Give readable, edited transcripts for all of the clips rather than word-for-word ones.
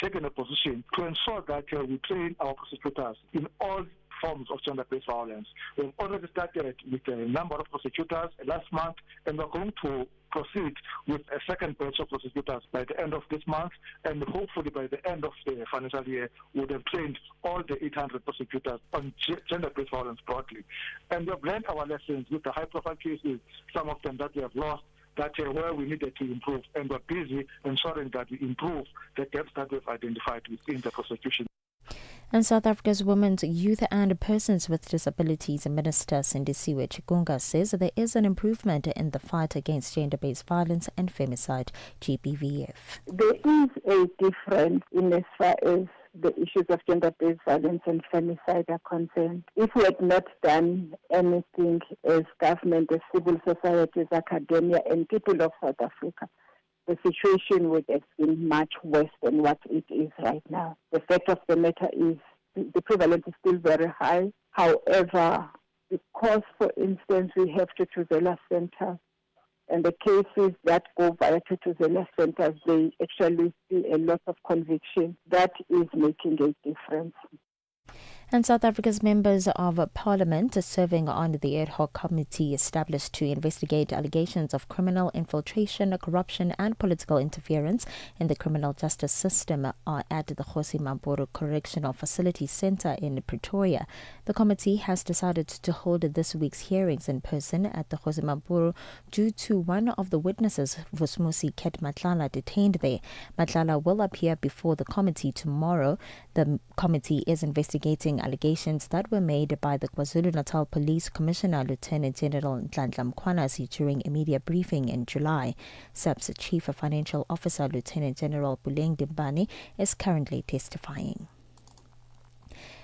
taken a position to ensure that we train our prosecutors in all forms of gender-based violence. We've already started with a number of prosecutors last month, and we're going to proceed with a second batch of prosecutors by the end of this month, and hopefully by the end of the financial year, we would have trained all the 800 prosecutors on gender-based violence broadly. And we've learned our lessons with the high-profile cases, some of them that we have lost, that where we needed to improve, and we're busy ensuring that we improve the gaps that we've identified within the prosecution. And South Africa's Women's, Youth and Persons with Disabilities Minister Sindisiwe Chikunga says there is an improvement in the fight against gender-based violence and femicide, GBVF. There is a difference in as far as the issues of gender-based violence and femicide are concerned. If we had not done anything as government, as civil society, as academia and people of South Africa, the situation would have been much worse than what it is right now. The fact of the matter is the prevalence is still very high. However, because, for instance, we have Tutuzela centers, and the cases that go via Tutuzela centers, they actually see a lot of conviction. That is making a difference. And South Africa's members of parliament serving on the ad hoc committee established to investigate allegations of criminal infiltration, corruption and political interference in the criminal justice system are at the Kgosi Mampuru Correctional Facility Centre in Pretoria. The committee has decided to hold this week's hearings in person at the Kgosi Mampuru due to one of the witnesses, Vusmusi Ket Matlala, detained there. Matlala will appear before the committee tomorrow. The committee is investigating allegations that were made by the KwaZulu-Natal Police Commissioner Lieutenant General Nhlanhla Mkhwanazi during a media briefing in July. SAP's Chief Financial Officer Lieutenant General Buleng Dimbani is currently testifying.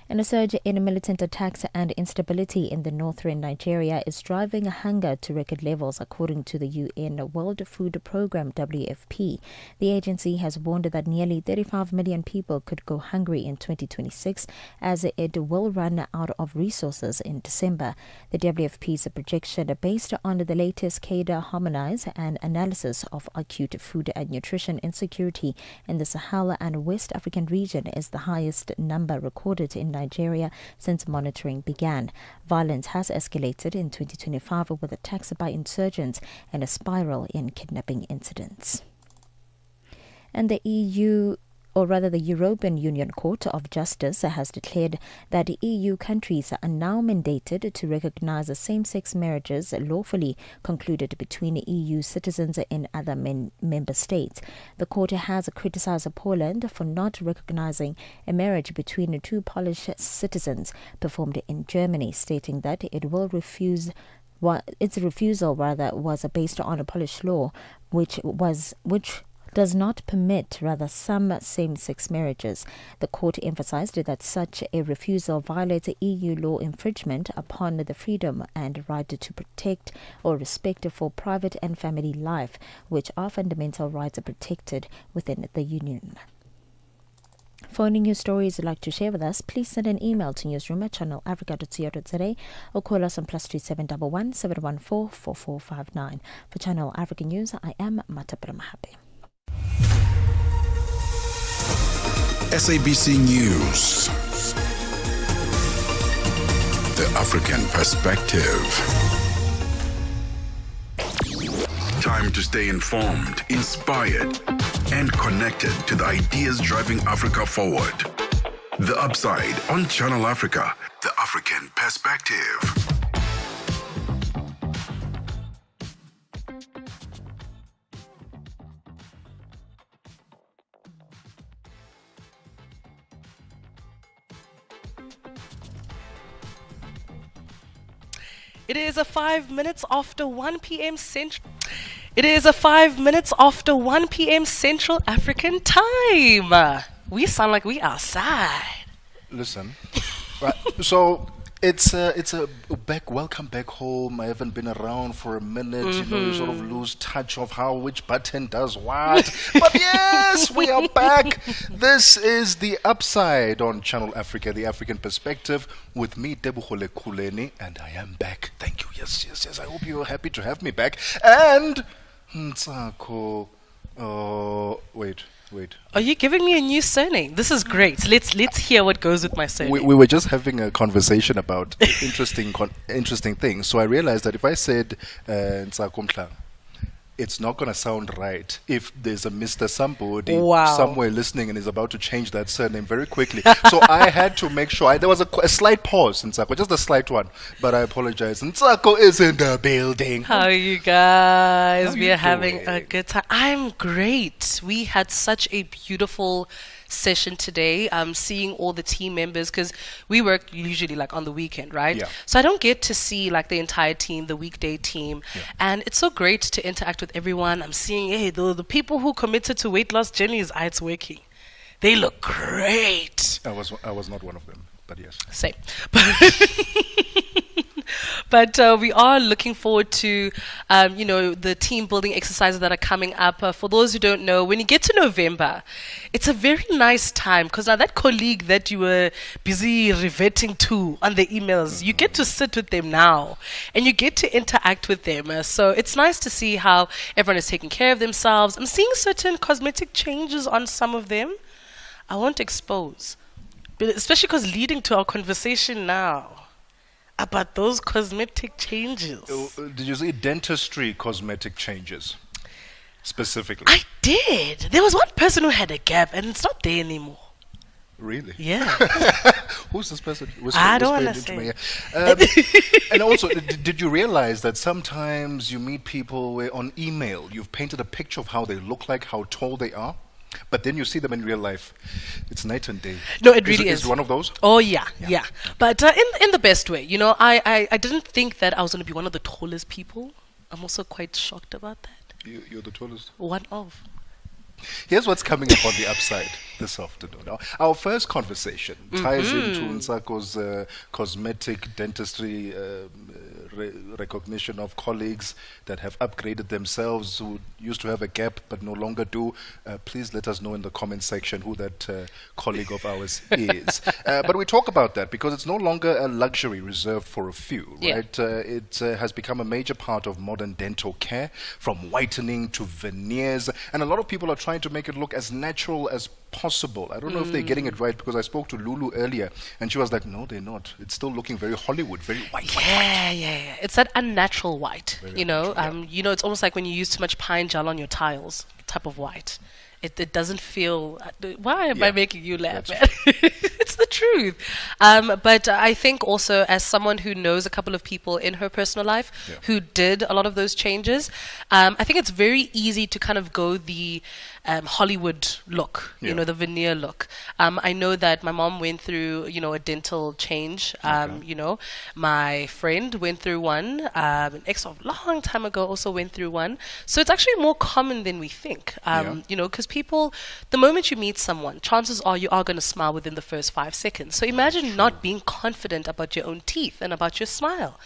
And a surge in militant attacks and instability in the northern Nigeria is driving hunger to record levels, according to the UN World Food Programme, WFP. The agency has warned that nearly 35 million people could go hungry in 2026, as it will run out of resources in December. The WFP's projection, based on the latest CADA harmonize and analysis of acute food and nutrition insecurity in the Sahel and West African region, is the highest number recorded in Nigeria since monitoring began. Violence has escalated in 2025 with attacks by insurgents and a spiral in kidnapping incidents. And the European Union Court of Justice has declared that EU countries are now mandated to recognize same-sex marriages lawfully concluded between EU citizens in other member states. The court has criticized Poland for not recognizing a marriage between two Polish citizens performed in Germany, stating that its refusal was based on a Polish law which does not permit some same-sex marriages. The court emphasized that such a refusal violates EU law infringement upon the freedom and right to protect or respect for private and family life, which are fundamental rights protected within the Union. For any news stories you'd like to share with us, please send an email to newsroom@channelafrica.co.za or call us on +3711 714 4459. For Channel Africa News, I am Matapela Mahape. SABC News. The African Perspective. Time to stay informed, inspired, and connected to the ideas driving Africa forward. The Upside on Channel Africa, the African Perspective. It is 5 minutes after 1 p.m. Central. It is 5 minutes after 1 p.m. Central African time. We sound like we outside. Listen, right? So it's a welcome back home. I haven't been around for a minute. You know, you sort of lose touch of which button does what. But yes, we are back. This is The Upside on Channel Africa, the African Perspective, with me, Tebogo Lekhuleni, and I am back. Thank you. Yes. I hope you're happy to have me back. And Ntsako. Wait. wait. Are you giving me a new surname? This is great. Let's hear what goes with my surname. We were just having a conversation about interesting things. So I realized that if I said Ntsako Mhlanga, it's not going to sound right if there's a Mr. Somebody somewhere listening and is about to change that surname very quickly. So I had to make sure. There was a slight pause in Ntsako, just a slight one. But I apologize. Ntsako is in the building. How are you guys? How We you are having doing? a good time. I'm great. We had such a beautiful session today. Seeing all the team members, because we work usually like on the weekend, right? Yeah. So I don't get to see like the entire team, the weekday team. Yeah. And it's so great to interact with everyone. I'm seeing, hey, the people who committed to weight loss journeys, it's working. They look great. I was not one of them, but yes. Same. But we are looking forward to, the team building exercises that are coming up. For those who don't know, when you get to November, it's a very nice time because now that colleague that you were busy reverting to on the emails, you get to sit with them now and you get to interact with them. So it's nice to see how everyone is taking care of themselves. I'm seeing certain cosmetic changes on some of them. I won't expose, but especially because leading to our conversation now about those cosmetic changes. Did you say dentistry cosmetic changes specifically? I did. There was one person who had a gap and it's not there anymore. Really? Yeah. Who's this person? I don't Whisper wanna into my ear. And also, did you realize that sometimes you meet people where on email you've painted a picture of how they look like, how tall they are, but then you see them in real life, it's night and day. No, it really is. Is one of those? Oh, yeah. But in the best way. You know, I didn't think that I was going to be one of the tallest people. I'm also quite shocked about that. You're the tallest. One of. Here's what's coming up on the upside this afternoon. Now, our first conversation ties into Ntsako's cosmetic dentistry recognition of colleagues that have upgraded themselves, who used to have a gap but no longer do. Please let us know in the comment section who that colleague of ours is. But we talk about that because it's no longer a luxury reserved for a few, right? It has become a major part of modern dental care, from whitening to veneers, and a lot of people are trying to make it look as natural as possible. I don't know if they're getting it right, because I spoke to Lulu earlier and she was like, no, they're not. It's still looking very Hollywood, very white. Yeah. It's that unnatural white, Very you know. unnatural, It's almost like when you use too much pine gel on your tiles, type of white. It doesn't feel. Why am I making you laugh, man? It's the truth. But I think also, as someone who knows a couple of people in her personal life who did a lot of those changes, I think it's very easy to kind of go the Hollywood look, the veneer look. I know that my mom went through, a dental change. My friend went through one. An ex of a long time ago also went through one. So it's actually more common than we think. Because people, the moment you meet someone, chances are you are going to smile within the first 5 seconds. So imagine not being confident about your own teeth and about your smile.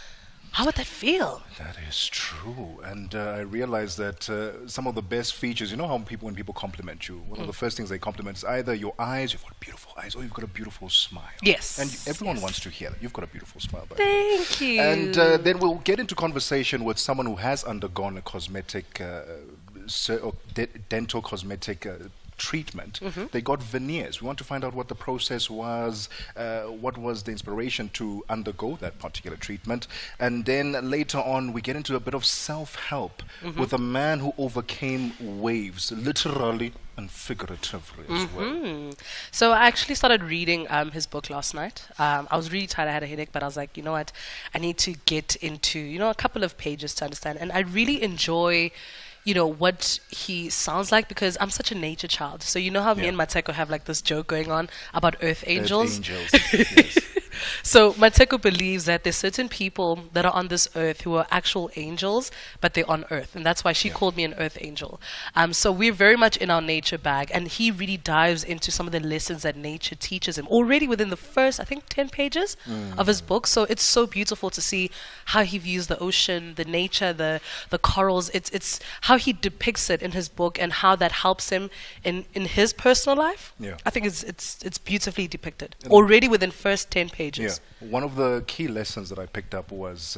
How would that feel? That is true. And I realized that some of the best features, how when people compliment you, one of the first things they compliment is either your eyes, you've got beautiful eyes, or you've got a beautiful smile. Yes. And everyone wants to hear that. You've got a beautiful smile. Thank you. And then we'll get into conversation with someone who has undergone a cosmetic, dental cosmetic treatment. They got veneers. We want to find out what the process was, what was the inspiration to undergo that particular treatment, and then later on we get into a bit of self-help with a man who overcame waves, literally and figuratively as well. So I actually started reading his book last night. I was really tired, I had a headache, but I was like, you know what, I need to get into a couple of pages to understand. And I really enjoy what he sounds like, because I'm such a nature child. So how me and Ntsako have like this joke going on about earth angels. Yes. So Ntsako believes that there's certain people that are on this earth who are actual angels, but they're on earth. And that's why she called me an earth angel. So we're very much in our nature bag. And he really dives into some of the lessons that nature teaches him already within the first, I think, 10 pages of his book. So it's so beautiful to see how he views the ocean, the nature, the corals. It's how he depicts it in his book and how that helps him in his personal life. I think it's beautifully depicted already within first 10 pages. ages. Yeah. One of the key lessons that I picked up was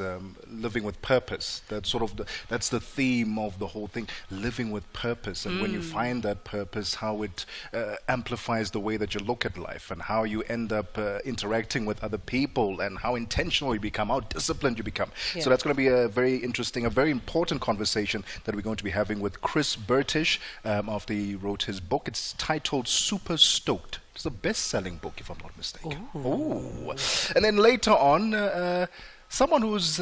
living with purpose. That's the theme of the whole thing, living with purpose. And when you find that purpose, how it amplifies the way that you look at life and how you end up interacting with other people and how intentional you become, how disciplined you become. Yeah. So that's going to be a very interesting, a very important conversation that we're going to be having with Chris Burtish after he wrote his book. It's titled Super Stoked. It's a best-selling book, if I'm not mistaken. Ooh. And then later on, someone who's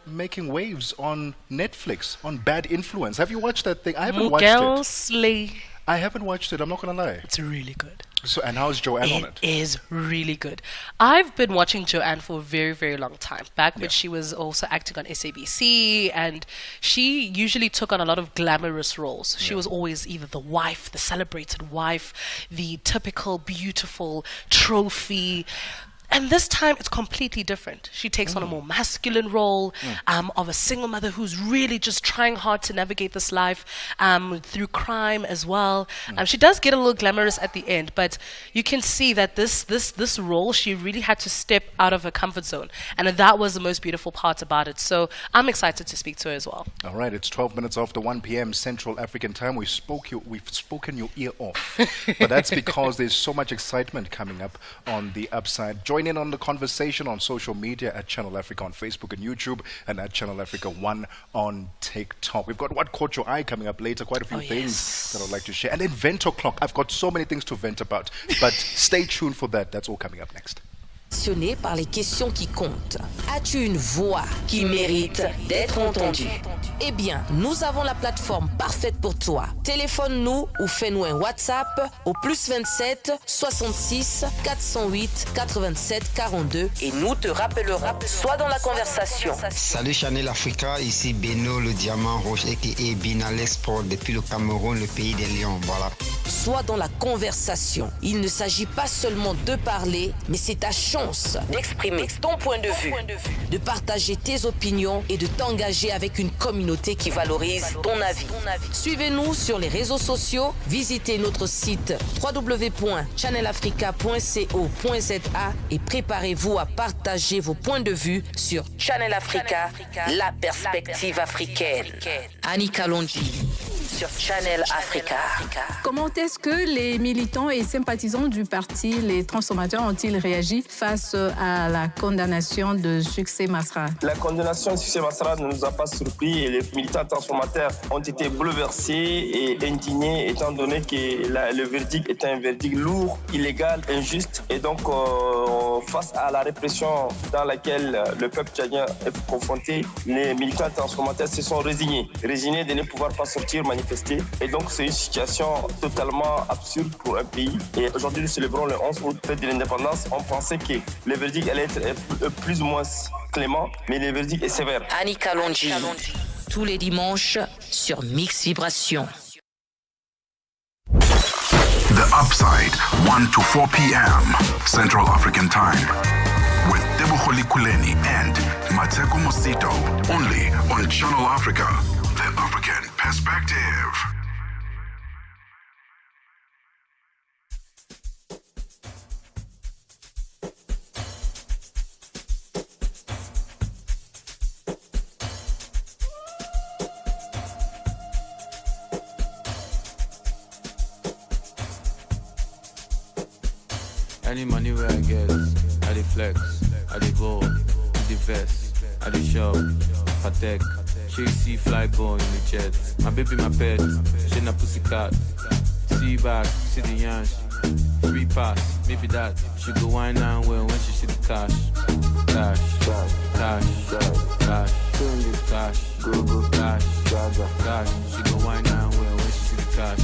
making waves on Netflix, on Bad Influence. Have you watched that thing? I haven't watched it. I haven't watched it, I'm not going to lie. It's really good. So, and how's Joanne on it? It is really good. I've been watching Joanne for a very, very long time. Back when she was also acting on SABC, and she usually took on a lot of glamorous roles. She was always either the wife, the celebrated wife, the typical beautiful trophy. And this time it's completely different. She takes on a more masculine role of a single mother who's really just trying hard to navigate this life through crime as well. She does get a little glamorous at the end, but you can see that this role, she really had to step out of her comfort zone. And that was the most beautiful part about it. So I'm excited to speak to her as well. All right, it's 12 minutes after 1 p.m. Central African time. We've spoken your ear off. But that's because there's so much excitement coming up on the upside. Join in on the conversation on social media at Channel Africa on Facebook and YouTube, and at Channel Africa 1 on TikTok. We've got What Caught Your Eye coming up later, quite a few things that I'd like to share. And then Vent O'Clock. I've got so many things to vent about, but stay tuned for that. That's all coming up next. Passionné par les questions qui comptent. As-tu une voix qui mérite d'être entendue? Eh bien, nous avons la plateforme parfaite pour toi. Téléphone-nous ou fais-nous un WhatsApp au +27 66 408 87 42 et nous te rappellerons. Sois dans la conversation. Salut Channel Africa, ici Beno le diamant rouge aka Binal Export depuis le Cameroun, le pays des lions. Voilà. Sois dans la conversation. Il ne s'agit pas seulement de parler, mais c'est ta chance d'exprimer ton point de vue, de partager tes opinions et de t'engager avec une communauté qui valorise ton avis. Suivez-nous sur les réseaux sociaux, visitez notre site www.channelafrica.co.za et préparez-vous à partager vos points de vue sur Channel Africa, la perspective africaine. Annie Kalonji sur Channel Africa. Comment est-ce que les militants et sympathisants du parti, les transformateurs, ont-ils réagi face à la condamnation de Succès Masra? La condamnation de Succès Masra ne nous a pas surpris et les militants transformateurs ont été bouleversés et indignés étant donné que le verdict est un verdict lourd, illégal, injuste et donc face à la répression dans laquelle le peuple tchadien est confronté, les militants transformateurs se sont résignés de ne pouvoir pas sortir manifester. Et donc c'est une situation totalement absurde pour un pays. Et aujourd'hui nous célébrons le 11 août, fête de l'indépendance. On pensait que le verdict allait être plus ou moins clément, mais le verdict est sévère. Annie Kalonji, tous les dimanches sur Mix Vibration. The Upside, 1 to 4 p.m. Central African Time. With Tebogo Lekhuleni and Ntsako, only on Channel Africa, the African perspective. Any money where I get, I dey flex, I dey ball, I dey vest, I dey shop, patek, she see fly ball in the jet. My baby, my pet, she na pussycat. See back, see the yansh, free pass, maybe that. She go wine and well when she see the cash. Cash, cash, cash, cash, cash, go, cash, cash. She go wine and well when she see the cash.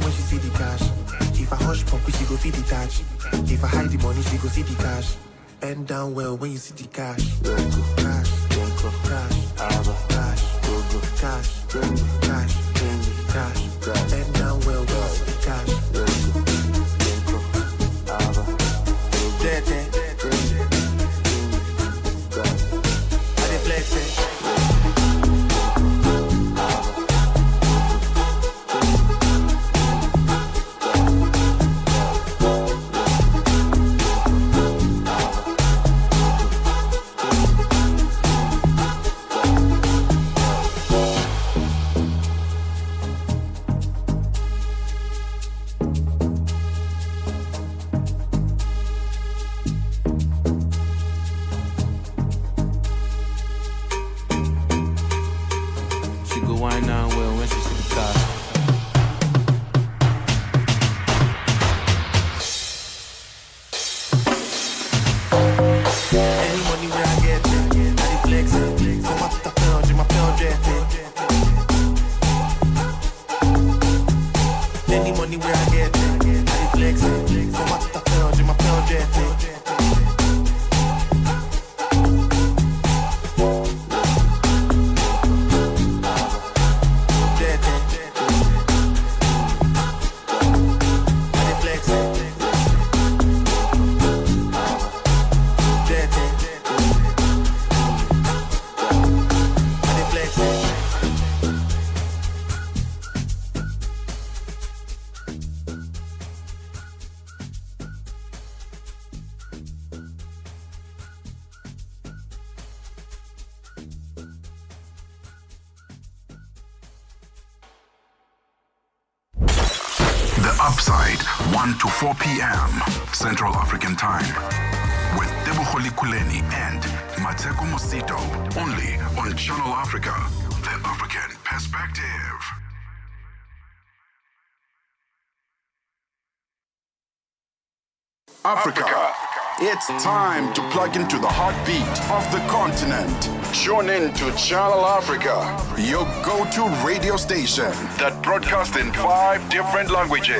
when she see the cash. If I hush pump, she go feel the touch. If I hide the money, she go see the cash. Bend down well when you see the cash. Cash, cash, cash, cash, cash, cash. Bend down well when you see the cash. Dirty. I dey flex it. Upside, 1 to 4 p.m. Central African Time. With Tebogo Lekhuleni and Ntsako only on Channel Africa, the African perspective. Africa. It's time to plug into the heartbeat of the continent. Tune in to Channel Africa, your go-to radio station that broadcasts in 5 different languages.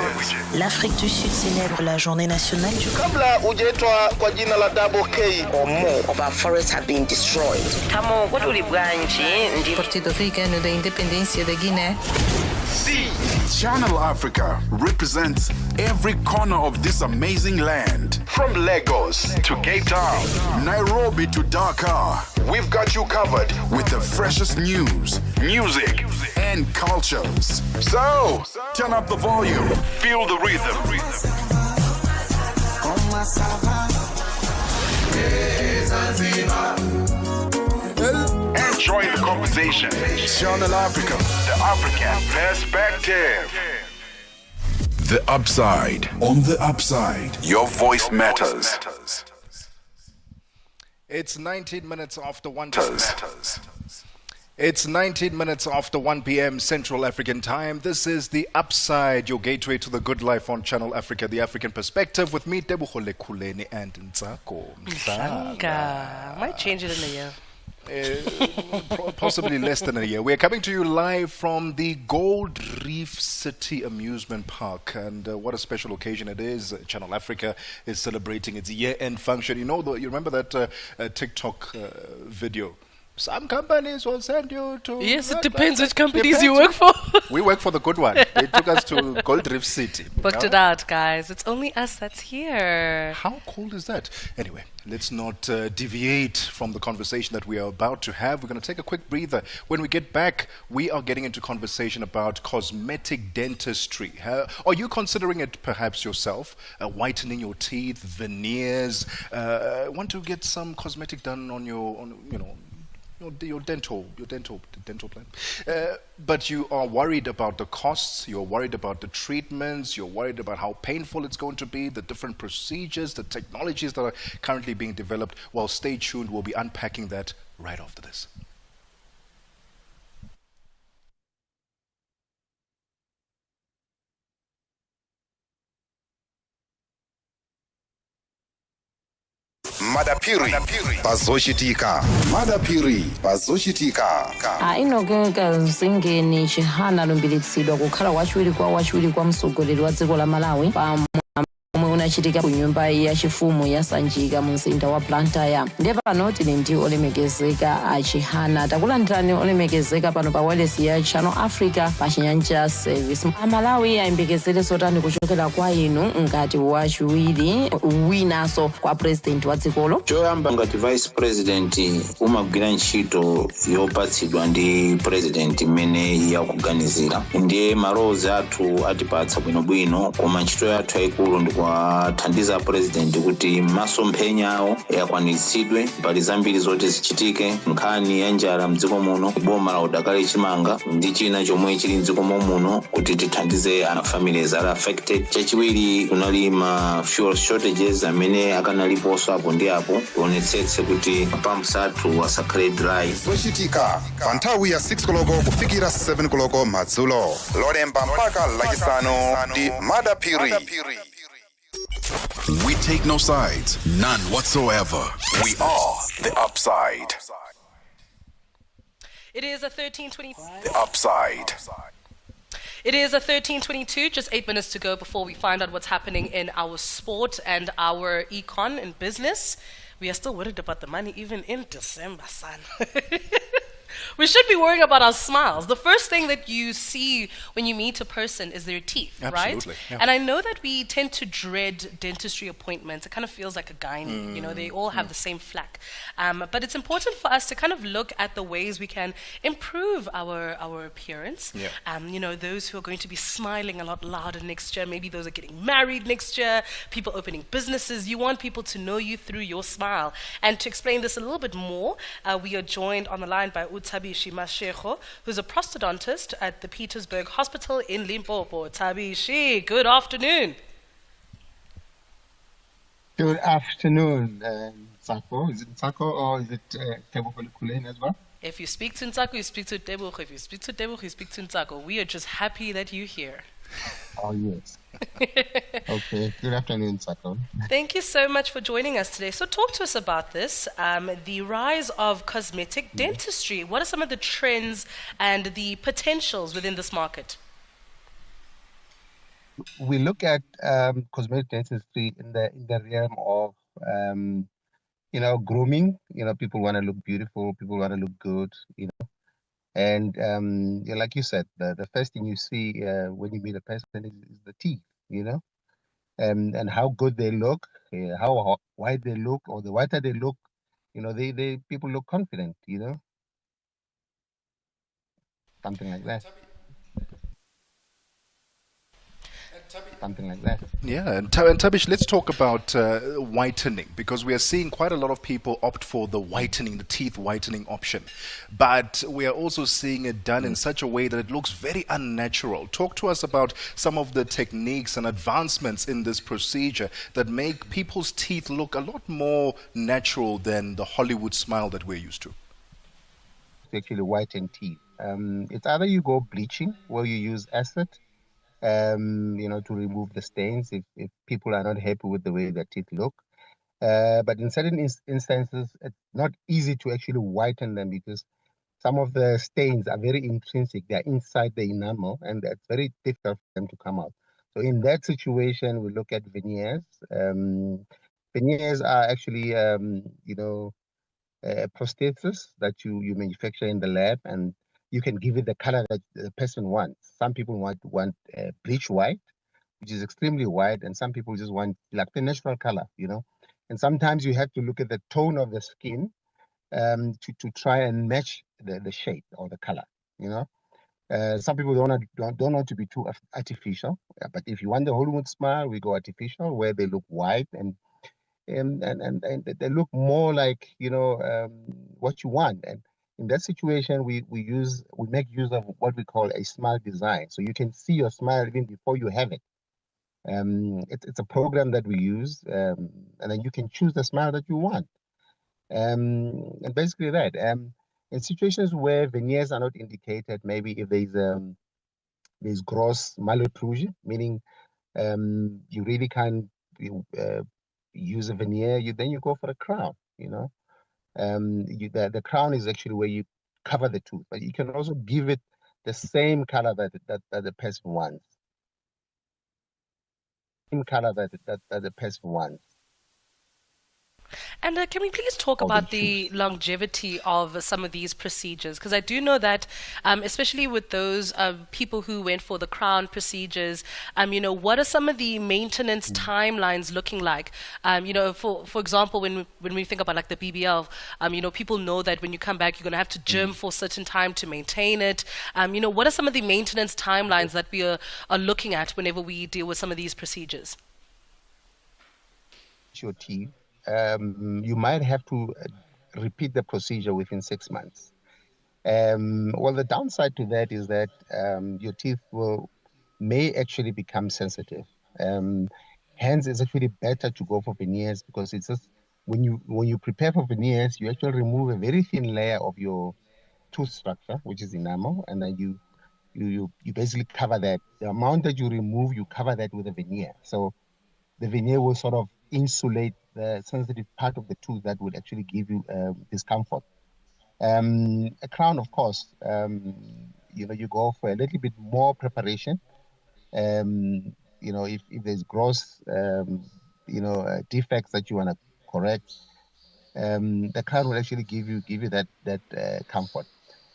L'Afrique du Sud célèbre la journée nationale du Kabla hujaitwa kwa jina la Double K or more of our forests have been destroyed. Tamo kutulibwanji ndi Partido Africano da Independência da Guiné. See, Channel Africa represents every corner of this amazing land. From Lagos to Cape Town, Nairobi to Dakar, we've got you covered with the freshest news, music, and cultures. So, turn up the volume, feel the rhythm. Enjoy the conversation. Channel Africa, the African perspective. The Upside. On the Upside, your voice matters. It's 19 minutes after 1 p.m. It's 19 minutes after 1 p.m. Central African Time. This is The Upside, your gateway to the good life on Channel Africa, the African perspective, with me, Tebogo, Lekhuleni, and Ntsako. Mhlanga. Might change it in a year. Possibly less than a year. We're coming to you live from the Gold Reef City Amusement Park, and what a special occasion it is. Channel Africa is celebrating its year-end function. You know, you remember that TikTok video? Some companies will send you to... Yes, it depends which companies you work for. We work for the good one. They took us to Gold Reef City. Booked it out, guys. It's only us that's here. How cool is that? Anyway, let's not deviate from the conversation that we are about to have. We're going to take a quick breather. When we get back, we are getting into conversation about cosmetic dentistry. Are you considering it perhaps yourself? Whitening your teeth, veneers, want to get some cosmetic done on your dental plan, but you are worried about the costs, you're worried about the treatments, you're worried about how painful it's going to be, the different procedures, the technologies that are currently being developed. Well, stay tuned, we'll be unpacking that right after this. madapiri pazochitika. Madapiri pazochitika. Inogeka Zingeni Chihana lumbiritsidwa kukhala wachiwiri kwa mtsogoleri wa dziko la Malawi pa omwe unachitika ku nyumba ya chifumu ya Sanjika mu mzinda wa Blantyre. Ndipo pano tili ndi olemekezeka a Chihana. Takulandirani olemekezeka pano pa wireless ya Channel Africa pa Chinyanja Service. Amalawi ayembekezere zotani kuchokera kwa inu ngati wachiwiri winanso kwa president wa dzikolo? Choyamba ngati vice president umagwira ntchito yopatsidwa ndi president imene yakuganizira. Ndiye malowozi athu atipatsa bwinobwino, koma ntchito yathu yayikulu ndi kuwathandiza president kuti masomphenya awo akwaniritsidwe. Pali zambiri zoti zichitike, nkhani ya njala mdziko muno, boma la udakali chimanga ndi china chomwe chili mdziko muno kuti tithandize ana families are affected. Chachiwiri kunali ma fuel shortages amene akanaliponso apo ndi apo, tionetsetse kuti pumps athu asakhale dry. Zochitika pa nthawi ya 6 koloko kufikira 7 koloko madzulo, lolemba mpaka lachisanu ndi madapiri. We take no sides, none whatsoever. We are the upside. It is a 13:20. The upside. It is a 13:22, just 8 minutes to go before we find out what's happening in our sport and our econ and business. We are still worried about the money even in December, son. We should be worrying about our smiles. The first thing that you see when you meet a person is their teeth, Absolutely, right? yeah. And I know that we tend to dread dentistry appointments. It kind of feels like a gynae, you know, they all have the same flack. But it's important for us to kind of look at the ways we can improve our appearance. Yeah. You know, those who are going to be smiling a lot louder next year, maybe those are getting married next year, people opening businesses. You want people to know you through your smile. And to explain this a little bit more, we are joined on the line by Tabishi Mashego, who's a prosthodontist at the Petersburg Hospital in Limpopo. Tabishi, good afternoon. Good afternoon, Ntsako. Is it Ntsako or is it Tebogo Lekhuleni as well? If you speak to Ntsako, you speak to Tebogo. If you speak to Tebogo, you speak to Ntsako. We are just happy that you're here. Oh, yes. Okay, good afternoon, Ntsako. Thank you so much for joining us today. So talk to us about this, the rise of cosmetic dentistry. What are some of the trends and the potentials within this market? We look at cosmetic dentistry in the realm of, grooming. People want to look beautiful, people want to look good, And like you said, the first thing you see when you meet a person is the teeth, and how good they look, how white they look, or the whiter they look, they people look confident, something like that. Something like that. Yeah, and Tabish, let's talk about whitening, because we are seeing quite a lot of people opt for the whitening, the teeth whitening option. But we are also seeing it done in such a way that it looks very unnatural. Talk to us about some of the techniques and advancements in this procedure that make people's teeth look a lot more natural than the Hollywood smile that we're used to. Actually, whiten teeth. It's either you go bleaching, where you use acid, to remove the stains if people are not happy with the way their teeth look. But in certain instances, it's not easy to actually whiten them because some of the stains are very intrinsic. They're inside the enamel, and it's very difficult for them to come out. So in that situation, we look at veneers. Veneers are actually, prosthesis that you manufacture in the lab, and you can give it the color that the person wants. Some people want bleach white, which is extremely white, and some people just want like the natural color, And sometimes you have to look at the tone of the skin to try and match the shade or the color, Some people don't want to be too artificial, but if you want the Hollywood smile, we go artificial, where they look white and they look more like what you want. And in that situation, we make use of what we call a smile design. So you can see your smile even before you have it. It's a program that we use, and then you can choose the smile that you want. And basically that. In situations where veneers are not indicated, maybe if there's gross malocclusion, meaning you really can't use a veneer, then you go for a crown. The crown is actually where you cover the tooth, but you can also give it the same color that the person wants. Same color that the person wants. And can we please talk about the longevity of some of these procedures? Because I do know that, especially with those people who went for the crown procedures, what are some of the maintenance timelines looking like? For example, when we think about like the BBL, people know that when you come back, you're going to have to gym for a certain time to maintain it. What are some of the maintenance timelines that we are looking at whenever we deal with some of these procedures? Your teeth. You might have to repeat the procedure within 6 months. Well, the downside to that is that your teeth may actually become sensitive. Hence, it's actually better to go for veneers, because it's just when you prepare for veneers, you actually remove a very thin layer of your tooth structure, which is enamel, and then you basically cover that. The amount that you remove, you cover that with a veneer. So the veneer will sort of insulate the sensitive part of the tooth that would actually give you discomfort. A crown, of course, you go for a little bit more preparation. If there's gross, defects that you want to correct, the crown will actually give you that comfort.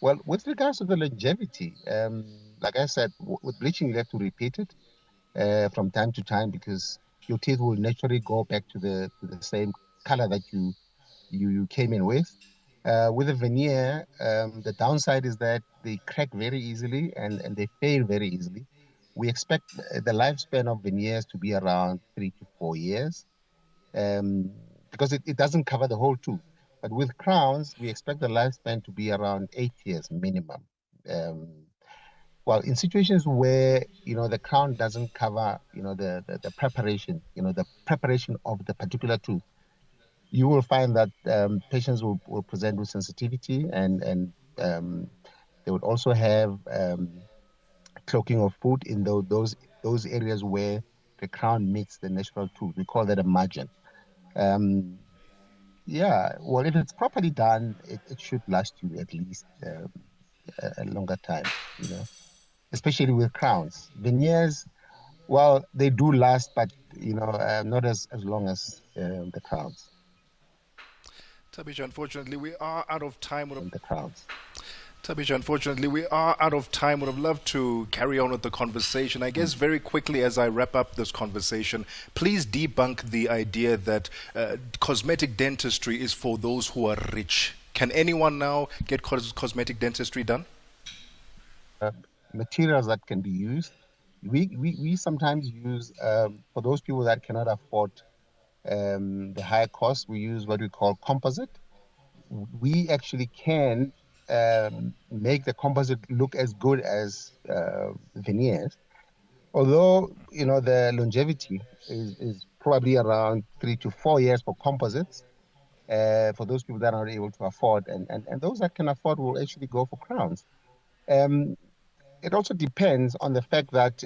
Well, with regards to the longevity, like I said, with bleaching, you have to repeat it from time to time, because your teeth will naturally go back to the same color that you came in with. With a veneer, the downside is that they crack very easily and they fail very easily. We expect the lifespan of veneers to be around 3 to 4 years, because it doesn't cover the whole tooth. But with crowns, we expect the lifespan to be around 8 years minimum. Well, in situations where the crown doesn't cover the preparation, the preparation of the particular tooth, you will find that patients will present with sensitivity, and they would also have cloaking of food in those areas where the crown meets the natural tooth. We call that a margin. Well, if it's properly done, it should last you at least a longer time, especially with crowns. Veneers, well, they do last, but not as long as the crowns. Tabisha, unfortunately, we are out of time. The crowns. Tabisha, unfortunately, we are out of time. Would have loved to carry on with the conversation. I guess very quickly, as I wrap up this conversation, please debunk the idea that cosmetic dentistry is for those who are rich. Can anyone now get cosmetic dentistry done? Materials that can be used. We sometimes use, for those people that cannot afford the higher cost, we use what we call composite. We actually can make the composite look as good as veneers, although the longevity is probably around 3 to 4 years for composites. For those people that are able to afford, and those that can afford will actually go for crowns. It also depends on the fact that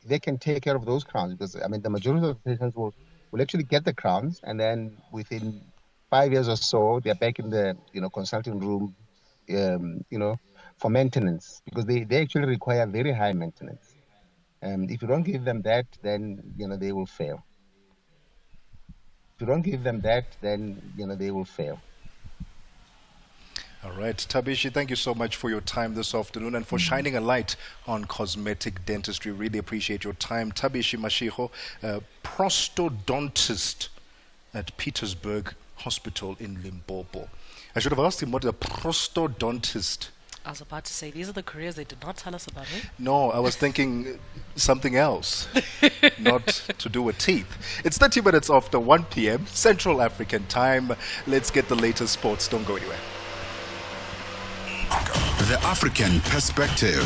they can take care of those crowns, because the majority of the patients will actually get the crowns, and then within 5 years or so, they're back in the consulting room, for maintenance, because they actually require very high maintenance. If you don't give them that, then they will fail. If you don't give them that, then they will fail. All right, Tabishi, thank you so much for your time this afternoon and for shining a light on cosmetic dentistry. Really appreciate your time. Tabishi Mashiho, prostodontist at Petersburg Hospital in Limpopo. I should have asked him what a prostodontist. I was about to say, these are the careers they did not tell us about, eh? No, I was thinking something else, not to do with teeth. It's 30 minutes after 1 p.m. Central African time. Let's get the latest sports. Don't go anywhere. The African Perspective.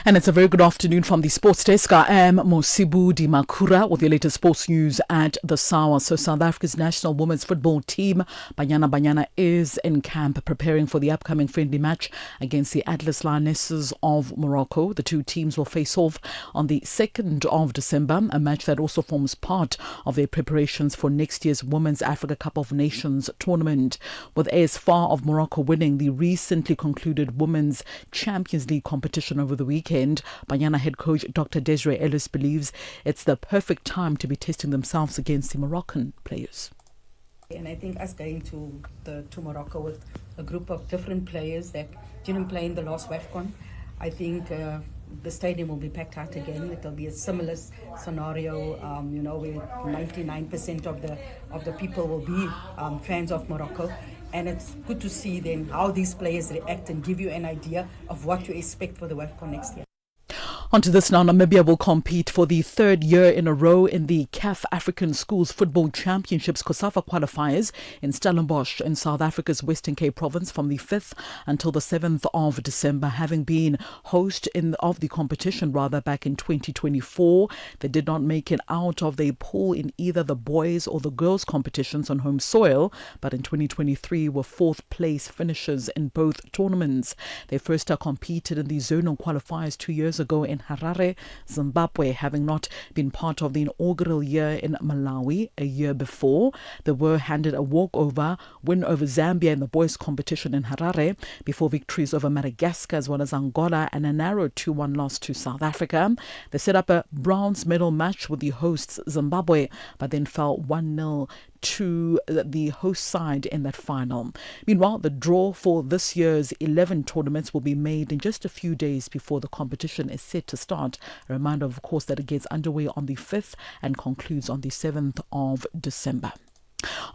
And it's a very good afternoon from the sports desk. I am Mosibu Di Makura with the latest sports news at the Sawa. So South Africa's national women's football team, Banyana, is in camp preparing for the upcoming friendly match against the Atlas Lionesses of Morocco. The two teams will face off on the 2nd of December, a match that also forms part of their preparations for next year's Women's Africa Cup of Nations tournament. With AS FAR of Morocco winning the recently concluded Women's Champions League competition over the weekend, Banyana head coach Dr. Desiree Ellis believes it's the perfect time to be testing themselves against the Moroccan players. And I think us going to Morocco with a group of different players that didn't play in the last WAFCON, I think the stadium will be packed out again. It'll be a similar scenario, where 99% of the people will be fans of Morocco. And it's good to see then how these players react and give you an idea of what to expect for the WAFCON next year. On to this now. Namibia will compete for the third year in a row in the CAF African Schools Football Championships COSAFA qualifiers in Stellenbosch in South Africa's Western Cape province from the 5th until the 7th of December. Having been host of the competition back in 2024, they did not make it out of their pool in either the boys or the girls competitions on home soil, but in 2023 were 4th place finishers in both tournaments. They first competed in the zonal qualifiers 2 years ago in Harare, Zimbabwe, having not been part of the inaugural year in Malawi a year before. They were handed a walkover win over Zambia in the boys' competition in Harare before victories over Madagascar as well as Angola and a narrow 2-1 loss to South Africa. They set up a bronze medal match with the hosts Zimbabwe, but then fell 1-0 to the host side in that final. Meanwhile, the draw for this year's 11 tournaments will be made in just a few days before the competition is set to start. A reminder, of course, that it gets underway on the 5th and concludes on the 7th of December.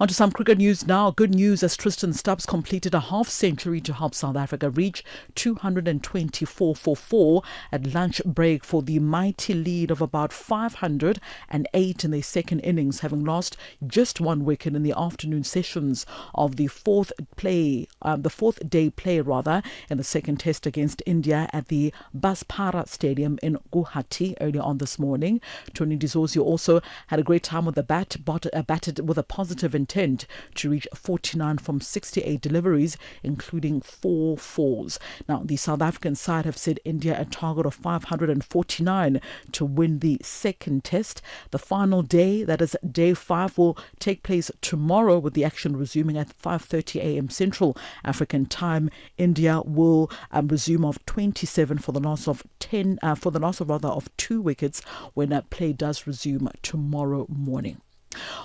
On to some cricket news now. Good news as Tristan Stubbs completed a half century to help South Africa reach 224 for 4 at lunch break for the mighty lead of about 508 in their second innings, having lost just one wicket in the afternoon sessions of the fourth day play in the second test against India at the Baspara Stadium in Guwahati earlier on this morning. Tony D'Souza also had a great time with the batted with a positive intent to reach 49 from 68 deliveries, including 4 fours. Now, the South African side have set India a target of 549 to win the second test. The final day, that is day 5, will take place tomorrow with the action resuming at 5:30 a.m. Central African time. India will resume of 27 for the loss of 2 wickets when play does resume tomorrow morning.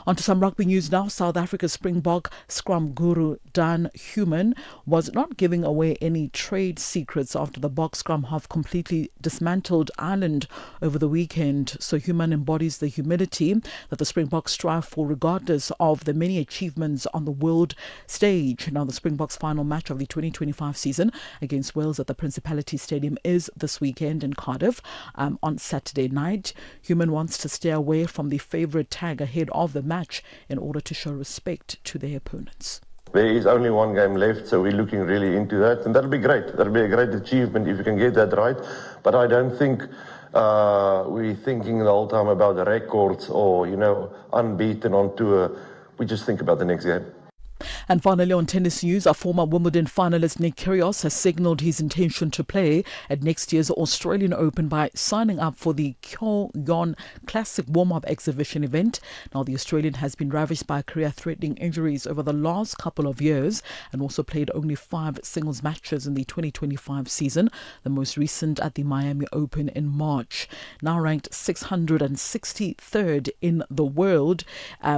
On to some rugby news now. South Africa's Springbok scrum guru Dan Human was not giving away any trade secrets after the Boks scrum half completely dismantled Ireland over the weekend. So Human embodies the humility that the Springboks strive for regardless of the many achievements on the world stage. Now the Springboks final match of the 2025 season against Wales at the Principality Stadium is this weekend in Cardiff on Saturday night. Human wants to stay away from the favourite tag ahead of the match in order to show respect to their opponents. There is only one game left, so we're looking really into that, and that'll be great. That'll be a great achievement if you can get that right. But I don't think we're thinking the whole time about the records or, unbeaten on tour. We just think about the next game. And finally, on tennis news, our former Wimbledon finalist Nick Kyrgios has signalled his intention to play at next year's Australian Open by signing up for the Kyogon Classic warm-up exhibition event. Now, the Australian has been ravaged by career-threatening injuries over the last couple of years and also played only 5 singles matches in the 2025 season, the most recent at the Miami Open in March. Now ranked 663rd in the world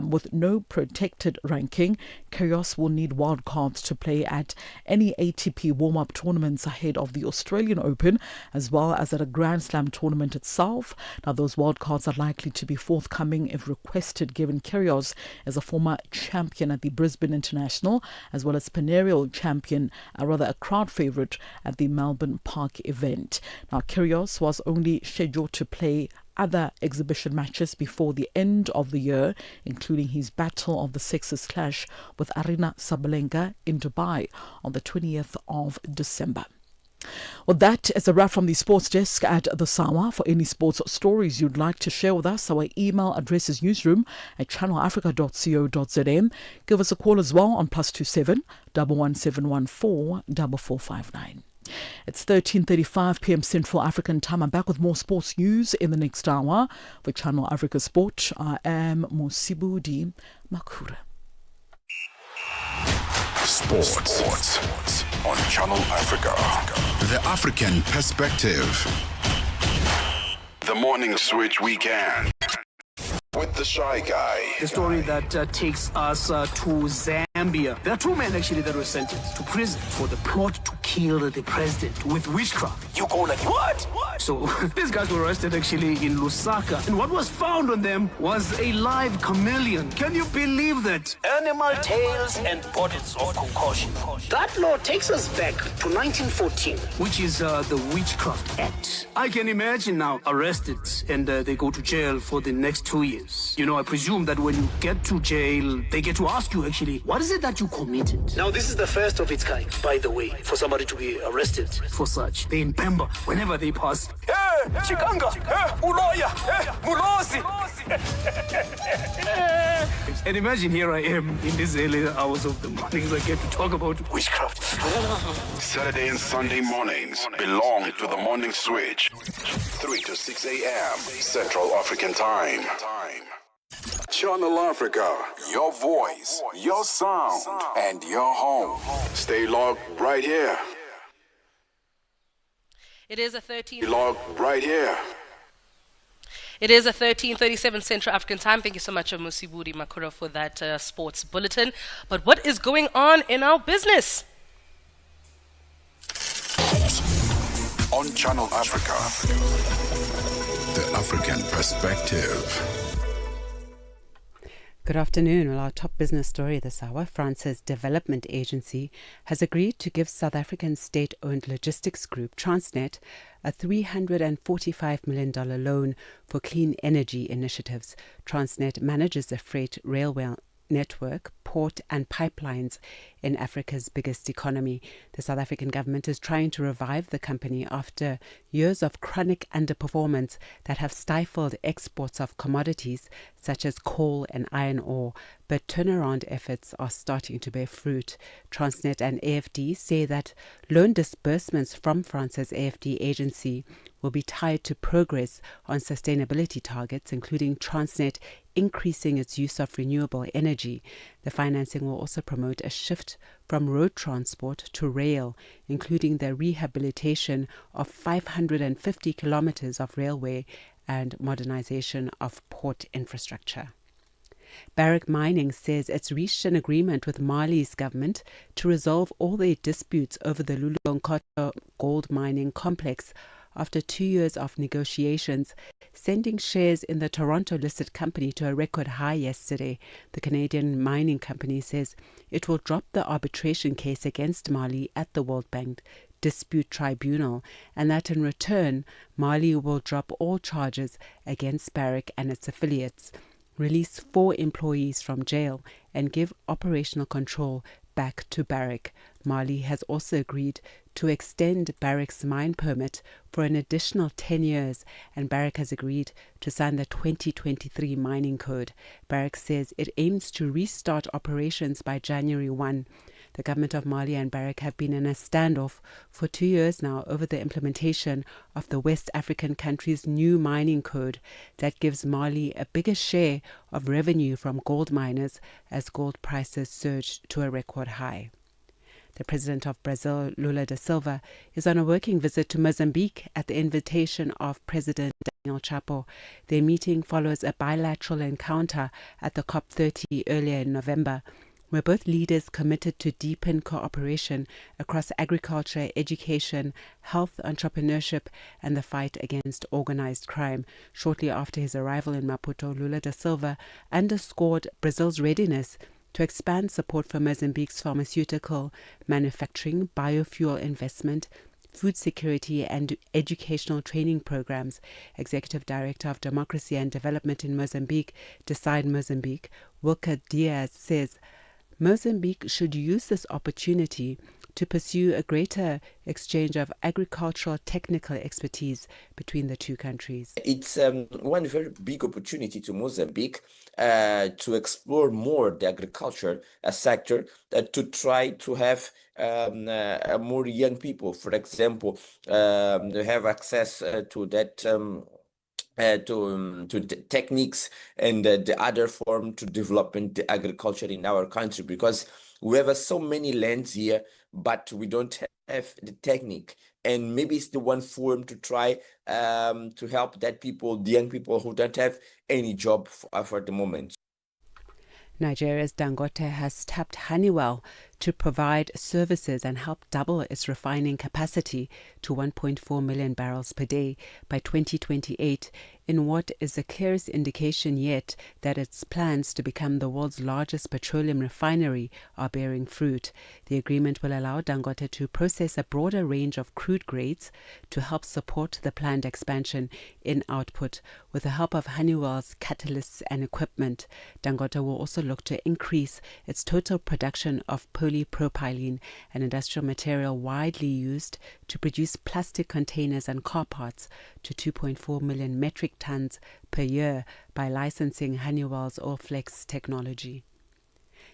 with no protected ranking, Kyrgios will need wildcards to play at any ATP warm-up tournaments ahead of the Australian Open, as well as at a Grand Slam tournament itself. Now, those wildcards are likely to be forthcoming if requested, given Kyrgios is a former champion at the Brisbane International, as well as perennial champion, a crowd favourite at the Melbourne Park event. Now, Kyrgios was only scheduled to play other exhibition matches before the end of the year, including his Battle of the Sexes clash with Aryna Sabalenka in Dubai on the 20th of December. Well, that is a wrap from the sports desk at the Sawa. For any sports stories you'd like to share with us, our email address is newsroom@channelafrica.co.za. Give us a call as well on +27 11714 4459. It's 13:35 p.m. Central African time. I'm back with more sports news in the next hour. For Channel Africa Sport, I am Mosibudi Makura. Sports on Channel Africa. The African perspective. The Morning Switch Weekend. With the Shy Guy. The story that takes us to Zambia. There are two men actually that were sentenced to prison for the plot to kill the president with witchcraft. You go like, what? So these guys were arrested actually in Lusaka. And what was found on them was a live chameleon. Can you believe that? Animal tails and bottles of concoction. That law takes us back to 1914, which is the Witchcraft Act. I can imagine now arrested and they go to jail for the next 2 years. You know, I presume that when you get to jail, they get to ask you actually, what is it that you committed? Now, this is the first of its kind, by the way, for somebody to be arrested for such. They in Pemba, whenever they pass, hey, Chikanga, hey, Uloya, hey, Mulosi. And imagine here I am in these early hours of the mornings, I get to talk about witchcraft. Saturday and Sunday mornings belong to the Morning Switch. 3 to 6 a.m. Central African Time. Channel Africa, your voice, your sound, and your home. Stay logged right here. It is a 13. Logged right here. It is a 13:37 Central African Time. Thank you so much, Musibudi Makura, for that sports bulletin. But what is going on in our business? On Channel Africa, the African perspective. Good afternoon. Well, our top business story this hour, France's development agency has agreed to give South African state-owned logistics group Transnet a $345 million loan for clean energy initiatives. Transnet manages a freight railway network, port and pipelines in Africa's biggest economy. The South African government is trying to revive the company after years of chronic underperformance that have stifled exports of commodities such as coal and iron ore, but turnaround efforts are starting to bear fruit. Transnet and AFD say that loan disbursements from France's AFD agency will be tied to progress on sustainability targets, including Transnet increasing its use of renewable energy. The financing will also promote a shift from road transport to rail, including the rehabilitation of 550 kilometers of railway and modernization of port infrastructure. Barrick Mining says it's reached an agreement with Mali's government to resolve all their disputes over the Loulo-Nkotla gold mining complex after 2 years of negotiations, sending shares in the Toronto-listed company to a record high yesterday. The Canadian mining company says it will drop the arbitration case against Mali at the World Bank Dispute Tribunal, and that in return, Mali will drop all charges against Barrick and its affiliates, release 4 employees from jail, and give operational control back to Barrick. Mali has also agreed to extend Barrick's mine permit for an additional 10 years, and Barrick has agreed to sign the 2023 mining code. Barrick says it aims to restart operations by January 1. The government of Mali and Barrick have been in a standoff for 2 years now over the implementation of the West African country's new mining code that gives Mali a bigger share of revenue from gold miners as gold prices surged to a record high. The president of Brazil, Lula da Silva, is on a working visit to Mozambique at the invitation of President Daniel Chapo. Their meeting follows a bilateral encounter at the COP30 earlier in November, where both leaders committed to deepen cooperation across agriculture, education, health, entrepreneurship, and the fight against organized crime. Shortly after his arrival in Maputo, Lula da Silva underscored Brazil's readiness to expand support for Mozambique's pharmaceutical manufacturing, biofuel investment, food security and educational training programs. Executive Director of Democracy and Development in Mozambique, Decide Mozambique, Wilker Diaz, says Mozambique should use this opportunity to pursue a greater exchange of agricultural technical expertise between the two countries. It's one very big opportunity to Mozambique to explore more the agriculture sector, to try to have more young people, for example, to have access to that to techniques and the other form to development the agriculture in our country, because we have so many lands here, but we don't have the technique. And maybe it's the one form to try to help that people, the young people who don't have any job for the moment. Nigeria's Dangote has tapped Honeywell to provide services and help double its refining capacity to 1.4 million barrels per day by 2028, in what is the clearest indication yet that its plans to become the world's largest petroleum refinery are bearing fruit. The agreement will allow Dangote to process a broader range of crude grades to help support the planned expansion in output. With the help of Honeywell's catalysts and equipment, Dangote will also look to increase its total production of polypropylene, an industrial material widely used to produce plastic containers and car parts, to 2.4 million metric tons per year by licensing Honeywell's Allflex technology.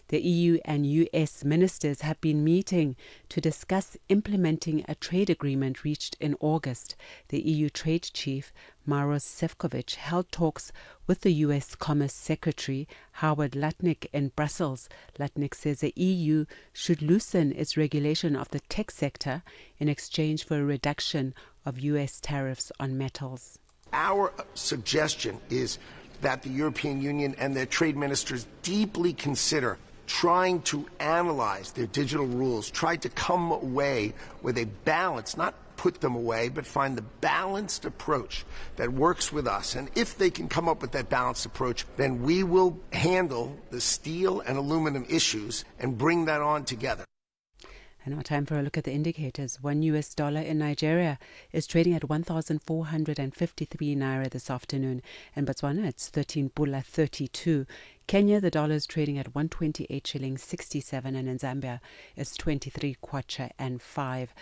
The EU and US ministers have been meeting to discuss implementing a trade agreement reached in August. The EU trade chief, Maros Sefcovic, held talks with the US Commerce Secretary, Howard Lutnick, in Brussels. Lutnick says the EU should loosen its regulation of the tech sector in exchange for a reduction of US tariffs on metals. Our suggestion is that the European Union and their trade ministers deeply consider trying to analyze their digital rules, try to come away with a balance, not put them away, but find the balanced approach that works with us. And if they can come up with that balanced approach, then we will handle the steel and aluminum issues and bring that on together. And now time for a look at the indicators. $1 in Nigeria is trading at 1,453 naira this afternoon. In Botswana, it's 13 pula 32. Kenya, the dollar is trading at 128 shillings 67, and in Zambia, it's 23 kwacha and 5.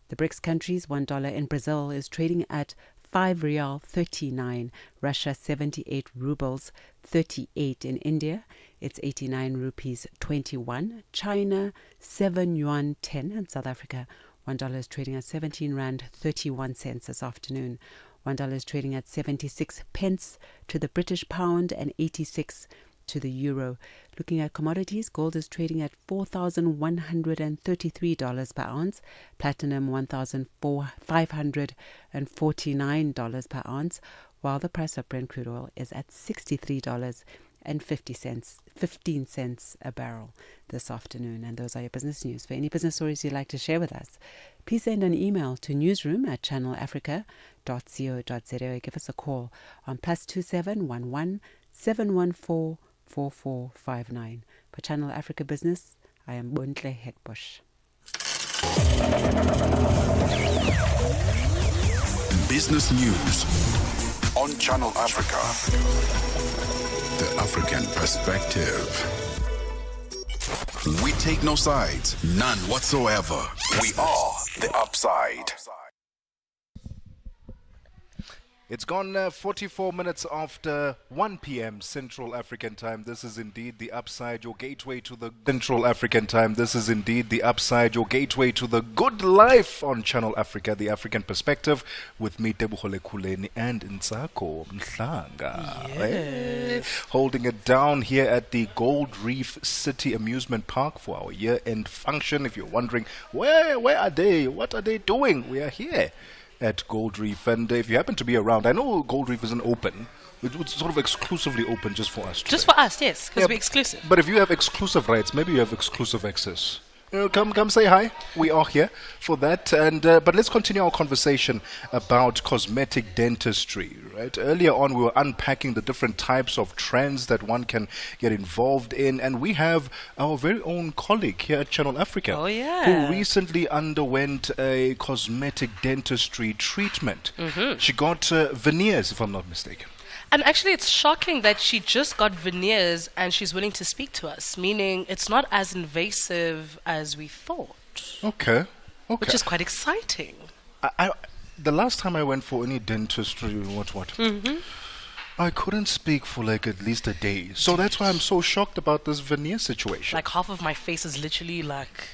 The BRICS countries, $1 in Brazil is trading at 5 rial 39, Russia 78 rubles 38, in India it's 89 rupees 21, China 7 yuan 10, and South Africa $1 is trading at 17 rand 31 cents this afternoon. $1 is trading at 76 pence to the British pound and 86 to the euro. Looking at commodities, gold is trading at $4,133 per ounce, platinum $1,549 per ounce, while the price of Brent crude oil is at $63.15 a barrel this afternoon. And those are your business news. For any business stories you'd like to share with us, please send an email to newsroom@channelafrica.co.za or give us a call on +27 11 714 4459. For Channel Africa Business, I am Bontle Hetbush. Business news on Channel Africa. The African perspective. We take no sides, none whatsoever. We are the upside. It's gone 44 minutes after 1 p.m. Central African time. This is indeed the upside, your gateway to the Central African time. This is indeed the upside, your gateway to the good life on Channel Africa, the African perspective, with me, Tebogo, Lekhuleni, and Ntsako, Mhlanga. Yes. Holding it down here at the Gold Reef City Amusement Park for our year-end function. If you're wondering, where are they? What are they doing? We are here at Gold Reef, and if you happen to be around, I know Gold Reef isn't open. It's sort of exclusively open just for us today. Just for us, yes, because we're exclusive. But if you have exclusive rights, maybe you have exclusive access. Come say hi. We are here for that. And but let's continue our conversation about cosmetic dentistry. Right. Earlier on, we were unpacking the different types of trends that one can get involved in, and we have our very own colleague here at Channel Africa, who recently underwent a cosmetic dentistry treatment. She got veneers, if I'm not mistaken. And actually, it's shocking that she just got veneers and she's willing to speak to us, meaning it's not as invasive as we thought. Okay. Which is quite exciting. The last time I went for any dentistry, I couldn't speak for like at least a day. So that's why I'm so shocked about this veneer situation. Like half of my face is literally like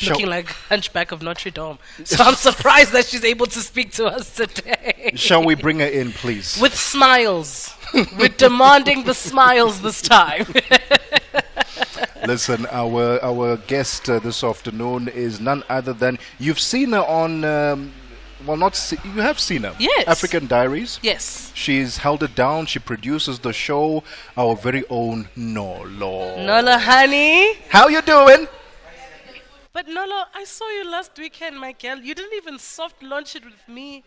looking like Hunchback of Notre Dame. So I'm surprised that she's able to speak to us today. Shall we bring her in, please? With smiles. We're demanding the smiles this time. Listen, our guest this afternoon is none other than, you've seen her on, you have seen her. Yes. African Diaries. Yes. She's held it down. She produces the show. Our very own Nolo. Nolo, honey. How you doing? But Nolo, I saw you last weekend, my girl. You didn't even soft launch it with me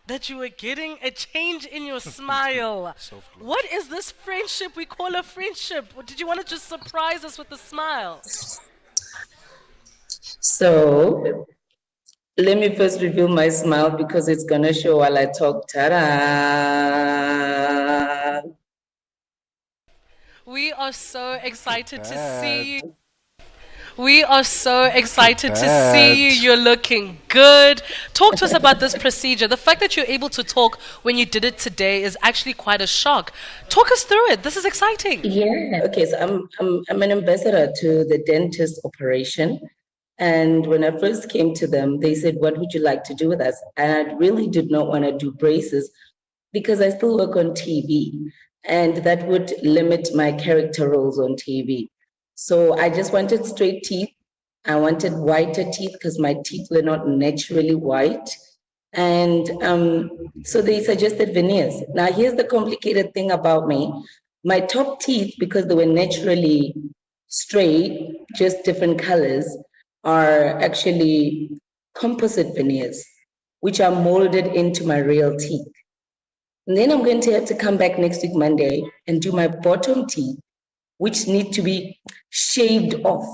that you were getting a change in your smile. What is this friendship we call a friendship? Or did you want to just surprise us with a smile? So, let me first reveal my smile because it's going to show while I talk. Ta-da! We are so excited to see you. We are so excited to see you. You're looking good. Talk to us about this procedure. The fact that you're able to talk when you did it today is actually quite a shock. Talk us through it. This is exciting. Yeah. Okay. So I'm an ambassador to the dentist operation. And when I first came to them, they said, "What would you like to do with us?" And I really did not want to do braces because I still work on TV, and that would limit my character roles on TV. So I just wanted straight teeth. I wanted whiter teeth because my teeth were not naturally white. And so they suggested veneers. Now, here's the complicated thing about me. My top teeth, because they were naturally straight, just different colors, are actually composite veneers, which are molded into my real teeth. And then I'm going to have to come back next week, Monday, and do my bottom teeth, which need to be shaved off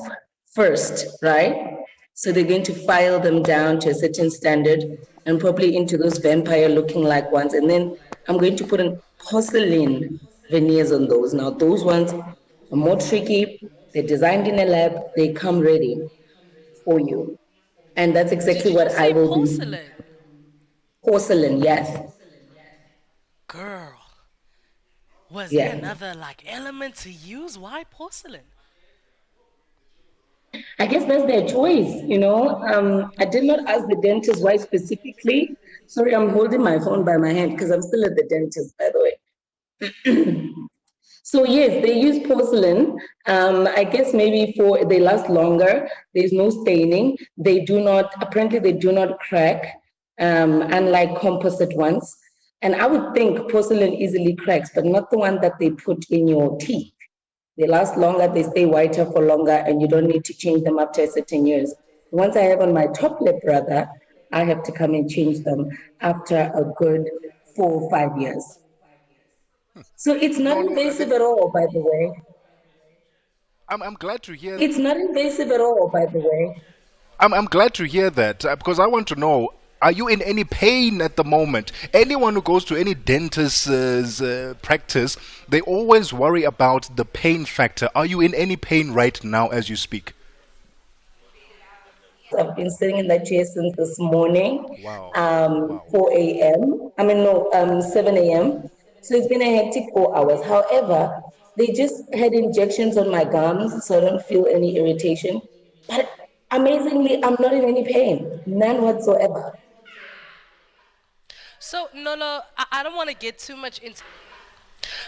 first, right? So they're going to file them down to a certain standard and probably into those vampire looking like ones. And then I'm going to put in porcelain veneers on those. Now, those ones are more tricky. They're designed in a lab. They come ready for you. And that's exactly what I will do. Porcelain, yes. Girl. Was there another element to use? Why porcelain? I guess that's their choice, I did not ask the dentist why specifically. Sorry, I'm holding my phone by my hand because I'm still at the dentist, by the way. So yes, they use porcelain. I guess maybe they last longer. There's no staining. Apparently they do not crack, unlike composite ones. And I would think porcelain easily cracks, but not the one that they put in your teeth. They last longer, they stay whiter for longer, and you don't need to change them after a certain years. The ones I have on my top lip, rather, I have to come and change them after a good 4 or 5 years. So it's not invasive at all, by the way. I'm glad to hear. It's not invasive at all, by the way. I'm glad to hear that because I want to know. Are you in any pain at the moment? Anyone who goes to any dentist's practice, they always worry about the pain factor. Are you in any pain right now as you speak? I've been sitting in that chair since this morning, 4 a.m. 7 a.m. So it's been a hectic 4 hours. However, they just had injections on my gums, so I don't feel any irritation. But amazingly, I'm not in any pain, none whatsoever. So, Nolo, I don't want to get too much into...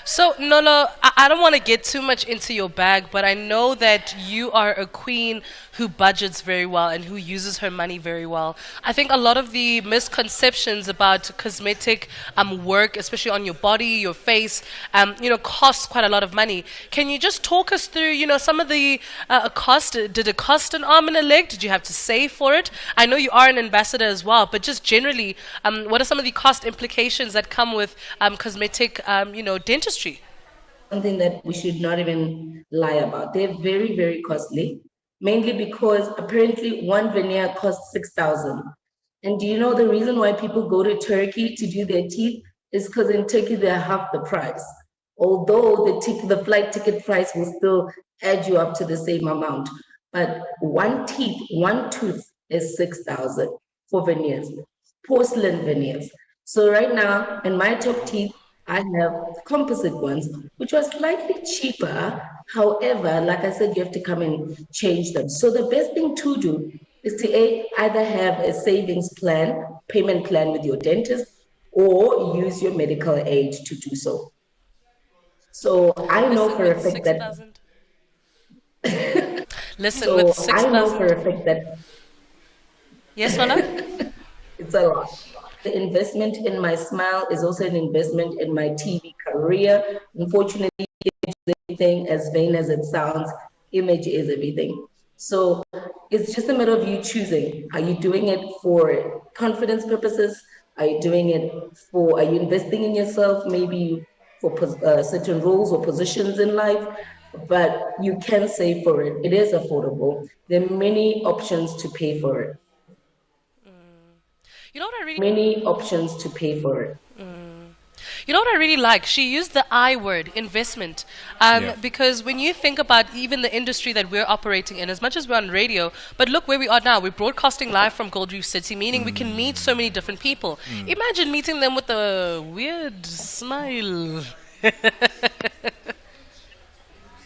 So, Nolo, I don't want to get too much into your bag, but I know that you are a queen who budgets very well and who uses her money very well. I think a lot of the misconceptions about cosmetic work, especially on your body, your face, costs quite a lot of money. Can you just talk us through, some of the cost? Did it cost an arm and a leg? Did you have to save for it? I know you are an ambassador as well, but just generally, what are some of the cost implications that come with cosmetic, dentistry? Something that we should not even lie about. They're very, very costly, mainly because apparently one veneer costs 6,000. And do you know the reason why people go to Turkey to do their teeth? is because in Turkey they're half the price. Although the flight ticket price will still add you up to the same amount. But one tooth is 6,000 for veneers, porcelain veneers. So right now, in my top teeth, I have composite ones, which are slightly cheaper. However, like I said, you have to come and change them. So the best thing to do is to either have a savings plan, payment plan with your dentist, or use your medical aid to do so. So I know for a fact that. Listen, with 6,000. I know for a fact that. Yes, Nana? It's a lot. The investment in my smile is also an investment in my TV career. Unfortunately, image is everything, as vain as it sounds, image is everything. So it's just a matter of you choosing. Are you doing it for confidence purposes? Are you investing in yourself, maybe for certain roles or positions in life? But you can save for it. It is affordable. There are many options to pay for it. You know what I really... Many options to pay for it. You know what I really like? She used the I word, investment. Because when you think about even the industry that we're operating in, as much as we're on radio, but look where we are now. We're broadcasting live from Gold Reef City, meaning we can meet so many different people. Imagine meeting them with a weird smile.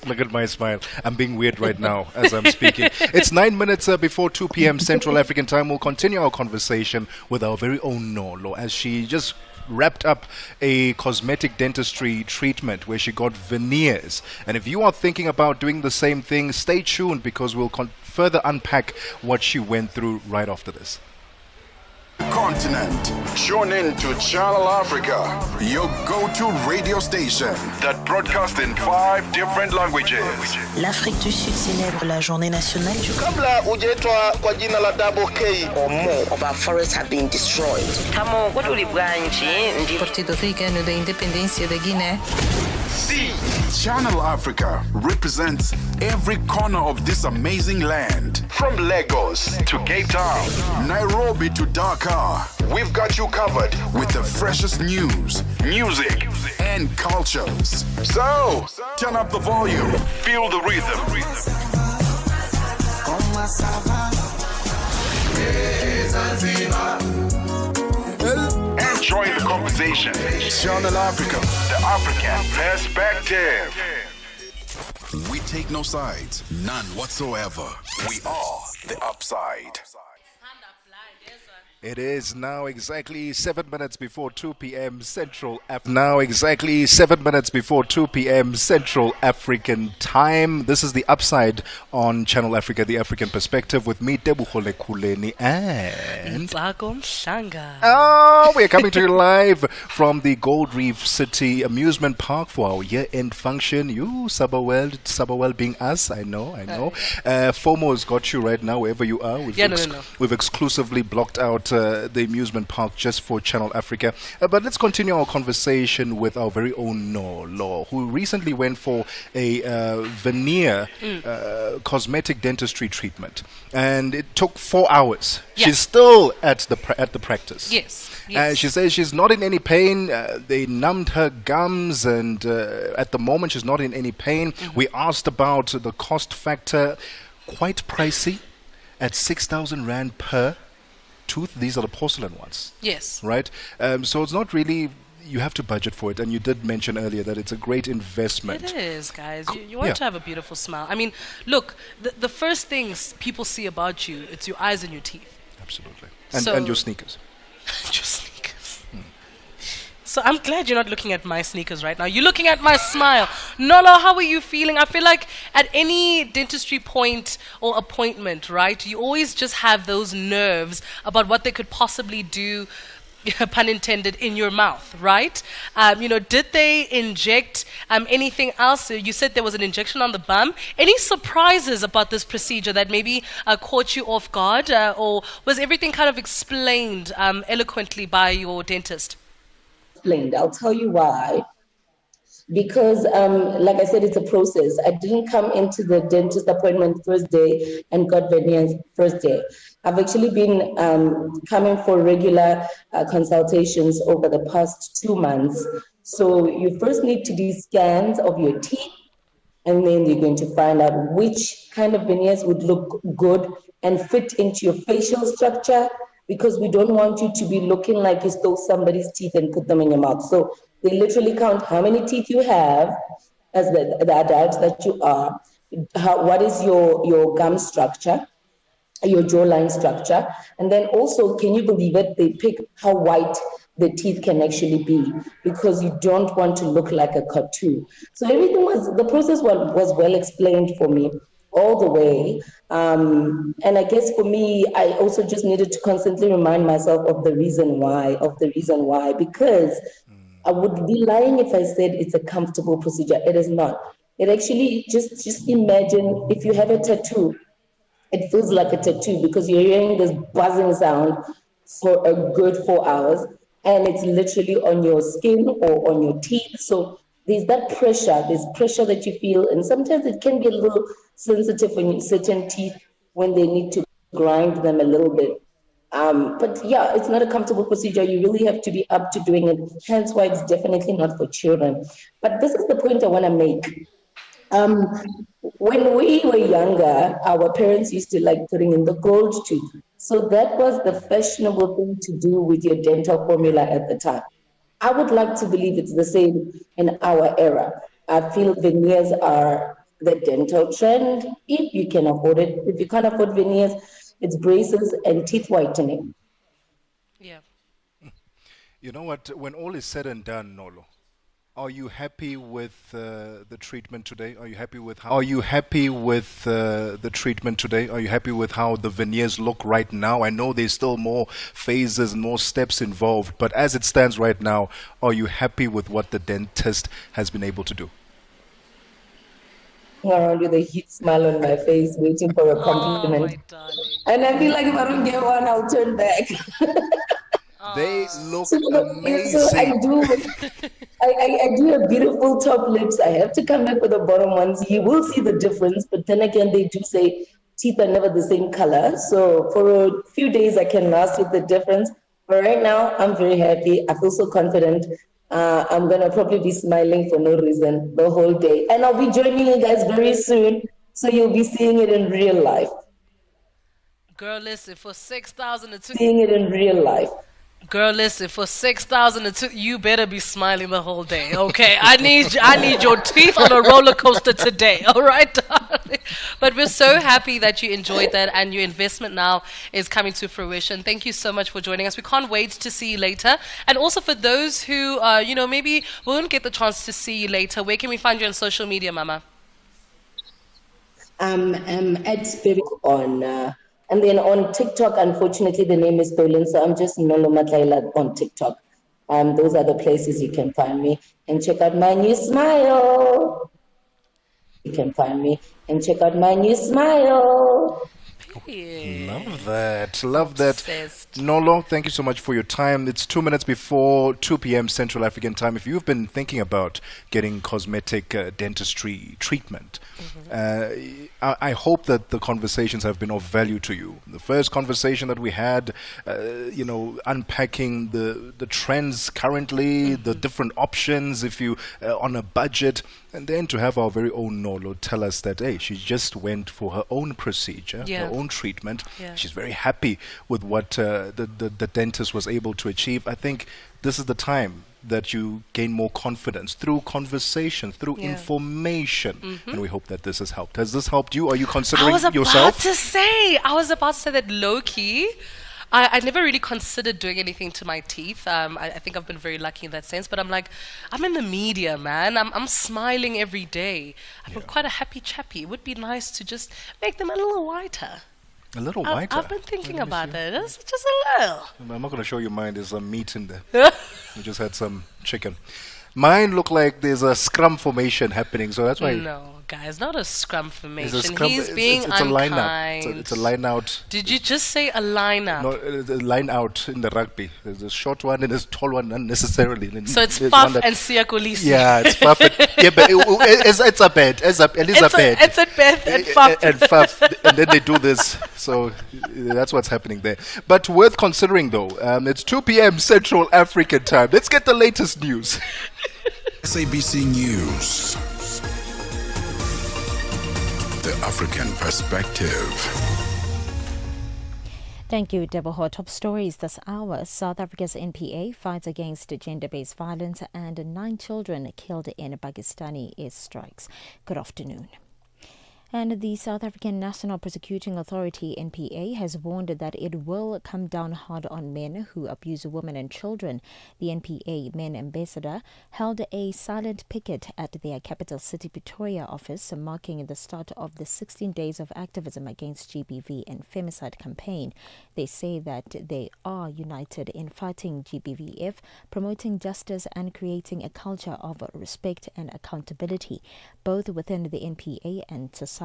Look at my smile. I'm being weird right now as I'm speaking. It's 9 minutes before 2 p.m. Central African time. We'll continue our conversation with our very own Nolo as she just wrapped up a cosmetic dentistry treatment where she got veneers. And if you are thinking about doing the same thing, stay tuned because we'll further unpack what she went through right after this. Continent. Tune in to Channel Africa, your go-to radio station that broadcasts in 5 different languages. L'Afrique du Sud célèbre la journée nationale du Kabla hujaitwa kwa jina la Double K, or more of our forests have been destroyed. Kamo kwatu libwanji ndi Partido Africano da Independência da Guiné. See, Channel Africa represents every corner of this amazing land. From Lagos to Cape Town, Nairobi to Dakar, we've got you covered with the freshest news, music, and cultures. So, turn up the volume, feel the rhythm. Enjoy the conversation. Channel Africa, the African perspective. We take no sides, none whatsoever. We are the upside. It is now exactly 7 minutes before 2 p.m. Central Now exactly 7 minutes before 2 p.m. Central African time. This is the Upside on Channel Africa, the African perspective, with me, Tebogo, Lekhuleni, and Ntsako, Mhlanga. Oh, we're coming to you live from the Gold Reef City Amusement Park for our year-end function. You, Sabawell being us, I know. FOMO's got you right now, wherever you are. We've exclusively blocked out the amusement park just for Channel Africa. But let's continue our conversation with our very own Nolo, who recently went for a veneer cosmetic dentistry treatment, and it took 4 hours. Yeah. She's still at the practice. Yes. She says she's not in any pain. They numbed her gums, and at the moment she's not in any pain. We asked about the cost factor. Quite pricey, at 6,000 rand per tooth. These are the porcelain ones. Yes. Right? So it's not really, you have to budget for it. And you did mention earlier that it's a great investment. It is, guys. You want to have a beautiful smile. I mean, look, the first things people see about you, it's your eyes and your teeth. Absolutely. And your sneakers. Your sneakers. So I'm glad you're not looking at my sneakers right now. You're looking at my smile. Nolo, how are you feeling? I feel like at any dentistry point or appointment, right, you always just have those nerves about what they could possibly do, pun intended, in your mouth, right? Did they inject anything else? You said there was an injection on the bum. Any surprises about this procedure that maybe caught you off guard? Or was everything kind of explained eloquently by your dentist? I'll tell you why. because, like I said, it's a process. I didn't come into the dentist appointment first day and got veneers first day. I've actually been coming for regular consultations over the past 2 months. So you first need to do scans of your teeth, and then you're going to find out which kind of veneers would look good and fit into your facial structure, because we don't want you to be looking like you stole somebody's teeth and put them in your mouth. So they literally count how many teeth you have as the adult that you are, what is your gum structure, your jawline structure, and then also, can you believe it, they pick how white the teeth can actually be, because you don't want to look like a cartoon. So the process was well explained for me all the way. And I guess for me, I also just needed to constantly remind myself of the reason why, because I would be lying if I said it's a comfortable procedure. It is not. It actually, just imagine if you have a tattoo, it feels like a tattoo because you're hearing this buzzing sound for a good 4 hours, and it's literally on your skin or on your teeth. So there's pressure that you feel, and sometimes it can be a little sensitive on certain teeth when they need to grind them a little bit. But yeah, it's not a comfortable procedure. You really have to be up to doing it. Hence why it's definitely not for children. But this is the point I want to make. When we were younger, our parents used to like putting in the gold tooth. So that was the fashionable thing to do with your dental formula at the time. I would like to believe it's the same in our era. I feel veneers are the dental trend, if you can afford it. If you can't afford veneers, it's braces and teeth whitening. Yeah. You know what? When all is said and done, Nolo, are you happy with the treatment today? Are you happy with how? Are you happy with the treatment today? Are you happy with how the veneers look right now? I know there's still more phases, more steps involved, but as it stands right now, are you happy with what the dentist has been able to do? Around with a huge smile on my face, waiting for a compliment. And I feel like if I don't get one, I'll turn back. They look amazing. So I do a beautiful top lips. I have to come back with the bottom ones. You will see the difference, but then again, they do say teeth are never the same color. So for a few days, I can last with the difference. But right now, I'm very happy. I feel so confident. I'm going to probably be smiling for no reason the whole day. And I'll be joining you guys very soon. So you'll be seeing it in real life. Girl, listen, for 6,000 it took... Seeing it in real life. Girl, listen, for 6,000 it took... You better be smiling the whole day, okay? I need your teeth on a roller coaster today, all right, darling? But we're so happy that you enjoyed that and your investment now is coming to fruition. Thank you so much for joining us. We can't wait to see you later. And also for those who, maybe won't get the chance to see you later, where can we find you on social media, Mama? I'm at Spirit on... and then on TikTok, unfortunately, the name is stolen, so I'm just Nolo Matlaila on TikTok. Those are the places you can find me. And check out my new smile. You can find me and check out my new smile. Love that. Nolo, thank you so much for your time. It's 2 minutes before 2 p.m. Central African time. If you've been thinking about getting cosmetic dentistry treatment, I hope that the conversations have been of value to you. The first conversation that we had, unpacking the trends currently, the different options if you on a budget, and then to have our very own Nolo tell us that, hey, she just went for her own procedure, her own treatment. Yeah. She's very happy with what the dentist was able to achieve. I think this is the time that you gain more confidence through conversation, through information. And we hope that this has helped. Has this helped you? Are you considering yourself? I was about to say that low-key, I never really considered doing anything to my teeth. I think I've been very lucky in that sense. But I'm like, I'm in the media, man. I'm smiling every day. I'm quite a happy chappy. It would be nice to just make them a little whiter. A little whiter? I've been thinking about that. Just a little. I'm not going to show you mine. There's some meat in there. We just had some chicken. Mine look like there's a scrum formation happening. So that's why... No. guys, not a scrum formation. It's being it's a line unkind. out. It's a line out. Did you just say a line up? No, the line out in the rugby. There's a short one and there's a tall one unnecessarily. So it's Faf and Siyakolisi. Yeah, it's Faf. Yeah, but it's a bed. It's a bed. It's a bed and Faf. And Faf. And then they do this. So that's what's happening there. But worth considering though, it's 2 p.m. Central African time. Let's get the latest news. SABC News. The African Perspective. Thank you, Tebogo. Top stories this hour. South Africa's NPA fights against gender-based violence and 9 children killed in Pakistani airstrikes. Good afternoon. And the South African National Prosecuting Authority, NPA, has warned that it will come down hard on men who abuse women and children. The NPA men ambassador held a silent picket at their capital city Pretoria office, marking the start of the 16 days of activism against GBV and femicide campaign. They say that they are united in fighting GBVF, promoting justice and creating a culture of respect and accountability, both within the NPA and society.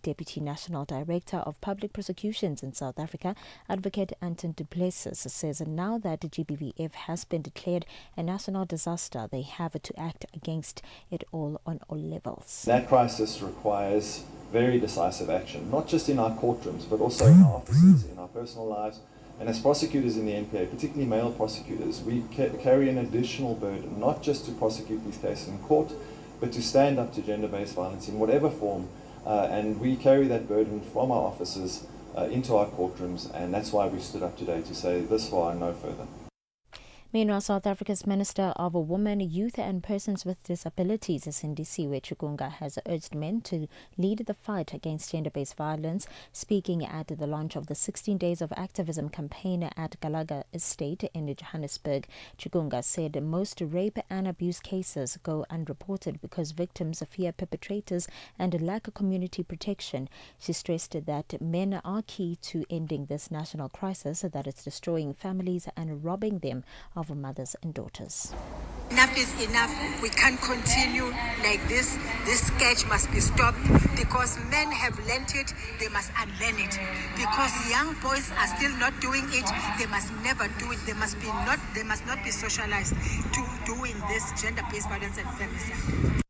Deputy National Director of Public Prosecutions in South Africa, Advocate Anton du Plessis, says now that GBVF has been declared a national disaster, they have to act against it all on all levels. That crisis requires very decisive action, not just in our courtrooms, but also in our offices, in our personal lives. And as prosecutors in the NPA, particularly male prosecutors, we carry an additional burden, not just to prosecute these cases in court, but to stand up to gender-based violence in whatever form. And we carry that burden from our offices into our courtrooms, and that's why we stood up today to say this far and no further. Meanwhile, South Africa's Minister of Women, Youth and Persons with Disabilities, Sindisiwe Chikunga, has urged men to lead the fight against gender-based violence. Speaking at the launch of the 16 Days of Activism campaign at Galaga Estate in Johannesburg, Chikunga said most rape and abuse cases go unreported because victims fear perpetrators and lack community protection. She stressed that men are key to ending this national crisis that is destroying families and robbing them of mothers and daughters. Enough is enough. We can't continue like this. This sketch must be stopped because men have learnt it. They must unlearn it. Because young boys are still not doing it. They must never do it. They must not be socialized to doing this gender-based violence and feminicide.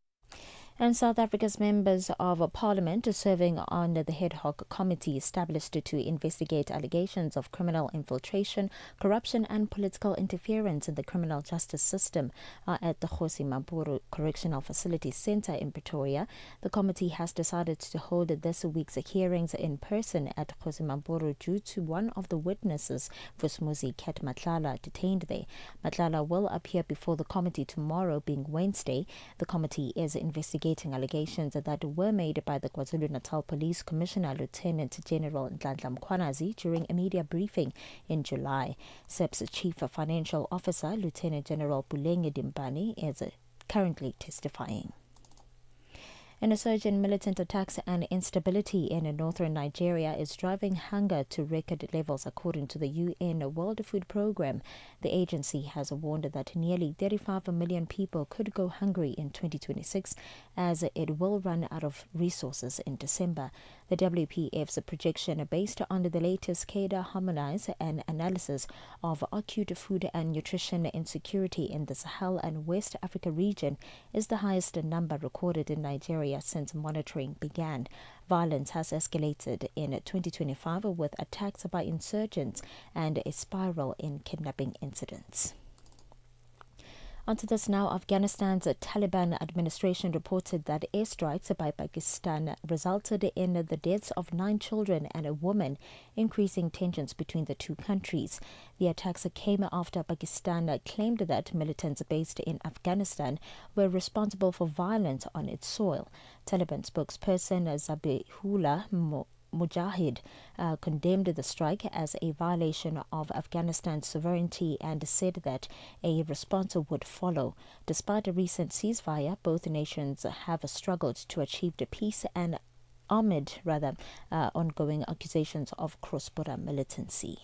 And South Africa's members of parliament serving on the ad hoc committee established to investigate allegations of criminal infiltration, corruption and political interference in the criminal justice system are at the Kgosi Mampuru Correctional Facility Centre in Pretoria. The committee has decided to hold this week's hearings in person at Kgosi Mampuru due to one of the witnesses, Vusmuzi Ket Matlala, detained there. Matlala will appear before the committee tomorrow, being Wednesday. The committee is investigating allegations that were made by the KwaZulu-Natal Police Commissioner Lieutenant General Nhlanhla Mkhwanazi during a media briefing in July. SEP's Chief Financial Officer, Lieutenant General Pulenge Dimpani, is currently testifying. And a surge in militant attacks and instability in northern Nigeria is driving hunger to record levels, according to the UN World Food Programme. The agency has warned that nearly 35 million people could go hungry in 2026, as it will run out of resources in December. The WPF's projection, based on the latest CADA harmonize and analysis of acute food and nutrition insecurity in the Sahel and West Africa region, is the highest number recorded in Nigeria since monitoring began. Violence has escalated in 2025 with attacks by insurgents and a spiral in kidnapping incidents. Onto this now. Afghanistan's Taliban administration reported that airstrikes by Pakistan resulted in the deaths of 9 children and a woman, increasing tensions between the two countries. The attacks came after Pakistan claimed that militants based in Afghanistan were responsible for violence on its soil. Taliban spokesperson Zabihullah Mujahid condemned the strike as a violation of Afghanistan's sovereignty and said that a response would follow. Despite a recent ceasefire, both nations have struggled to achieve the peace and amid ongoing accusations of cross-border militancy.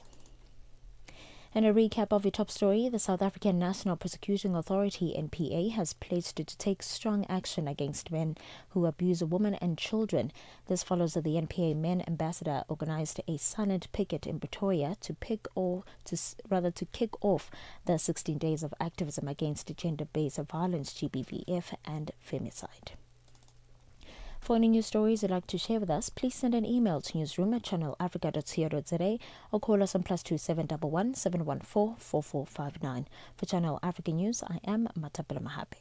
In a recap of your top story, the South African National Prosecuting Authority, NPA, has pledged to take strong action against men who abuse women and children. This follows the NPA Men Ambassador organized a silent picket in Pretoria to kick off the 16 days of activism against gender-based violence, GBVF, and femicide. For any news stories you'd like to share with us, please send an email to newsroom@channelafrica.co.za or call us on +2711 714 4459. For Channel Africa News, I am Matapela Mahape.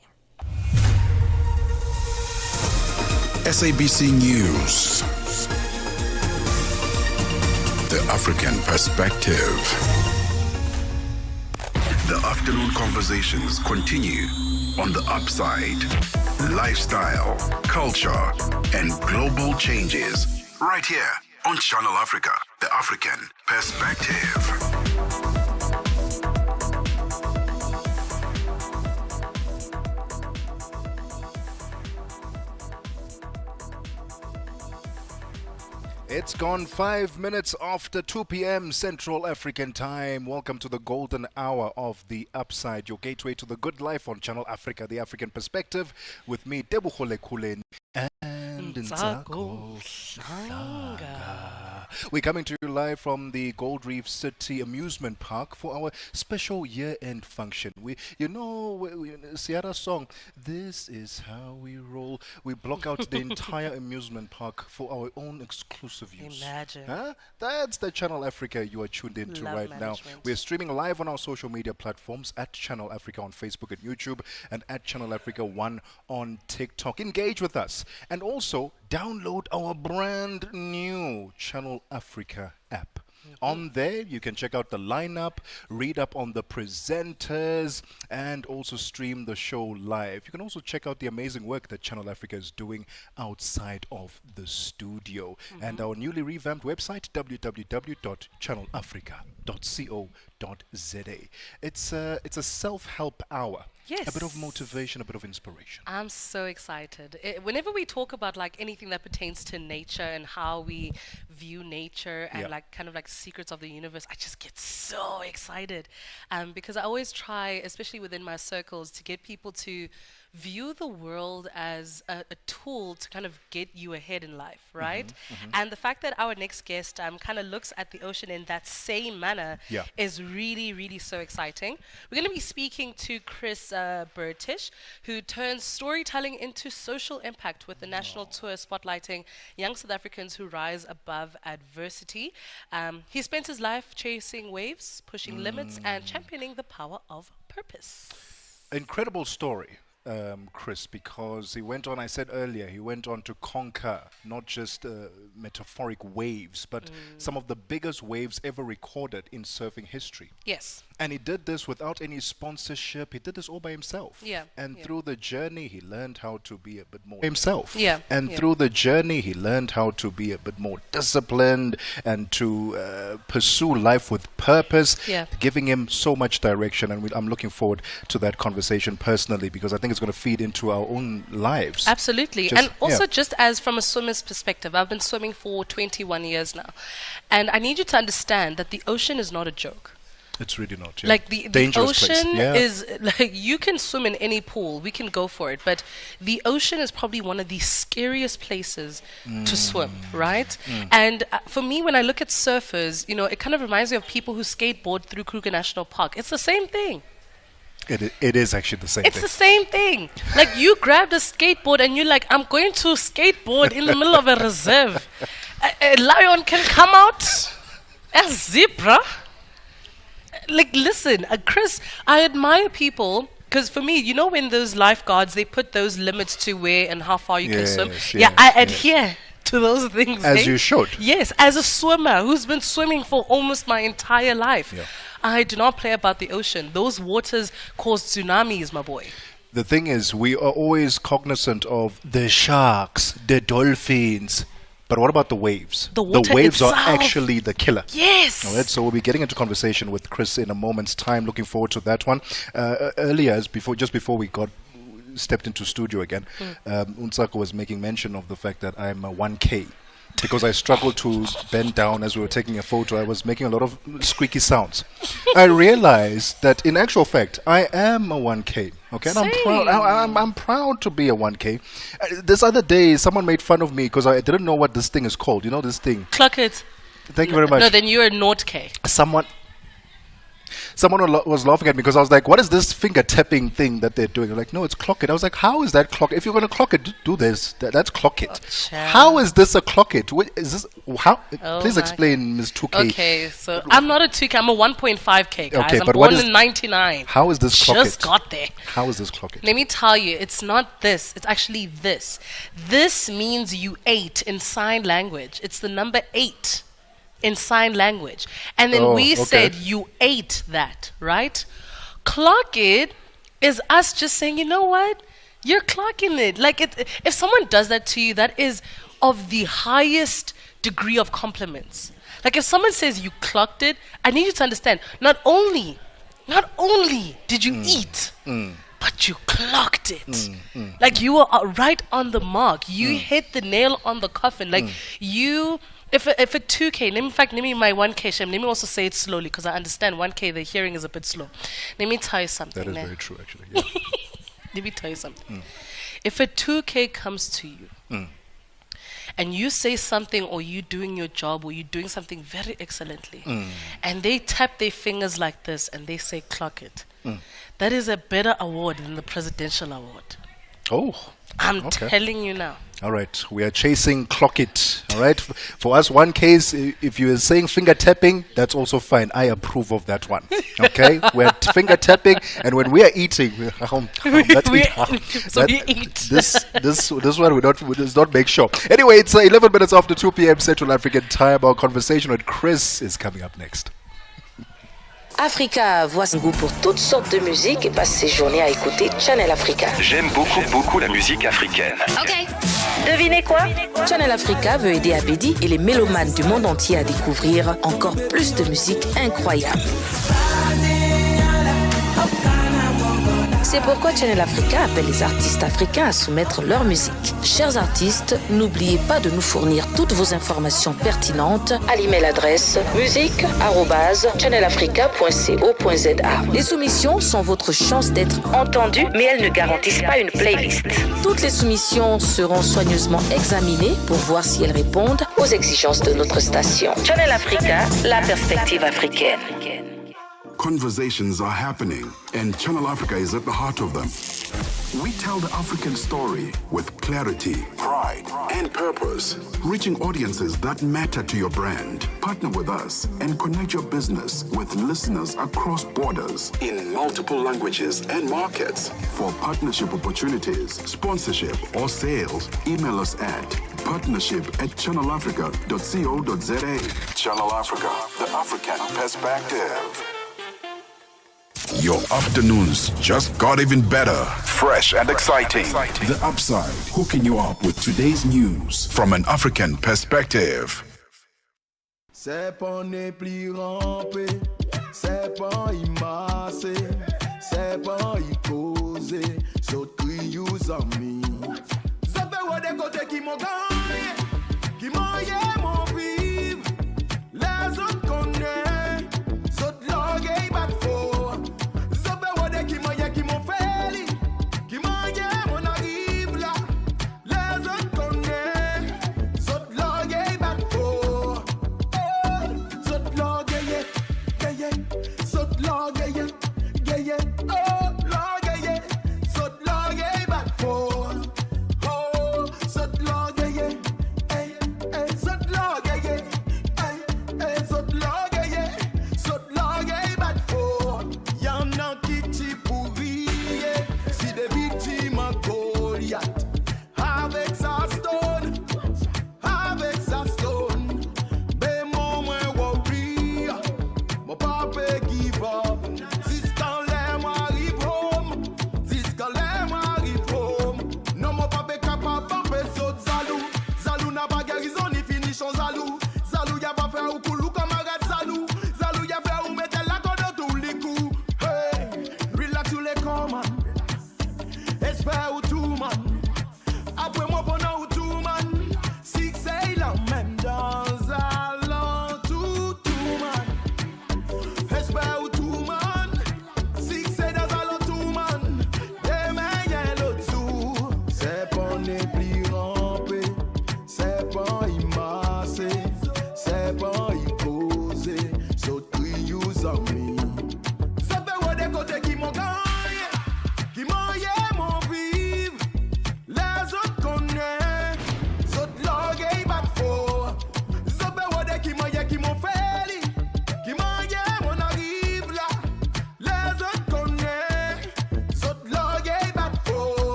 SABC News. The African Perspective. The afternoon conversations continue on The Upside. Lifestyle, culture, and global changes. Right here on Channel Africa, The African Perspective. It's gone 5 minutes after 2 p.m. Central African time. Welcome to the golden hour of The Upside, your gateway to the good life on Channel Africa, The African Perspective, with me, Tebogo, Lekhuleni, and Ntsako. Mhlanga. We're coming to you live from the Gold Reef City Amusement Park for our special year-end function. Sierra song, "This is how we roll." We block out the entire amusement park for our own exclusive use. Imagine. Huh? That's the Channel Africa you are tuned into right now. We're streaming live on our social media platforms at Channel Africa on Facebook and YouTube, and at Channel Africa 1 on TikTok. Engage with us, and also download our brand new Channel Africa app. On there, you can check out the lineup, read up on the presenters, and also stream the show live. You can also check out the amazing work that Channel Africa is doing outside of the studio. And our newly revamped website, www.channelafrica.co.za. It's a self-help hour. Yes. A bit of motivation, a bit of inspiration. I'm so excited. Whenever we talk about like anything that pertains to nature and how we view nature and like kind of like secrets of the universe, I just get so excited. Because I always try, especially within my circles, to get people to view the world as a tool to kind of get you ahead in life, right? And the fact that our next guest kind of looks at the ocean in that same manner is really, really so exciting. We're going to be speaking to Chris Burtish, who turns storytelling into social impact with the national tour spotlighting young South Africans who rise above adversity. He spent his life chasing waves, pushing limits, and championing the power of purpose. Incredible story. Chris, because he went on, I said earlier, he went on to conquer not just metaphoric waves, but some of the biggest waves ever recorded in surfing history. Yes. And he did this without any sponsorship. He did this all by himself. And through the journey, he learned how to be a bit more himself. Through the journey, he learned how to be a bit more disciplined and to pursue life with purpose, giving him so much direction. And I'm looking forward to that conversation personally, because I think it's going to feed into our own lives. Absolutely. And also just as from a swimmer's perspective, I've been swimming for 21 years now. And I need you to understand that the ocean is not a joke. It's really not. Like the ocean is like, you can swim in any pool, we can go for it, but the ocean is probably one of the scariest places to swim, right? And for me, when I look at surfers, it kind of reminds me of people who skateboard through Kruger National Park. It's the same thing. It is actually the same thing. It's the same thing. Like, you grabbed a skateboard and you're like, I'm going to skateboard in the middle of a reserve. A lion can come out, a zebra. Like, listen, Chris, I admire people, because for me, when those lifeguards, they put those limits to where and how far you can swim. I adhere to those things. As you should. Yes, as a swimmer who's been swimming for almost my entire life. I do not play about the ocean. Those waters cause tsunamis, my boy. The thing is, we are always cognizant of the sharks, the dolphins. But what about the waves? The waves itself. Are actually the killer. Yes. All right, so we'll be getting into conversation with Chris in a moment's time. Looking forward to that one. Earlier, just before we stepped into studio again, Ntsako was making mention of the fact that I'm a 1K. because I struggled to bend down as we were taking a photo. I was making a lot of squeaky sounds. I realized that in actual fact, I am a 1K. Okay, and I'm proud. I'm proud to be a 1K. This other day, someone made fun of me because I didn't know what this thing is called. You know this thing? Clock it. Thank you very much. No, then you're a 0K. Someone was laughing at me because I was like, what is this finger tapping thing that they're doing? They're like, no, it's clock it. I was like, how is that clock? If you're going to clock it, do this. That's clock it. How is this a clock it? Is this, how? Please explain, Ms. 2K. Okay, so I'm not a 2K. I'm a 1.5K, guys. Okay, I'm but born in 99. How is this clock it? Just got there. How is this clock it? Let me tell you, it's not this. It's actually this. This means you ate in sign language. It's the number 8. In sign language. And then we said you ate that, right? Clock it is us just saying, you know what? You're clocking it. Like, if someone does that to you, that is of the highest degree of compliments. Like, if someone says you clocked it, I need you to understand, not only did you eat, but you clocked it. Like, you were right on the mark. You hit the nail on the coffin. Like, you... If a 2K, let me my 1K shame, let me also say it slowly because I understand 1K, the hearing is a bit slow. Let me tell you something. That is very true, actually. Yeah. Let me tell you something. If a 2K comes to you and you say something or you doing your job or you doing something very excellently and they tap their fingers like this and they say clock it, that is a better award than the presidential award. Oh. I'm telling you now. All right, we are chasing clock it. All right, for us, 1Ks, if you are saying finger tapping, that's also fine. I approve of that one. Okay, we're finger tapping, and when we are eating, we eat. This one does not make sure. Anyway, it's 11 minutes after 2 p.m. Central African time. Our conversation with Chris is coming up next. Africa voit son goût pour toutes sortes de musique et passe ses journées à écouter Channel Africa. J'aime beaucoup la musique africaine. Ok. Devinez quoi? Channel Africa veut aider Abedi et les mélomanes du monde entier à découvrir encore plus de musique incroyable. C'est pourquoi Channel Africa appelle les artistes africains à soumettre leur musique. Chers artistes, n'oubliez pas de nous fournir toutes vos informations pertinentes à l'email adresse musique@channelafrica.co.za. Les soumissions sont votre chance d'être entendues, mais elles ne garantissent pas une playlist. Toutes les soumissions seront soigneusement examinées pour voir si elles répondent aux exigences de notre station. Channel Africa, la perspective africaine. Conversations are happening, and Channel Africa is at the heart of them. We tell the African story with clarity, pride, and purpose, reaching audiences that matter to your brand. Partner with us and connect your business with listeners across borders in multiple languages and markets. For partnership opportunities, sponsorship, or sales, email us at partnership@channelafrica.co.za. Channel Africa, the African perspective. Your afternoons just got even better. Fresh and exciting. The Upside, hooking you up with today's news from an African perspective. C'est pas ne plus ramper, c'est pas y masser, c'est pas y causer, so crier aux amis. Ça fait ouais des côtés qui m'ont gagné, qui m'ont yé mon vivre, les autres connaissent, saute l'orgueil bat fort. Qui m'ont fait li, qui m'ont yé mon arrive là, les autres connaissent, saute l'orgueil bat fort. Saute l'orgueil, saute l'orgueil, oh l'orgueil, saute l'orgueil bat fort. Oh, saute l'orgueil,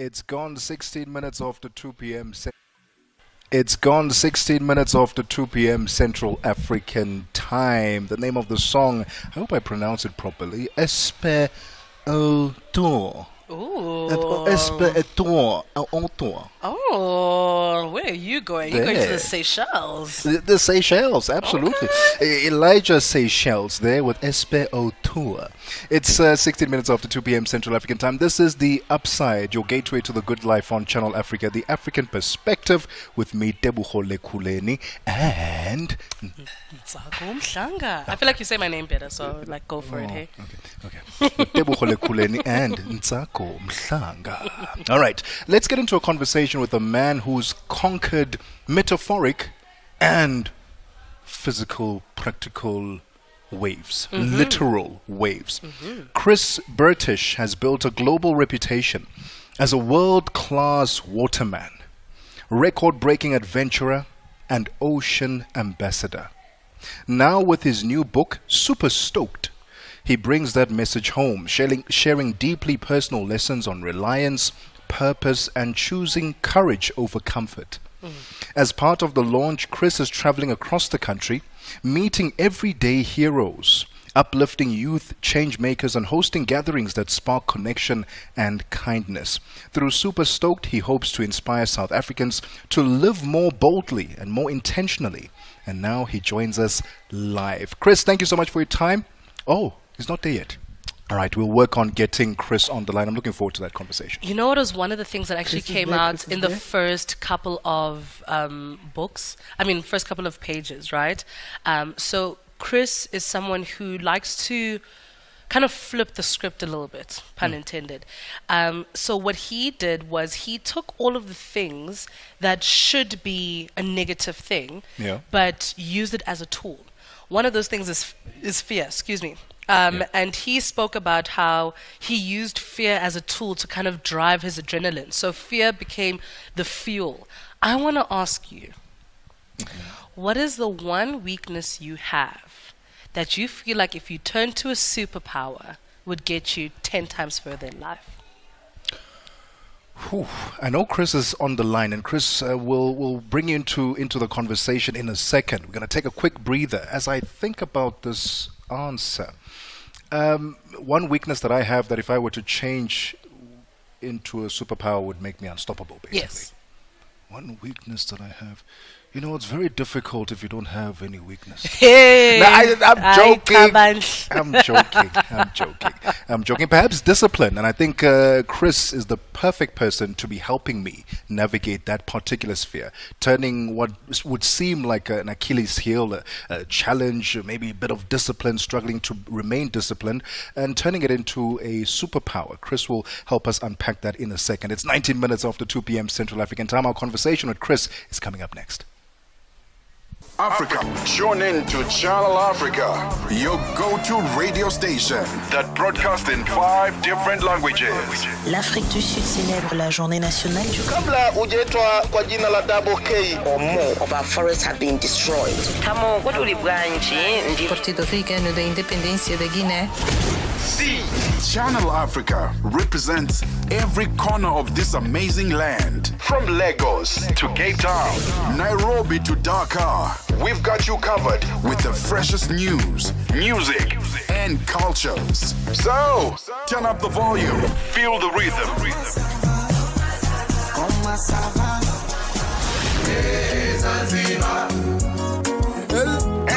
It's gone 16 minutes after 2 p.m. It's gone 16 minutes after 2 p.m. Central African time. The name of the song, I hope I pronounce it properly, Espe Autor. Ooh. Oh, where are you going? You're going to the Seychelles. The Seychelles, absolutely. Okay. Elijah Seychelles there with Espe Autor. It's 16 minutes after 2 p.m. Central African time. This is The Upside, your gateway to the good life on Channel Africa, the African perspective with me, Tebogo, Lekhuleni, and Ntsako Mhlanga. I feel like you say my name better, so like go for it, hey? Okay. Tebogo, Lekhuleni, and Ntsako Mhlanga. All right, let's get into a conversation with a man who's conquered metaphoric and physical, practical waves, literal waves. Chris Burtish has built a global reputation as a world-class waterman, record-breaking adventurer, and ocean ambassador. Now with his new book, Super Stoked, he brings that message home, sharing deeply personal lessons on reliance, purpose, and choosing courage over comfort. As part of the launch, Chris is traveling across the country, meeting everyday heroes, uplifting youth change makers, and hosting gatherings that spark connection and kindness. Through Super Stoked, he hopes to inspire South Africans to live more boldly and more intentionally. And now he joins us live. Chris, thank you so much for your time. Oh, he's not there yet. All right, we'll work on getting Chris on the line. I'm looking forward to that conversation. You know what was one of the things that actually came out in the first couple of first couple of pages, right? So Chris is someone who likes to kind of flip the script a little bit, pun intended. So what he did was he took all of the things that should be a negative thing, but used it as a tool. One of those things is fear, and he spoke about how he used fear as a tool to kind of drive his adrenaline. So fear became the fuel. I want to ask you, what is the one weakness you have that you feel like if you turn to a superpower would get you 10 times further in life? I know Chris is on the line, and Chris will bring you into the conversation in a second. We're going to take a quick breather as I think about this answer. One weakness that I have that if I were to change into a superpower would make me unstoppable, basically. Yes. One weakness that I have. You know, it's very difficult if you don't have any weakness. Hey, no, I'm joking. I'm joking. Perhaps discipline. And I think Chris is the perfect person to be helping me navigate that particular sphere. Turning what would seem like an Achilles heel, a challenge, maybe a bit of discipline, struggling to remain disciplined, and turning it into a superpower. Chris will help us unpack that in a second. It's 19 minutes after 2 p.m. Central African time. Our conversation with Chris is coming up next. Africa. Tune in to Channel Africa, your go-to radio station that broadcasts in 5 different languages. L'Afrique du Sud célèbre la journée nationale du Kabla hujaitwa kwa jina la Double K, or more of our forests have been destroyed. Partido Africano da Independência da Guiné. See, Channel Africa represents every corner of this amazing land. From Lagos to Cape Town, Nairobi to Dakar, we've got you covered with the freshest news, music, and cultures. So, turn up the volume, feel the rhythm.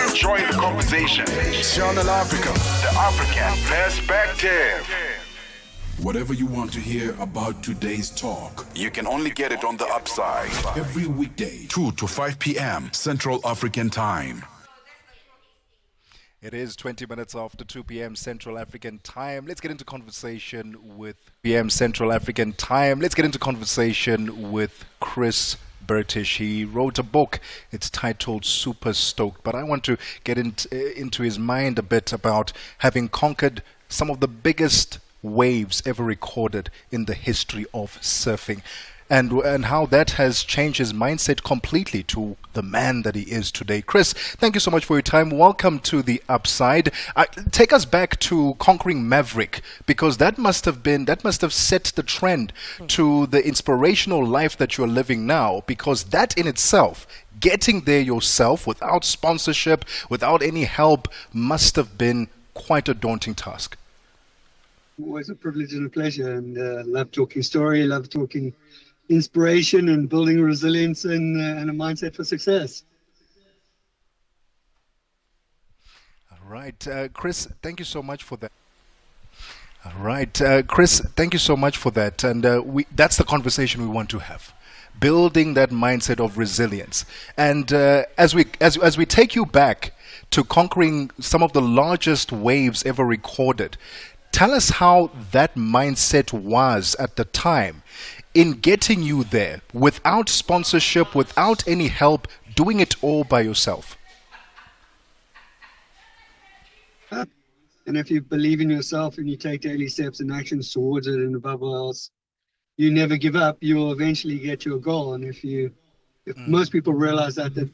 Enjoy the conversation. Channel Africa, the African perspective. Whatever you want to hear about today's talk, you can only get it on The Upside. Every weekday, 2 to 5 p.m. Central African time. It is 20 minutes after 2 p.m. Central African time. Let's get into conversation with Chris Burtish. He wrote a book. It's titled Super Stoked. But I want to get into his mind a bit about having conquered some of the biggest waves ever recorded in the history of surfing. and how that has changed his mindset completely to the man that he is today. Chris, thank you so much for your time. Welcome to the Upside. Take us back to Conquering Maverick, because that must have set the trend to the inspirational life that you're living now, because that in itself, getting there yourself without sponsorship, without any help, must have been quite a daunting task. Always a privilege and a pleasure, and love talking story, love talking inspiration and building resilience and a mindset for success. All right, Chris, thank you so much for that. All right, Chris, thank you so much for that. And that's the conversation we want to have. Building that mindset of resilience. And as we take you back to conquering some of the largest waves ever recorded, tell us how that mindset was at the time in getting you there without sponsorship, without any help, doing it all by yourself. And if you believe in yourself and you take daily steps and actions towards it, and above all else, you never give up, you'll eventually get your goal. And if most people realize that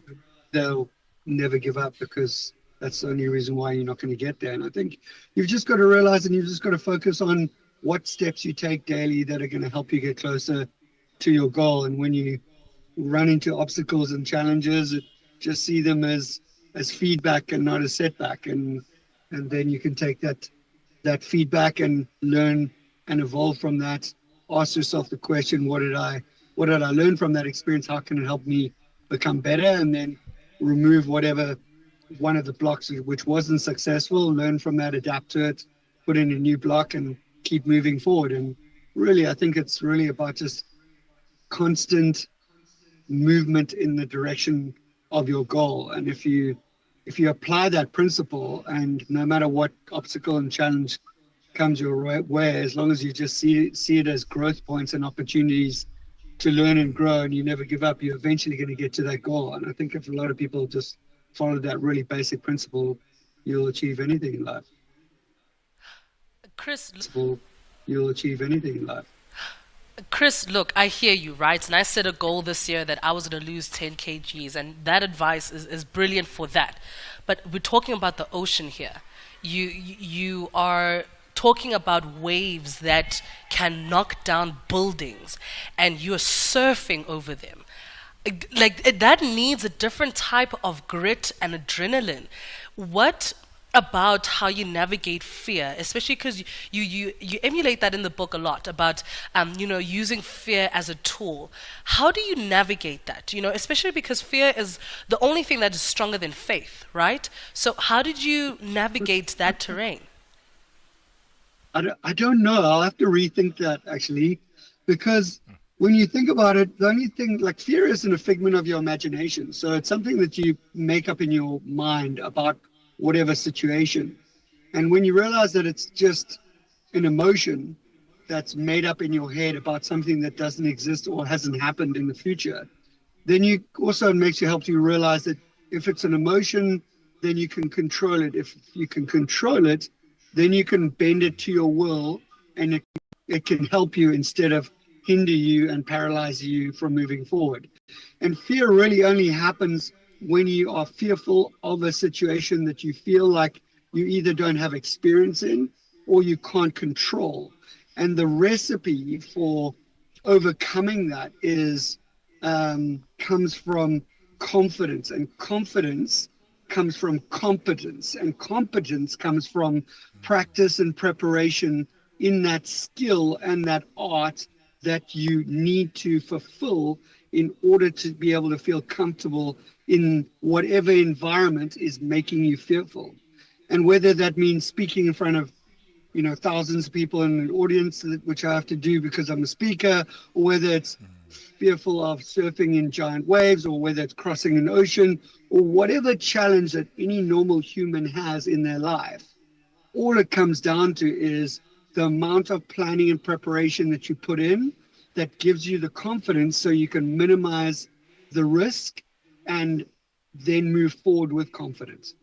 they'll never give up, because that's the only reason why you're not going to get there. And I think you've just got to realize, and you've just got to focus on what steps you take daily that are going to help you get closer to your goal. And when you run into obstacles and challenges, just see them as feedback and not a setback. And then you can take that feedback and learn and evolve from that. Ask yourself the question, what did I learn from that experience? How can it help me become better? And then remove whatever one of the blocks which wasn't successful, learn from that, adapt to it, put in a new block, and keep moving forward. And really, I think it's really about just constant movement in the direction of your goal. And if you apply that principle, and no matter what obstacle and challenge comes your way, as long as you just see it as growth points and opportunities to learn and grow, and you never give up, you're eventually going to get to that goal. And I think if a lot of people just follow that really basic principle, you'll achieve anything in life. Chris, you'll achieve anything in life. Chris, look, I hear you, right? And I set a goal this year that I was going to lose 10 kgs, and that advice is brilliant for that. But we're talking about the ocean here. You are talking about waves that can knock down buildings, and you're surfing over them. That needs a different type of grit and adrenaline. What about how you navigate fear, especially because you emulate that in the book a lot about using fear as a tool. How do you navigate that? Especially because fear is the only thing that is stronger than faith, right? So how did you navigate that terrain? I don't know. I'll have to rethink that, actually, because when you think about it, the only thing, like, fear isn't a figment of your imagination. So it's something that you make up in your mind about whatever situation. And when you realize that it's just an emotion that's made up in your head about something that doesn't exist or hasn't happened in the future, then you also helps you realize that if it's an emotion, then you can control it. If you can control it, then you can bend it to your will, and it can help you instead of hinder you and paralyze you from moving forward. And fear really only happens when you are fearful of a situation that you feel like you either don't have experience in or you can't control. And the recipe for overcoming that comes from confidence, and confidence comes from competence, and competence comes from practice and preparation in that skill and that art that you need to fulfill in order to be able to feel comfortable in whatever environment is making you fearful. And whether that means speaking in front of thousands of people in an audience, which I have to do because I'm a speaker, or whether it's fearful of surfing in giant waves, or whether it's crossing an ocean, or whatever challenge that any normal human has in their life, all it comes down to is the amount of planning and preparation that you put in that gives you the confidence so you can minimize the risk and then move forward with confidence.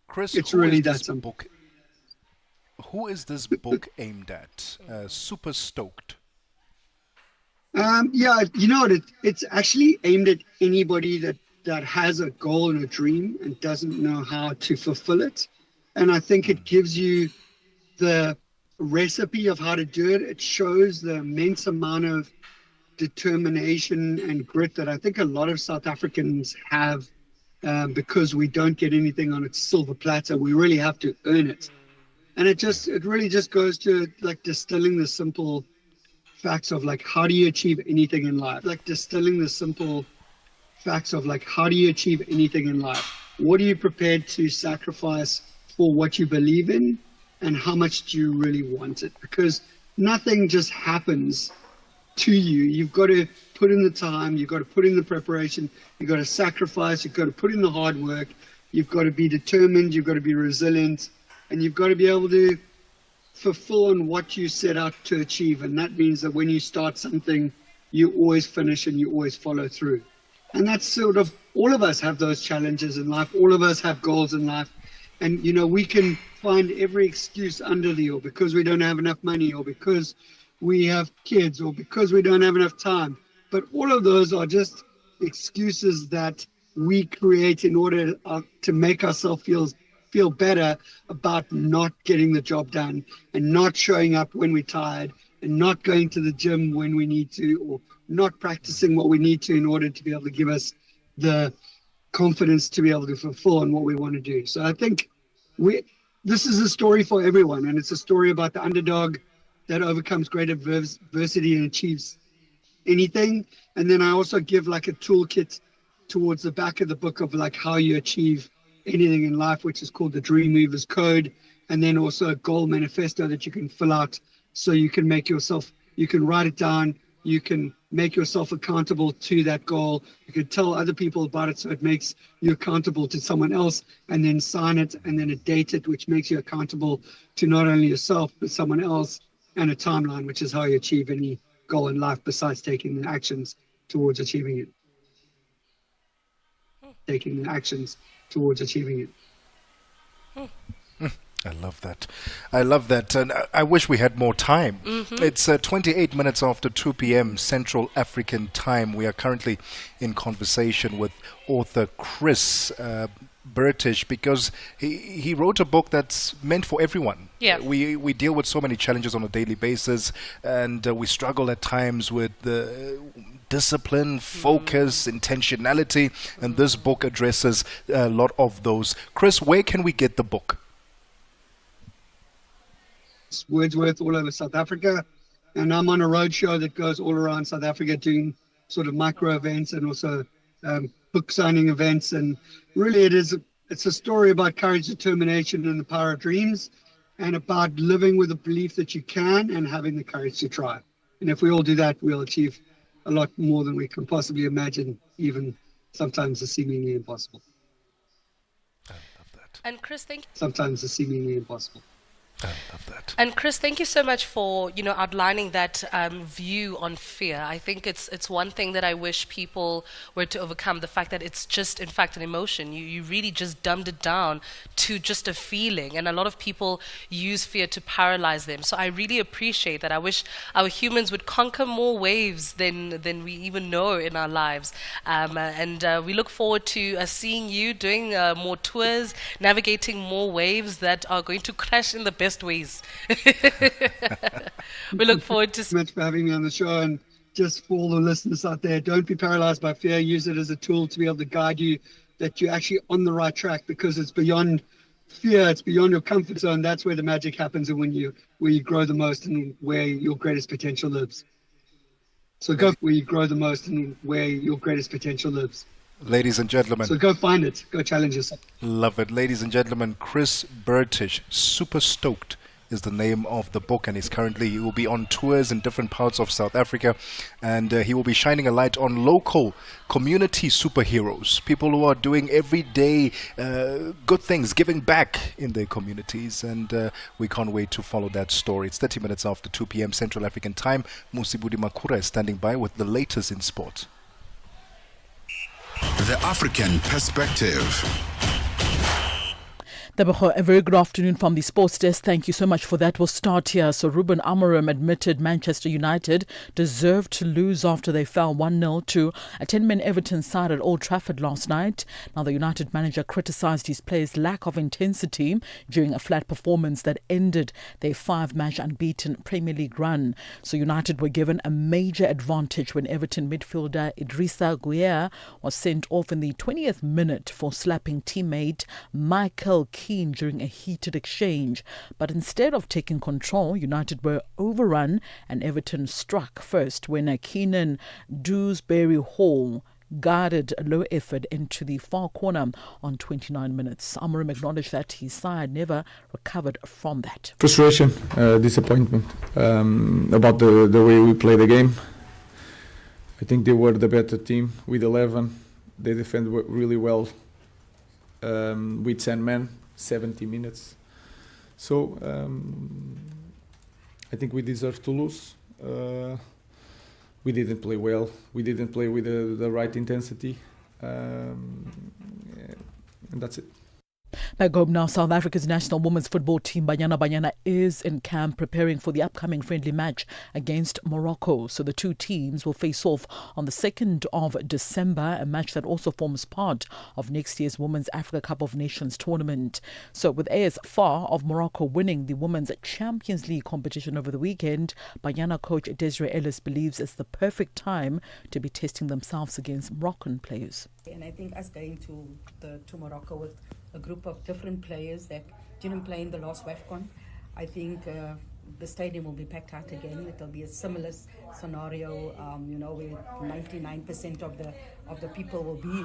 Chris, it's really that simple. Who is this book aimed at? Super Stoked. Yeah, you know what? It's actually aimed at anybody that has a goal and a dream and doesn't know how to fulfill it. And I think it gives you the recipe of how to do it. It shows the immense amount of determination and grit that I think a lot of South Africans have, because we don't get anything on its silver platter. We really have to earn it. And it really just goes to like distilling the simple facts of like, how do you achieve anything in life? Like distilling the simple facts of like, how do you achieve anything in life? What are you prepared to sacrifice for what you believe in? And how much do you really want it? Because nothing just happens to you. You've got to put in the time, you've got to put in the preparation, you've got to sacrifice, you've got to put in the hard work, you've got to be determined, you've got to be resilient, and you've got to be able to fulfill on what you set out to achieve. And that means that when you start something, you always finish and you always follow through. And that's sort of, all of us have those challenges in life. All of us have goals in life. And, you know, we can find every excuse under the, or because we don't have enough money, or because we have kids, or because we don't have enough time. But all of those are just excuses that we create in order to make ourselves feel better about not getting the job done, and not showing up when we're tired, and not going to the gym when we need to, or not practicing what we need to in order to be able to give us the confidence to be able to fulfill on what we want to do. So I think this is a story for everyone, and it's a story about the underdog that overcomes great adversity and achieves anything. And then I also give like a toolkit towards the back of the book of like how you achieve anything in life, which is called the Dream Movers Code. And then also a goal manifesto that you can fill out, so you can you can write it down, you can make yourself accountable to that goal, you can tell other people about it so it makes you accountable to someone else, and then sign it and then date it, which makes you accountable to not only yourself but someone else, and a timeline, which is how you achieve any goal in life besides taking the actions towards achieving it. Taking the actions towards achieving it. I love that. I love that. And I wish we had more time. It's 28 minutes after 2 p.m. Central African time. We are currently in conversation with author Chris British, because he wrote a book that's meant for everyone. Yeah. We deal with so many challenges on a daily basis, and we struggle at times with the discipline, focus, intentionality, and this book addresses a lot of those. Chris, where can we get the book? It's Wordsworth all over South Africa, and I'm on a roadshow that goes all around South Africa doing sort of micro events and also book signing events. And really it's a story about courage, determination, and the power of dreams, and about living with the belief that you can and having the courage to try. And if we all do that, we'll achieve a lot more than we can possibly imagine, even sometimes the seemingly impossible. I love that. And Chris, thank you. Sometimes the seemingly impossible. I love that. And Chris, thank you so much for outlining that view on fear. I think it's one thing that I wish people were to overcome, the fact that it's just in fact an emotion. You really just dumbed it down to just a feeling, and a lot of people use fear to paralyze them. So I really appreciate that. I wish our humans would conquer more waves than we even know in our lives. And we look forward to seeing you doing more tours, navigating more waves that are going to crash in the best ways. We look forward to much for having me on the show. And just for all the listeners out there, don't be paralyzed by fear. Use it as a tool to be able to guide you that you're actually on the right track, because it's beyond fear, it's beyond your comfort zone. That's where the magic happens, and where you grow the most and where your greatest potential lives. So go where you grow the most and where your greatest potential lives. Ladies and gentlemen. So go find it. Go challenge yourself. Love it. Ladies and gentlemen, Chris British, Super Stoked is the name of the book, and he will be on tours in different parts of South Africa, and he will be shining a light on local community superheroes, people who are doing everyday good things, giving back in their communities, and we can't wait to follow that story. It's 30 minutes after 2 p.m. Central African time. Musibudi Makura is standing by with the latest in sport. The African Perspective. Tebogo, a very good afternoon from the sports desk. Thank you so much for that. We'll start here. So Ruben Amorim admitted Manchester United deserved to lose after they fell 1-0 to a 10-man Everton side at Old Trafford last night. Now the United manager criticised his players' lack of intensity during a flat performance that ended their 5-match unbeaten Premier League run. So United were given a major advantage when Everton midfielder Idrissa Gueye was sent off in the 20th minute for slapping teammate Michael Keane during a heated exchange. But instead of taking control, United were overrun and Everton struck first when Keenan Dewsbury Hall guarded a low effort into the far corner on 29 minutes. Amorim acknowledged that his side never recovered from that. Frustration, disappointment about the way we play the game. I think they were the better team with 11. They defended really well with 10 men, 70 minutes. So I think we deserve to lose. We didn't play well. We didn't play with the right intensity. And that's it. Back home now, South Africa's national women's football team Banyana Banyana is in camp preparing for the upcoming friendly match against Morocco. So the two teams will face off on the 2nd of December, a match that also forms part of next year's Women's Africa Cup of Nations tournament. So with AS FAR of Morocco winning the Women's Champions League competition over the weekend, Banyana coach Desiree Ellis believes it's the perfect time to be testing themselves against Moroccan players. And I think us going to Morocco with a group of different players that didn't play in the last WAFCON, I think the stadium will be packed out again. It'll be a similar scenario, where 99% of the people will be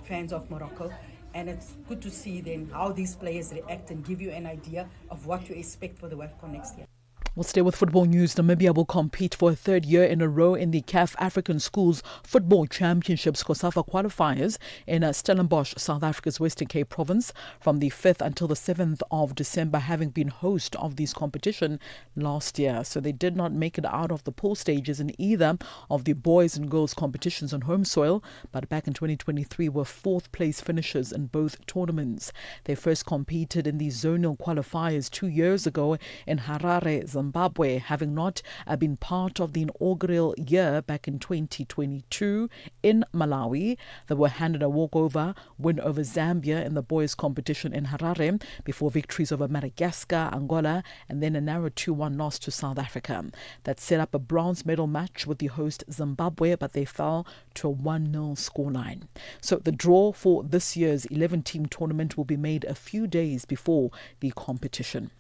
fans of Morocco. And it's good to see then how these players react and give you an idea of what to expect for the WAFCON next year. We'll stay with football news. Namibia will compete for a 3rd year in a row in the CAF African Schools Football Championships COSAFA qualifiers in Stellenbosch, South Africa's Western Cape province from the 5th until the 7th of December, having been host of this competition last year. So they did not make it out of the pool stages in either of the boys and girls competitions on home soil, but back in 2023 were 4th place finishers in both tournaments. They first competed in the zonal qualifiers 2 years ago in Harare, Zimbabwe, having not been part of the inaugural year back in 2022 in Malawi. They were handed a walkover win over Zambia in the boys' competition in Harare before victories over Madagascar, Angola, and then a narrow 2-1 loss to South Africa. That set up a bronze medal match with the host Zimbabwe, but they fell to a 1-0 scoreline. So the draw for this year's 11-team tournament will be made a few days before the competition.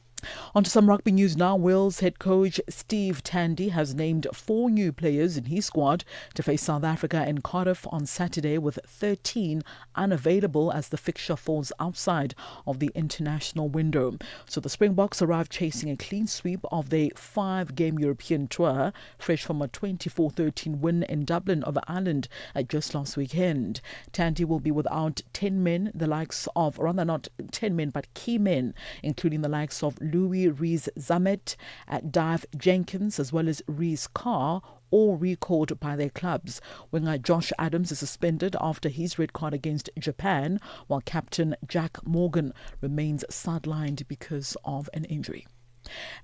On to some rugby news now. Wales head coach Steve Tandy has named 4 new players in his squad to face South Africa in Cardiff on Saturday, with 13 unavailable as the fixture falls outside of the international window. So the Springboks arrived chasing a clean sweep of their 5-game European tour, fresh from a 24-13 win in Dublin over Ireland just last weekend. Tandy will be without 10 men, the likes of, rather not 10 men, but key men, including the likes of Louis Rees-Zammit, Dive Jenkins, as well as Rees Carr, all recalled by their clubs. Winger Josh Adams is suspended after his red card against Japan, while captain Jack Morgan remains sidelined because of an injury.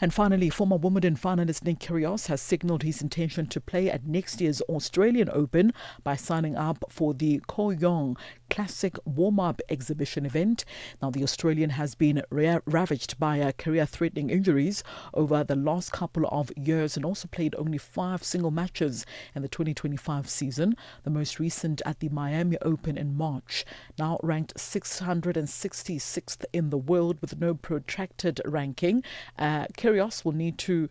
And finally, former Wimbledon finalist Nick Kyrgios has signalled his intention to play at next year's Australian Open by signing up for the Kooyong Classic warm-up exhibition event. Now, the Australian has been ravaged by career-threatening injuries over the last couple of years and also played only 5 single matches in the 2025 season, the most recent at the Miami Open in March. Now ranked 666th in the world with no protracted ranking, Kyrgios will need to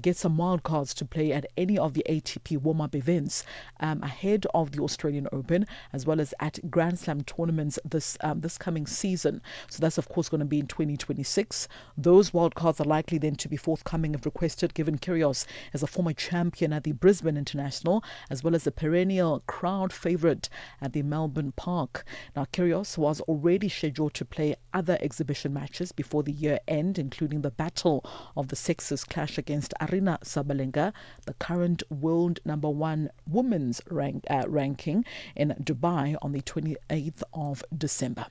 get some wildcards to play at any of the ATP warm-up events ahead of the Australian Open, as well as at Grand Slam tournaments this coming season. So that's of course going to be in 2026. Those wildcards are likely then to be forthcoming if requested, given Kyrgios as a former champion at the Brisbane International, as well as a perennial crowd favourite at the Melbourne Park. Now, Kyrgios was already scheduled to play other exhibition matches before the year end, including the Battle of the Sexes clash against Arina Sabalenka, the current world number 1 women's ranking in Dubai on the 28th of December.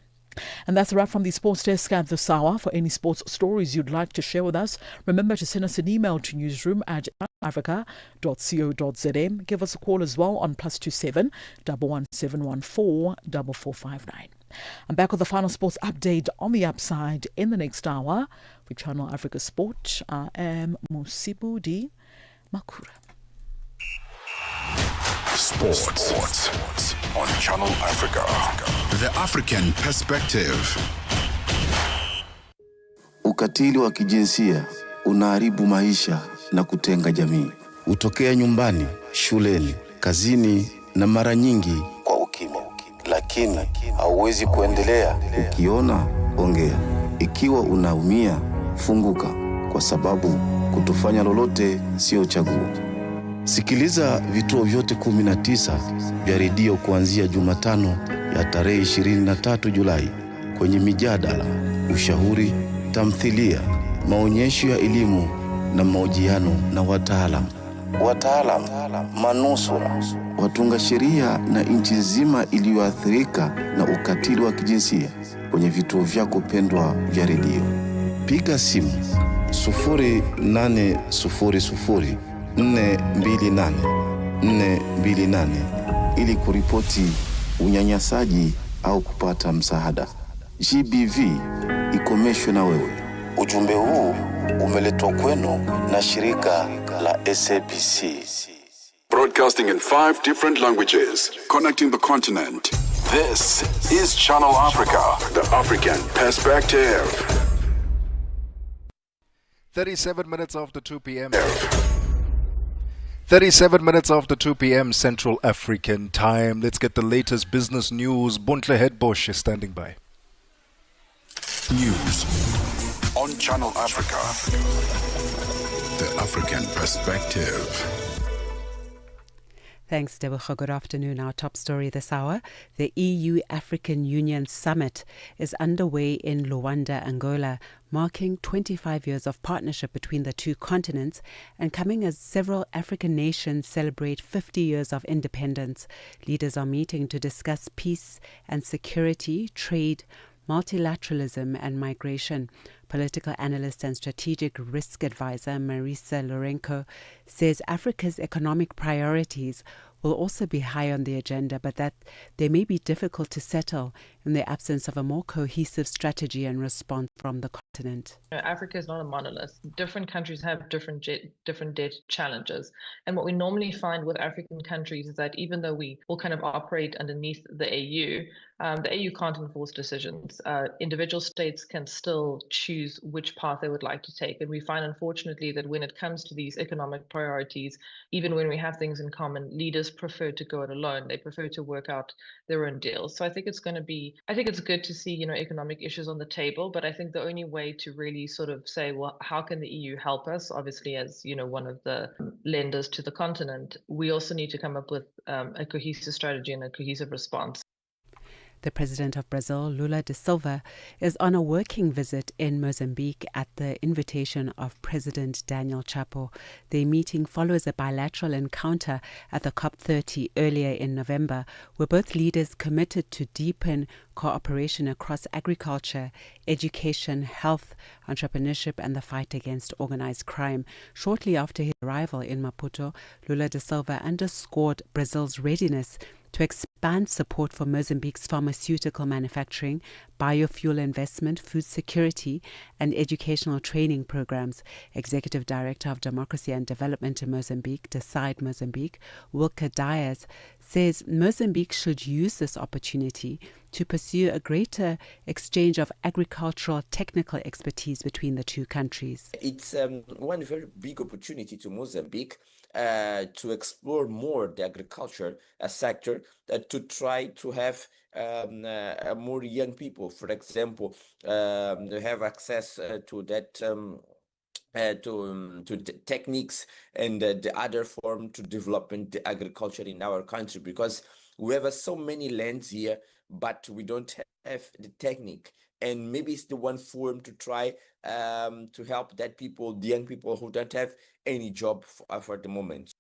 And that's a wrap from the Sports Desk at this hour. For any sports stories you'd like to share with us, remember to send us an email to newsroom@africa.co.za. Give us a call as well on +27 11714 4459. I'm back with the final sports update on the upside in the next hour. For Channel Africa Sport, I am Musibudi Makura. Sports on Channel Africa. The African Perspective. Ukatili wa kijinsia unaharibu maisha na kutenga jamii. Hutokea nyumbani, shuleni, kazini na mara nyingi kwa ukimya. Lakini hauwezi kuendelea. Ukiona, ongea. Ikiwa unaumia, funguka, kwa sababu kutofanya lolote sio chaguo. Sikiliza vituo vyote 19 vya redio kuanzia Jumatano ya tarehe 23 Julai kwenye mijadala, ushauri, tamthilia, maonyesho ya elimu na mahojiano na wataalamu, manusura, watunga sheria na nchi nzima iliyoathirika na ukatili wa kijinsia kwenye vituo vyako pendwa vya redio. Piga simu 0800 428 ili kuripoti unyanyasaji au kupata msaada. GBV ikomeshwe na wewe. Ujumbe huu umeletwa kwenu na shirika la SABC. Broadcasting in 5 different languages, connecting the continent. This is Channel Africa, the African Perspective. 37 minutes after 2 p.m. 37 minutes after 2 p.m. Central African time. Let's get the latest business news. Buntle Headbush is standing by. News on Channel Africa, the African Perspective. Thanks, Tebogo. Good afternoon. Our top story this hour. The EU-African Union Summit is underway in Luanda, Angola, marking 25 years of partnership between the two continents and coming as several African nations celebrate 50 years of independence. Leaders are meeting to discuss peace and security, trade, multilateralism and migration. Political analyst and strategic risk advisor Marisa Lorenko says Africa's economic priorities will also be high on the agenda, but that they may be difficult to settle in the absence of a more cohesive strategy and response from the continent. Africa is not a monolith. Different countries have different challenges. And what we normally find with African countries is that even though we all kind of operate underneath the AU can't enforce decisions. Individual states can still choose which path they would like to take. And we find, unfortunately, that when it comes to these economic priorities, even when we have things in common, leaders prefer to go it alone. They prefer to work out their own deals. So I think it's good to see, economic issues on the table, but I think the only way to really sort of say, well, how can the EU help us? Obviously, as one of the lenders to the continent, we also need to come up with a cohesive strategy and a cohesive response. The president of Brazil, Lula da Silva, is on a working visit in Mozambique at the invitation of President Daniel Chapo. The meeting follows a bilateral encounter at the COP30 earlier in November, where both leaders committed to deepen cooperation across agriculture, education, health, entrepreneurship, and the fight against organized crime. Shortly after his arrival in Maputo, Lula da Silva underscored Brazil's readiness to expand support for Mozambique's pharmaceutical manufacturing, biofuel investment, food security, and educational training programs. Executive Director of Democracy and Development in Mozambique, Decide Mozambique, Wilke Dias, says Mozambique should use this opportunity to pursue a greater exchange of agricultural technical expertise between the two countries. It's one very big opportunity to Mozambique to explore more the agriculture sector, to try to have more young people, for example, to have access to that to techniques and the other form to development the agriculture in our country, because we have so many lands here, but we don't have the technique. And maybe it's the one form to try to help that people, the young people who don't have any job for the moment.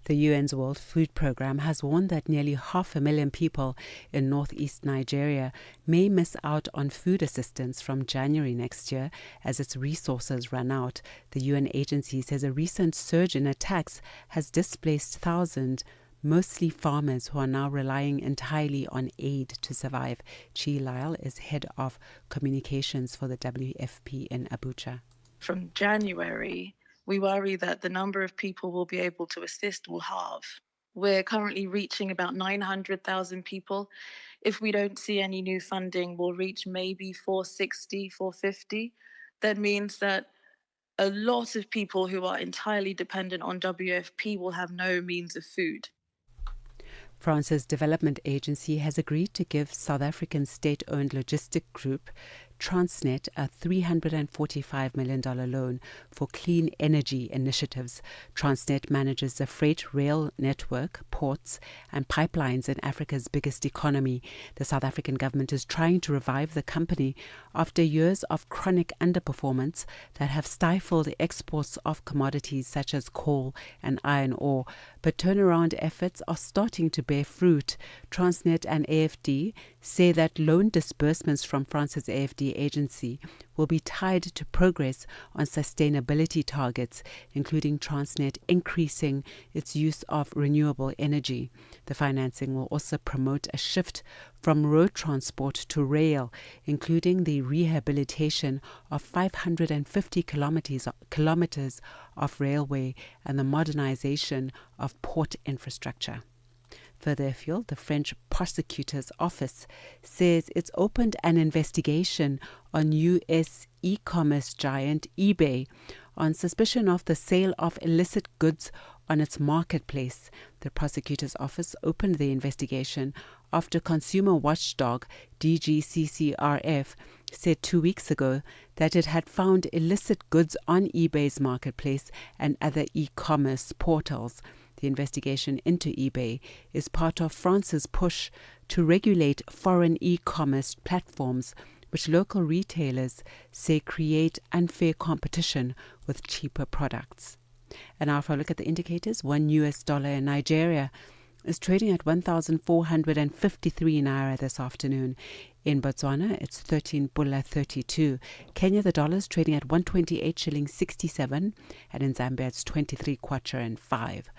The UN's World Food Programme has warned that nearly 500,000 people in northeast Nigeria may miss out on food assistance from January next year as its resources run out. The UN agency says a recent surge in attacks has displaced thousands, mostly farmers who are now relying entirely on aid to survive. Chi Lyle is head of communications for the WFP in Abuja. From January, we worry that the number of people we'll be able to assist will halve. We're currently reaching about 900,000 people. If we don't see any new funding, we'll reach maybe 460, 450. That means that a lot of people who are entirely dependent on WFP will have no means of food. France's development agency has agreed to give South African state-owned logistic group Transnet a $345 million loan for clean energy initiatives. Transnet manages the freight rail network, ports and pipelines in Africa's biggest economy. The South African government is trying to revive the company after years of chronic underperformance that have stifled exports of commodities such as coal and iron ore. But turnaround efforts are starting to bear fruit. Transnet and AFD say that loan disbursements from France's AFD agency will be tied to progress on sustainability targets, including Transnet increasing its use of renewable energy. The financing will also promote a shift from road transport to rail, including the rehabilitation of 550 kilometers of railway and the modernization of port infrastructure. Further afield, the French prosecutor's office says it's opened an investigation on U.S. e-commerce giant eBay on suspicion of the sale of illicit goods on its marketplace. The prosecutor's office opened the investigation after consumer watchdog DGCCRF said 2 weeks ago that it had found illicit goods on eBay's marketplace and other e-commerce portals. The investigation into eBay is part of France's push to regulate foreign e-commerce platforms, which local retailers say create unfair competition with cheaper products. And now for a look at the indicators, $1 in Nigeria is trading at 1,453 naira this afternoon. In Botswana, it's 13 Bula 32. Kenya, the dollar is trading at 128 shillings 67, and in Zambia, it's 23 kwacha and 5.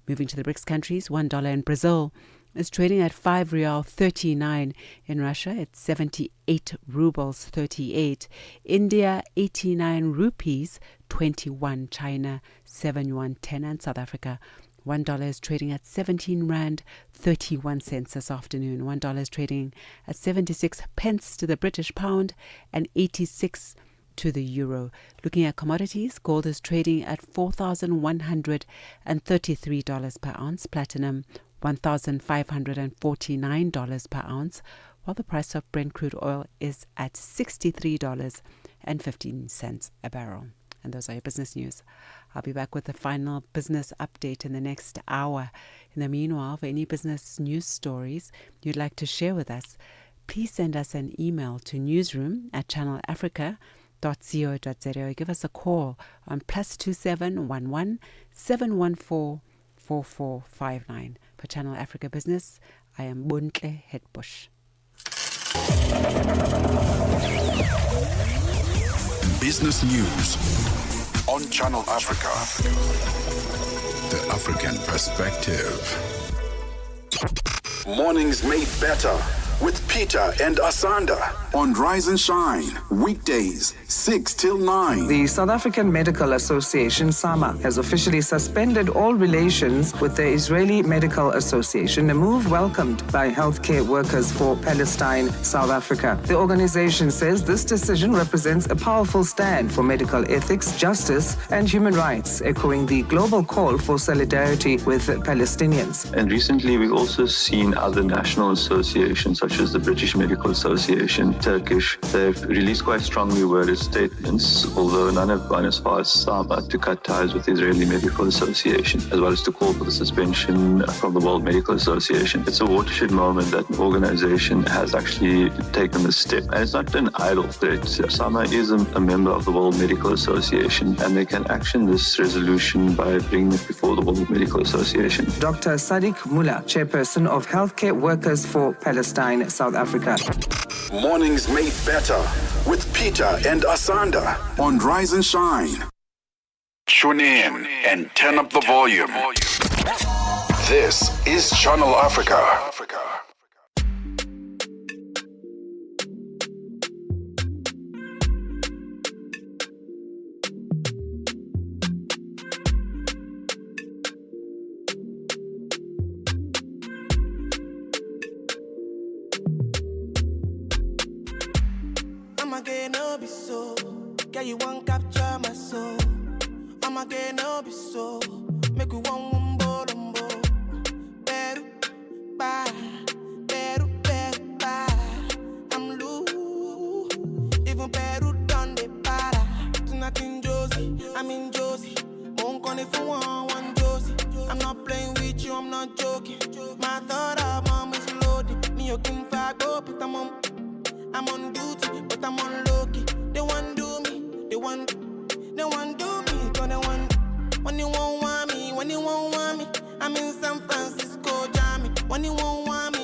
Moving to the BRICS countries, $1 in Brazil is trading at 5 rial 39. In Russia, it's 78 rubles 38. India, 89 rupees 21. China, 7 yuan 10. And South Africa, $1 is trading at 17 rand 31 cents this afternoon. $1 is trading at 76 pence to the British pound and 86 to the euro. Looking at commodities, gold is trading at $4,133 per ounce, platinum $1,549 per ounce, while the price of Brent crude oil is at $63.15 a barrel. And those are your business news. I'll be back with the final business update in the next hour. In the meanwhile, for any business news stories you'd like to share with us, please send us an email to newsroom@channelafrica.co.za or give us a call on +27 11 714 4459. For Channel Africa Business, I am Bontle Hetbush. Business News on Channel Africa. The African Perspective. Mornings made better with Peter and Asanda on Rise and Shine, weekdays 6 till 9. The South African Medical Association, SAMA, has officially suspended all relations with the Israeli Medical Association, a move welcomed by healthcare workers for Palestine, South Africa. The organization says this decision represents a powerful stand for medical ethics, justice, and human rights, echoing the global call for solidarity with Palestinians. And recently, we've also seen other national associations such as the British Medical Association, Turkish. They've released quite strongly worded statements, although none have gone as far as SAMA to cut ties with the Israeli Medical Association, as well as to call for the suspension from the World Medical Association. It's a watershed moment that an organization has actually taken this step. And it's not an idle threat. SAMA is a member of the World Medical Association, and they can action this resolution by bringing it before the World Medical Association. Dr. Sadiq Mullah, chairperson of Healthcare Workers for Palestine, South Africa. Mornings made better with Peter and Asanda on Rise and Shine. Tune in and turn up the volume. This is Channel Africa. I'ma get no be so. Girl, you won't capture my soul. I'ma get no be so. Make you want umbo. Beru, ba. I'm loose. Even Peru done the para. Tonight in Josie, I'm in Josie. Won't call if you want Josie. I'm not playing with you, I'm not joking. My thought of mom is loaded. Me, you can fuck up, but I'm on duty, but I'm on low-key. They want do me, they want do me. Cause they want, when you won't want me, I'm in San Francisco, Jammy. When you won't want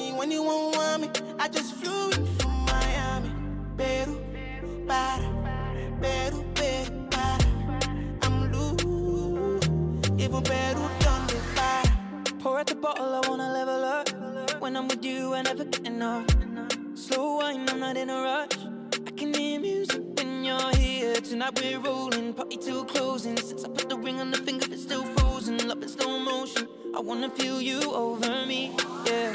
me, I just flew in from Miami. Peru, para. I'm loose, even Peru done the para. Pour out the bottle, I wanna level up. When I'm with you, I never get enough. Slow wine, I'm not in a rush. I can hear music when you're here. Tonight we're rolling, party till closing. Since I put the ring on the finger, it's still frozen. Love in slow motion, I wanna feel you over me, yeah.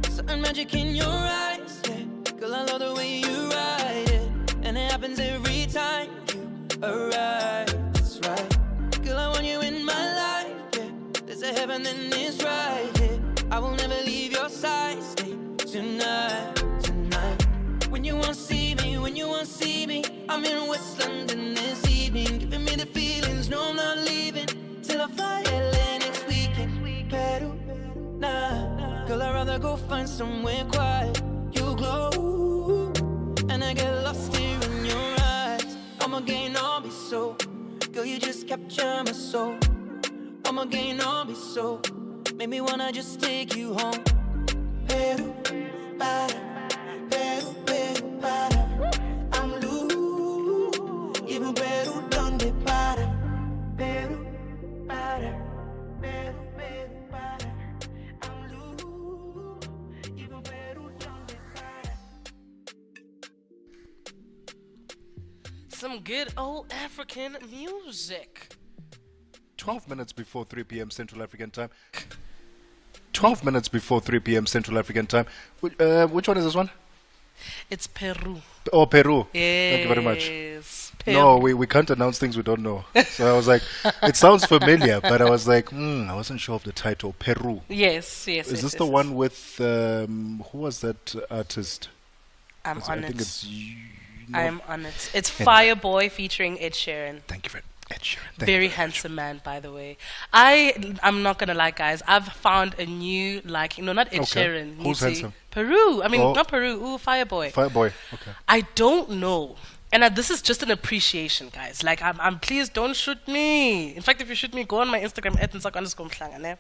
Certain magic in your eyes, yeah. Girl, I love the way you ride, yeah. And it happens every time you arrive, that's right. Girl, I want you in my life, yeah. There's a heaven and it's right, yeah. I will never leave your side, stay tonight. When you won't see me, I'm in West London this evening, giving me the feelings, no I'm not leaving, till I fly LA next weekend. Peru, nah, girl I'd rather go find somewhere quiet. You glow, and I get lost here in your eyes. I'm again, I'll be so, girl you just capture my soul. I'm again, I'll be so, make me wanna just take you home. Peru, para. I'm loose, even Peru done the para. Peru, para. I'm loose, even Peru done the para. Some good old African music. 12 minutes before 3 p.m. Central African time. 12 minutes before 3 p.m. Central African time. Which one is this one? It's Peru. Oh, Peru. Yes. Thank you very much. Peru. No, we can't announce things we don't know. So I was like, it sounds familiar, but I was like, I wasn't sure of the title. Peru. Yes. Is this the one with, who was that artist? I'm on it. I think it's... I'm on it. It's Fireboy featuring Ed Sheeran. Thank you very much. Ed Sheeran. Very handsome man, by the way. I'm not gonna lie, guys. I've found a new not Ed Sheeran. Who's handsome? Peru. I mean, not Peru. Ooh, Fireboy. Fireboy. Okay. I don't know. And this is just an appreciation, guys. Like, I'm please don't shoot me. In fact, if you shoot me, go on my Instagram at Ntsako_Mhlanga.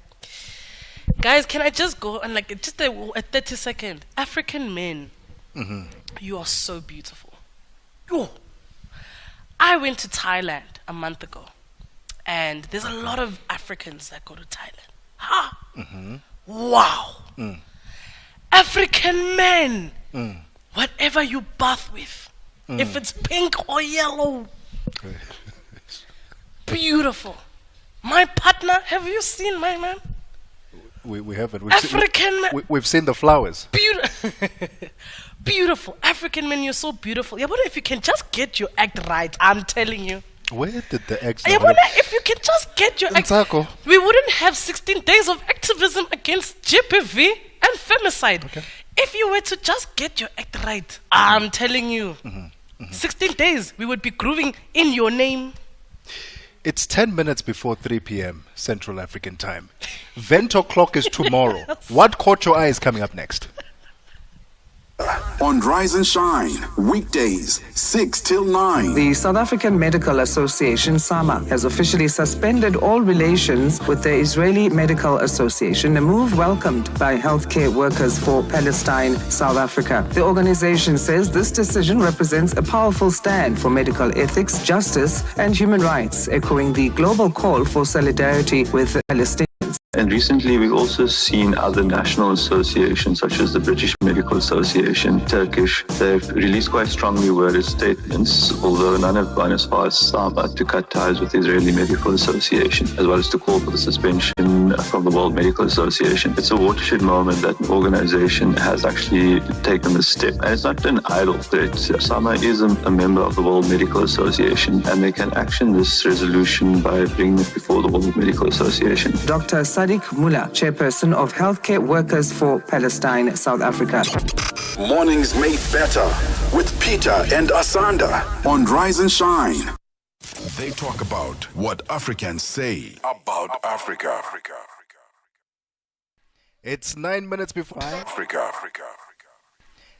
Guys, can I just go and just a 30-second? African men, you are so beautiful. Yo. I went to Thailand a month ago, and there's a lot of Africans that go to Thailand. Wow. African men, whatever you bath with, if it's pink or yellow, beautiful. My partner, have you seen my man? We haven't. We've seen the flowers. Beautiful. African men, you're so beautiful. I wonder if you can just get your act right. I'm telling you. Where did the act I wonder if you can just get your act. Ntsako. We wouldn't have 16 days of activism against GBV and femicide If you were to just get your act right, I'm telling you, 16 days, we would be grooving in your name. It's 10 minutes before 3 p.m. Central African time. Vento clock is tomorrow. What caught your eye is coming up next? On Rise and Shine, weekdays, 6 till 9. The South African Medical Association, SAMA, has officially suspended all relations with the Israeli Medical Association, a move welcomed by healthcare workers for Palestine, South Africa. The organization says this decision represents a powerful stand for medical ethics, justice, and human rights, echoing the global call for solidarity with the Palestinians. And recently, we've also seen other national associations, such as the British Medical Association, Turkish. They've released quite strongly worded statements, although none have gone as far as SAMA to cut ties with the Israeli Medical Association, as well as to call for the suspension from the World Medical Association. It's a watershed moment that an organization has actually taken this step. And it's not an idle threat. SAMA is a member of the World Medical Association, and they can action this resolution by bringing it before the World Medical Association. Dr. Sadiq Mullah, chairperson of Healthcare Workers for Palestine, South Africa. Mornings made better with Peter and Asanda on Rise and Shine. They talk about what Africans say about Africa. It's 9 minutes before Africa.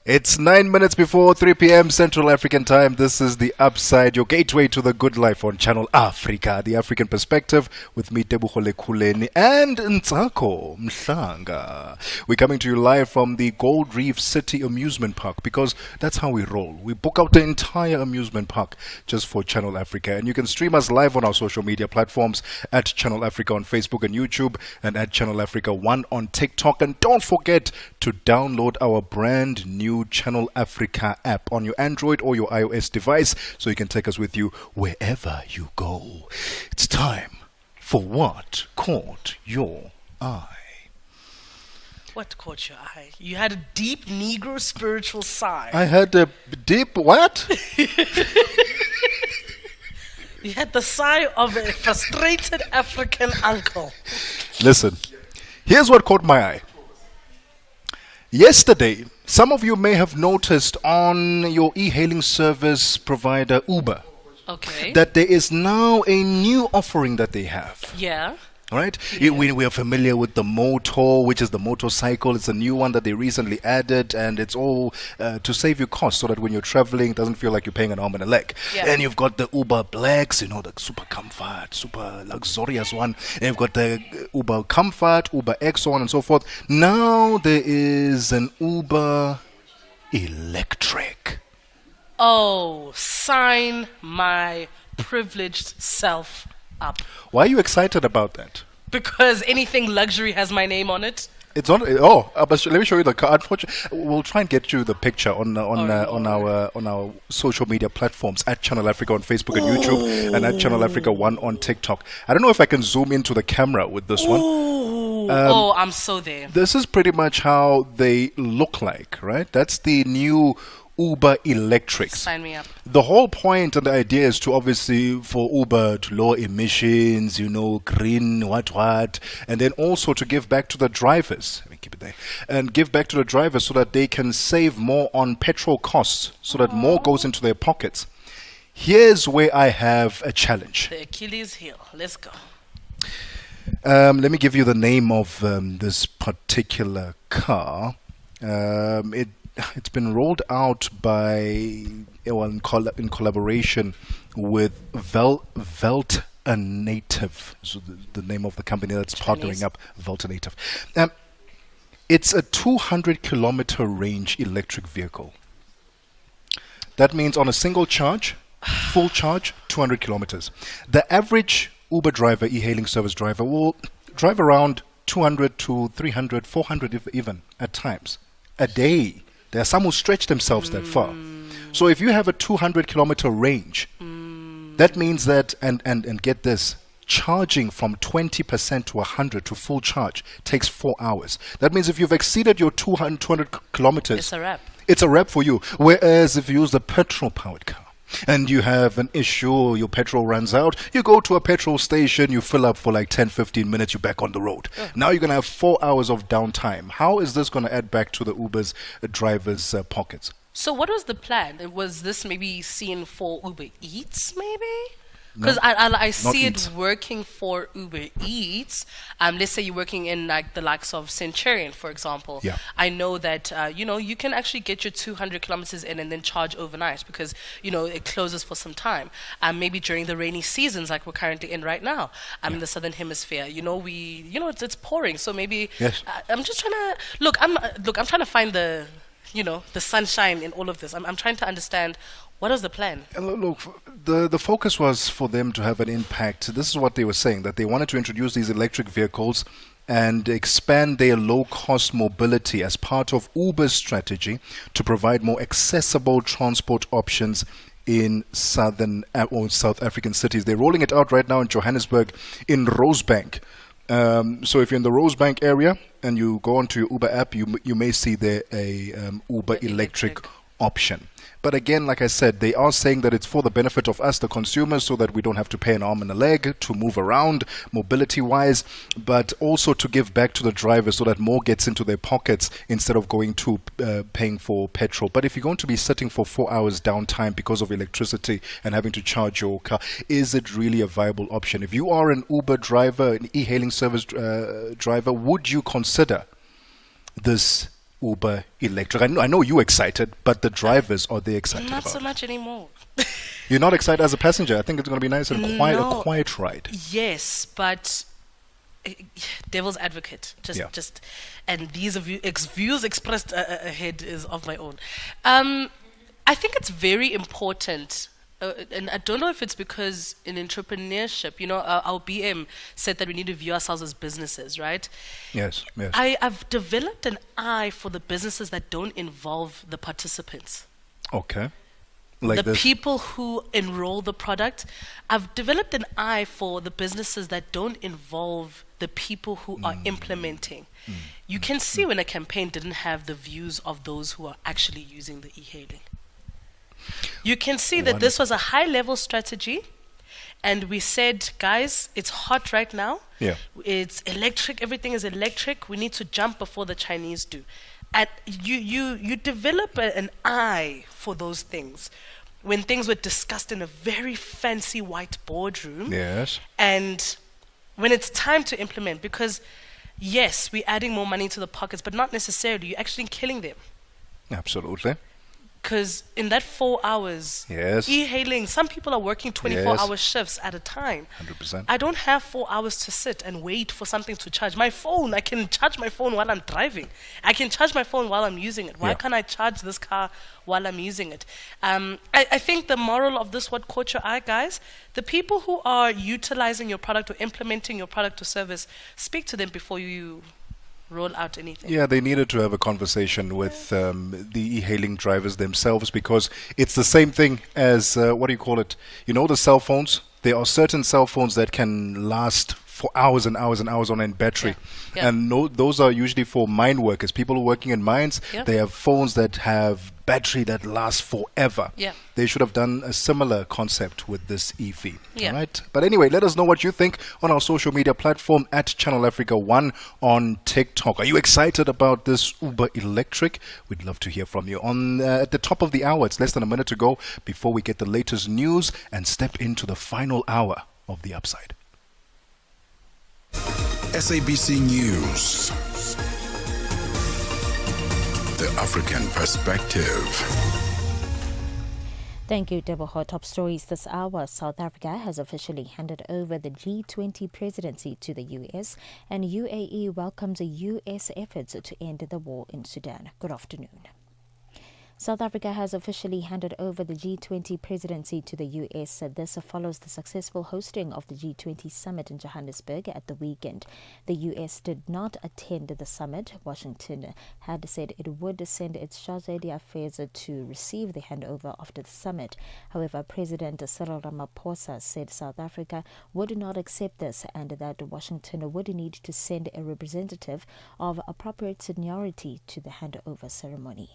It's 9 minutes before 3 p.m. Central African time. This is The Upside, your gateway to the good life on Channel Africa, the African perspective, with me, Tebogo, Lekhuleni, and Ntsako, Mhlanga. We're coming to you live from the Gold Reef City Amusement Park, because that's how we roll. We book out the entire amusement park just for Channel Africa. And you can stream us live on our social media platforms at Channel Africa on Facebook and YouTube, and at Channel Africa 1 on TikTok. And don't forget to download our brand new Channel Africa app on your Android or your iOS device, so you can take us with you wherever you go. It's time for What Caught Your Eye. What caught your eye? You had a deep Negro spiritual sigh. I had a deep what? You had the sigh of a frustrated African uncle. Listen, here's what caught my eye. Yesterday, some of you may have noticed on your e-hailing service provider Uber that there is now a new offering that they have. Yeah. Right? We are familiar with the Moto, which is the motorcycle. It's a new one that they recently added, and it's all to save you costs so that when you're traveling, it doesn't feel like you're paying an arm and a leg. Yeah. And you've got the Uber Blacks, the super comfort, super luxurious one. And you've got the Uber Comfort, Uber X, so on and so forth. Now there is an Uber Electric. Oh, sign my privileged self up. Why are you excited about that? Because anything luxury has my name on it. It's on. But let me show you the car. Unfortunately, we'll try and get you the picture on our social media platforms at Channel Africa on Facebook and YouTube, and at Channel Africa 1 on TikTok. I don't know if I can zoom into the camera with this one. I'm so there. This is pretty much how they look like, right? That's the new Uber Electrics. Sign me up. The whole point and the idea is to obviously for Uber to lower emissions, green, what, and then also to give back to the drivers. Let me keep it there. And give back to the drivers so that they can save more on petrol costs, so that more goes into their pockets. Here's where I have a challenge. The Achilles heel. Let's go. Let me give you the name of this particular car. It's been rolled out by, in collaboration with Veltanative, so the name of the company that's partnering up, Veltanative. It's a 200-kilometer range electric vehicle. That means on a single charge, full charge, 200 kilometers. The average Uber driver, e-hailing service driver, will drive around 200 to 300, 400 even at times a day. There are some who stretch themselves that far. So if you have a 200-kilometer range, that means that, and get this, charging from 20% to 100 to full charge takes 4 hours. That means if you've exceeded your 200 kilometers, it's a wrap. It's a wrap for you. Whereas if you use the petrol-powered car, And you have an issue, your petrol runs out, you go to a petrol station, you fill up for like 10, 15 minutes, you're back on the road. Now you're going to have 4 hours of downtime. How is this going to add back to the Uber's drivers' pockets? So what was the plan? Was this maybe seen for Uber Eats, maybe? Because I see it working for Uber Eats. Let's say you're working in like the likes of Centurion, for example. Yeah. I know that you can actually get your 200 kilometers in and then charge overnight because it closes for some time. Maybe during the rainy seasons like we're currently in right now. In the southern hemisphere. It's pouring, so maybe I'm just trying to look. I'm trying to find the sunshine in all of this. I'm trying to understand. What was the plan? Look, the focus was for them to have an impact. This is what they were saying, that they wanted to introduce these electric vehicles and expand their low-cost mobility as part of Uber's strategy to provide more accessible transport options in southern or South African cities. They're rolling it out right now in Johannesburg, in Rosebank. So if you're in the Rosebank area and you go onto your Uber app, you may see there a Uber electric option. But again, like I said, they are saying that it's for the benefit of us, the consumers, so that we don't have to pay an arm and a leg to move around mobility-wise, but also to give back to the drivers so that more gets into their pockets instead of going to paying for petrol. But if you're going to be sitting for 4 hours downtime because of electricity and having to charge your car, is it really a viable option? If you are an Uber driver, an e-hailing service driver, would you consider this Uber electric? I know you're excited, but the drivers, are they excited Not about so much anymore. You're not excited as a passenger? I think it's going to be nice and quiet, No. a quiet ride. Yes, but devil's advocate. And these views expressed ahead is of my own. I think it's very important. And I don't know if it's because in entrepreneurship, our BM said that we need to view ourselves as businesses, right? Yes. I've developed an eye for the businesses that don't involve the participants. Okay. People who enroll the product. I've developed an eye for the businesses that don't involve the people who are implementing. You can see when a campaign didn't have the views of those who are actually using the e-hailing. You can see that this was a high-level strategy, and we said, guys, it's hot right now. Yeah. It's electric. Everything is electric. We need to jump before the Chinese do. And you develop an eye for those things. When things were discussed in a very fancy white boardroom. Yes. And when it's time to implement, because yes, we're adding more money to the pockets, but not necessarily. You're actually killing them. Absolutely. Because in that 4 hours, e-hailing, some people are working 24-hour shifts at a time. 100%. I don't have 4 hours to sit and wait for something to charge. My phone, I can charge my phone while I'm driving. I can charge my phone while I'm using it. Why can't I charge this car while I'm using it? I think the moral of this, what caught your eye, guys, the people who are utilizing your product or implementing your product or service, speak to them before you roll out anything. Yeah, they needed to have a conversation with the e-hailing drivers themselves, because it's the same thing as, the cell phones? There are certain cell phones that can last for hours and hours and hours on end battery. Yeah. And those are usually for mine workers, people who are working in mines. Yeah. They have phones that have battery that lasts forever. Yeah. They should have done a similar concept with this EV. Yeah. All right. But anyway, let us know what you think on our social media platform at Channel Africa 1 on TikTok. Are you excited about this Uber electric? We'd love to hear from you. At the top of the hour, it's less than a minute to go before we get the latest news and step into the final hour of The Upside. SABC News. The African Perspective. Thank you, Tebogo. Top stories this hour. South Africa has officially handed over the G20 presidency to the US, and UAE welcomes a US efforts to end the war in Sudan. Good afternoon. South Africa has officially handed over the G20 presidency to the US. This follows the successful hosting of the G20 summit in Johannesburg at the weekend. The US did not attend the summit. Washington had said it would send its charge d'affaires to receive the handover after the summit. However, President Cyril Ramaphosa said South Africa would not accept this and that Washington would need to send a representative of appropriate seniority to the handover ceremony.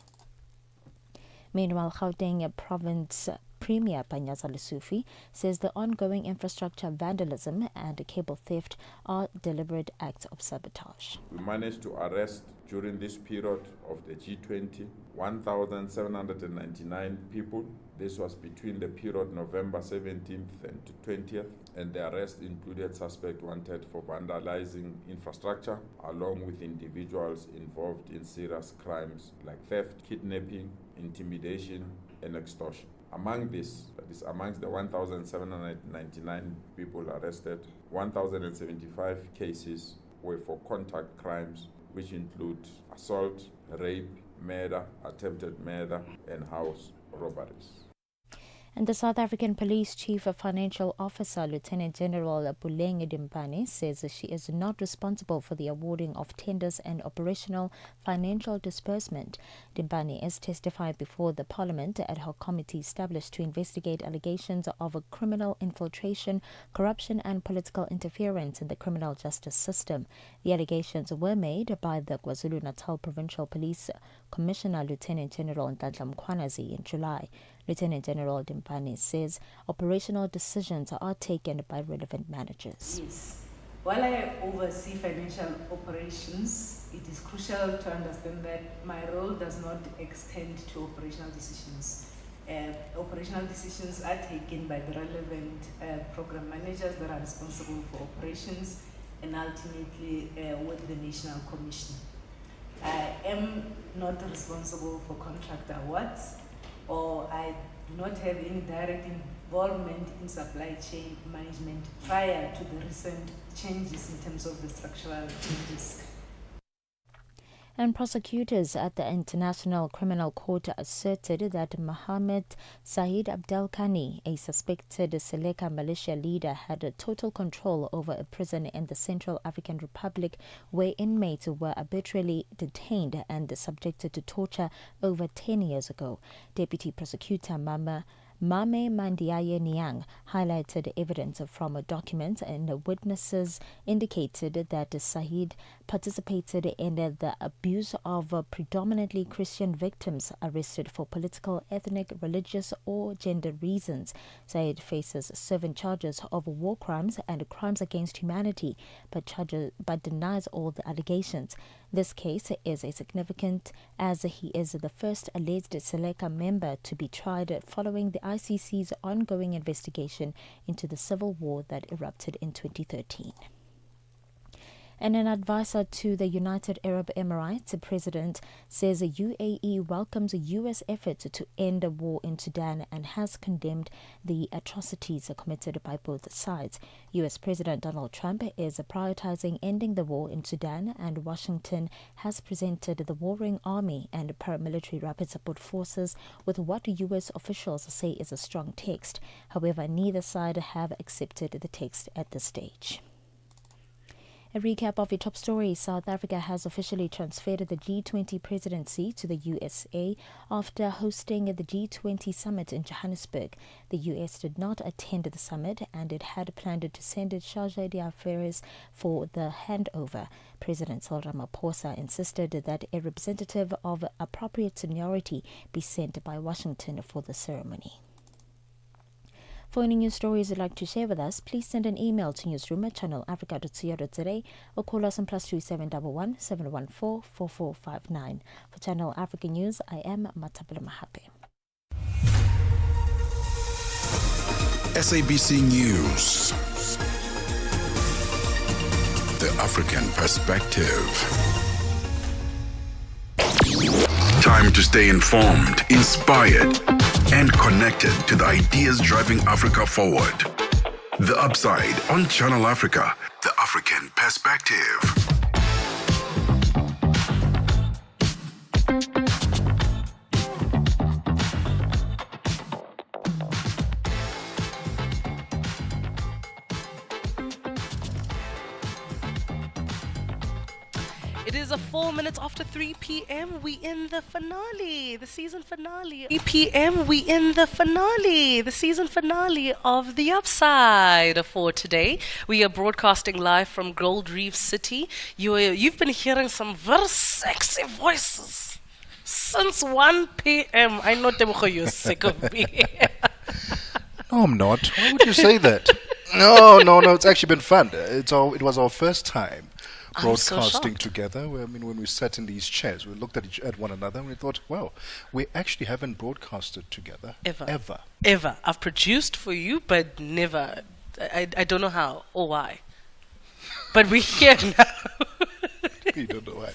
Meanwhile, Gauteng province Premier Panyaza Lesufi says the ongoing infrastructure vandalism and cable theft are deliberate acts of sabotage. We managed to arrest during this period of the G20 1,799 people. This was between the period November 17th and 20th, and the arrest included suspects wanted for vandalizing infrastructure, along with individuals involved in serious crimes like theft, kidnapping, intimidation, and extortion. Among this, that is amongst the 1,799 people arrested, 1,075 cases were for contact crimes, which include assault, rape, murder, attempted murder, and house robberies. And the South African Police Chief Financial Officer, Lieutenant General Puleng Dimpane, says she is not responsible for the awarding of tenders and operational financial disbursement. Dimpane has testified before the Parliament ad hoc committee established to investigate allegations of a criminal infiltration, corruption and political interference in the criminal justice system. The allegations were made by the KwaZulu-Natal Provincial Police Commissioner, Lieutenant General Nhlanhla Mkhwanazi, in July. Lieutenant General Dimpane says operational decisions are taken by relevant managers. Yes. While I oversee financial operations, it is crucial to understand that my role does not extend to operational decisions. Operational decisions are taken by the relevant program managers that are responsible for operations and ultimately with the National Commission. I am not responsible for contract awards, or I do not have any direct involvement in supply chain management prior to the recent changes in terms of the structural changes. And prosecutors at the International Criminal Court asserted that Mohammed Said Abdelkani, a suspected Seleka militia leader, had total control over a prison in the Central African Republic where inmates were arbitrarily detained and subjected to torture over 10 years ago. Deputy Prosecutor Mame Mandiaye Niang highlighted evidence from documents and witnesses indicated that Said participated in the abuse of predominantly Christian victims arrested for political, ethnic, religious or gender reasons. Said faces 7 charges of war crimes and crimes against humanity, but denies all the allegations. This case is significant as he is the first alleged Seleka member to be tried following the ICC's ongoing investigation into the civil war that erupted in 2013. And an advisor to the United Arab Emirates, the president says the UAE welcomes U.S. efforts to end the war in Sudan and has condemned the atrocities committed by both sides. U.S. President Donald Trump is prioritizing ending the war in Sudan, and Washington has presented the warring army and paramilitary rapid support forces with what U.S. officials say is a strong text. However, neither side have accepted the text at this stage. A recap of the top stories. South Africa has officially transferred the G20 presidency to the USA after hosting the G20 summit in Johannesburg. The US did not attend the summit and it had planned to send its charge d'affaires for the handover. President Cyril Ramaphosa insisted that a representative of appropriate seniority be sent by Washington for the ceremony. For any news stories you'd like to share with us, please send an email to newsroom@channelafrica.co.za or call us on +2711 714 4459. For Channel Africa News, I am Matapula Mahape. SABC News. The African Perspective. Time to stay informed, inspired, and connected to the ideas driving Africa forward. The Upside on Channel Africa, the African Perspective. It is 4 minutes after 3 p.m. We in the finale, the season finale. 3 p.m. We in the finale, the season finale of The Upside for today. We are broadcasting live from Gold Reef City. You've been hearing some very sexy voices. Since 1 p.m. I know Tebogo, you're sick of me. No, I'm not. Why would you say that? No. It's actually been fun. It was our first time broadcasting together. I mean, when we sat in these chairs, we looked at one another and we thought, wow, we actually haven't broadcasted together. Ever. I've produced for you, but never. I don't know how or why. But we're here now. You don't know why.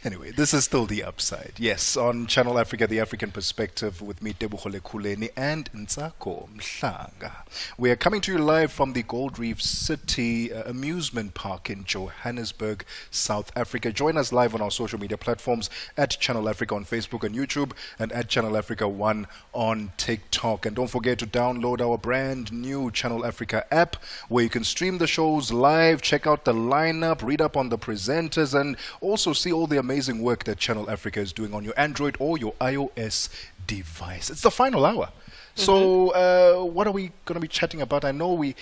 Anyway, this is still the upside. Yes, on Channel Africa, The African Perspective with me, Tebogo Lekhuleni and Ntsako Mhlanga. We are coming to you live from the Gold Reef City Amusement Park in Johannesburg, South Africa. Join us live on our social media platforms at Channel Africa on Facebook and YouTube and at Channel Africa 1 on TikTok. And don't forget to download our brand new Channel Africa app where you can stream the shows live, check out the lineup, read up on the presenters, and also see all the amazing work that Channel Africa is doing on your Android or your iOS device. It's the final hour. So what are we going to be chatting about? I know we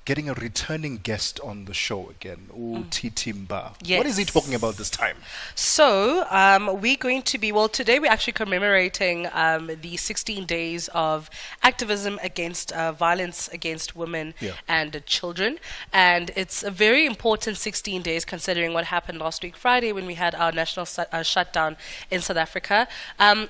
getting a returning guest on the show again, Titimba. Yes. What is he talking about this time? So we're going to be, today we're actually commemorating the 16 days of activism against violence against women and children. And it's a very important 16 days considering what happened last week Friday when we had our national shutdown in South Africa.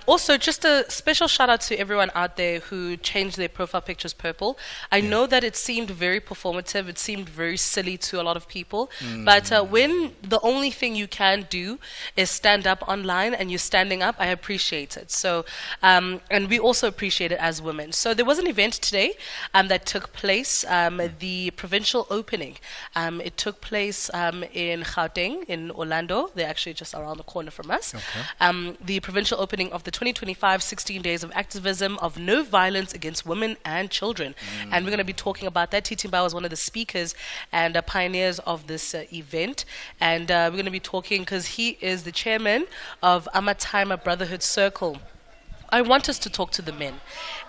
Also, just a special shout out to everyone out there who changed their profile pictures purple. I know that it seemed very performative. It seemed very silly to a lot of people. But when the only thing you can do is stand up online and you're standing up, I appreciate it. So, and we also appreciate it as women. So there was an event today that took place, the provincial opening. It took place in Gauteng, in Orlando. They're actually just around the corner from us. The provincial opening of the 2025 16 Days of Activism of No Violence Against Women and Children. And we're going to be talking about that. Titimba was one of the speakers and pioneers of this event, and we're going to be talking because he is the chairman of Amatimer Brotherhood Circle. I want us to talk to the men,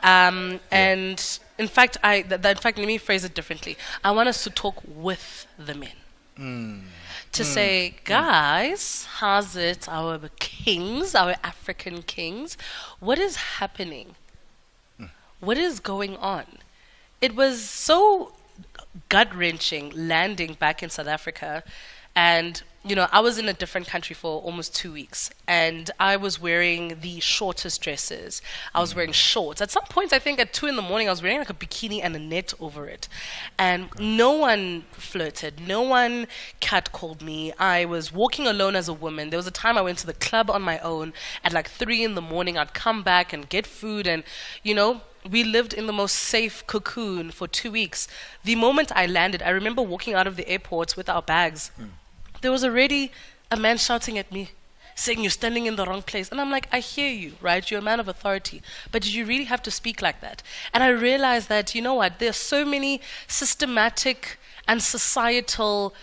and in fact, let me phrase it differently. I want us to talk with the men. To say, guys, how's it, our kings, our African kings? What is happening? What is going on? It was so gut-wrenching landing back in South Africa, and I was in a different country for almost 2 weeks, and I was wearing the shortest dresses. I was wearing shorts. At some point, I think at 2 a.m, I was wearing like a bikini and a net over it, and no one flirted, no one catcalled me. I was walking alone as a woman. There was a time I went to the club on my own at like 3 a.m. I'd come back and get food, and we lived in the most safe cocoon for 2 weeks. The moment I landed, I remember walking out of the airport with our bags. There was already a man shouting at me, saying, "You're standing in the wrong place." And I'm like, I hear you, right? You're a man of authority. But did you really have to speak like that? And I realized that, there's so many systematic and societal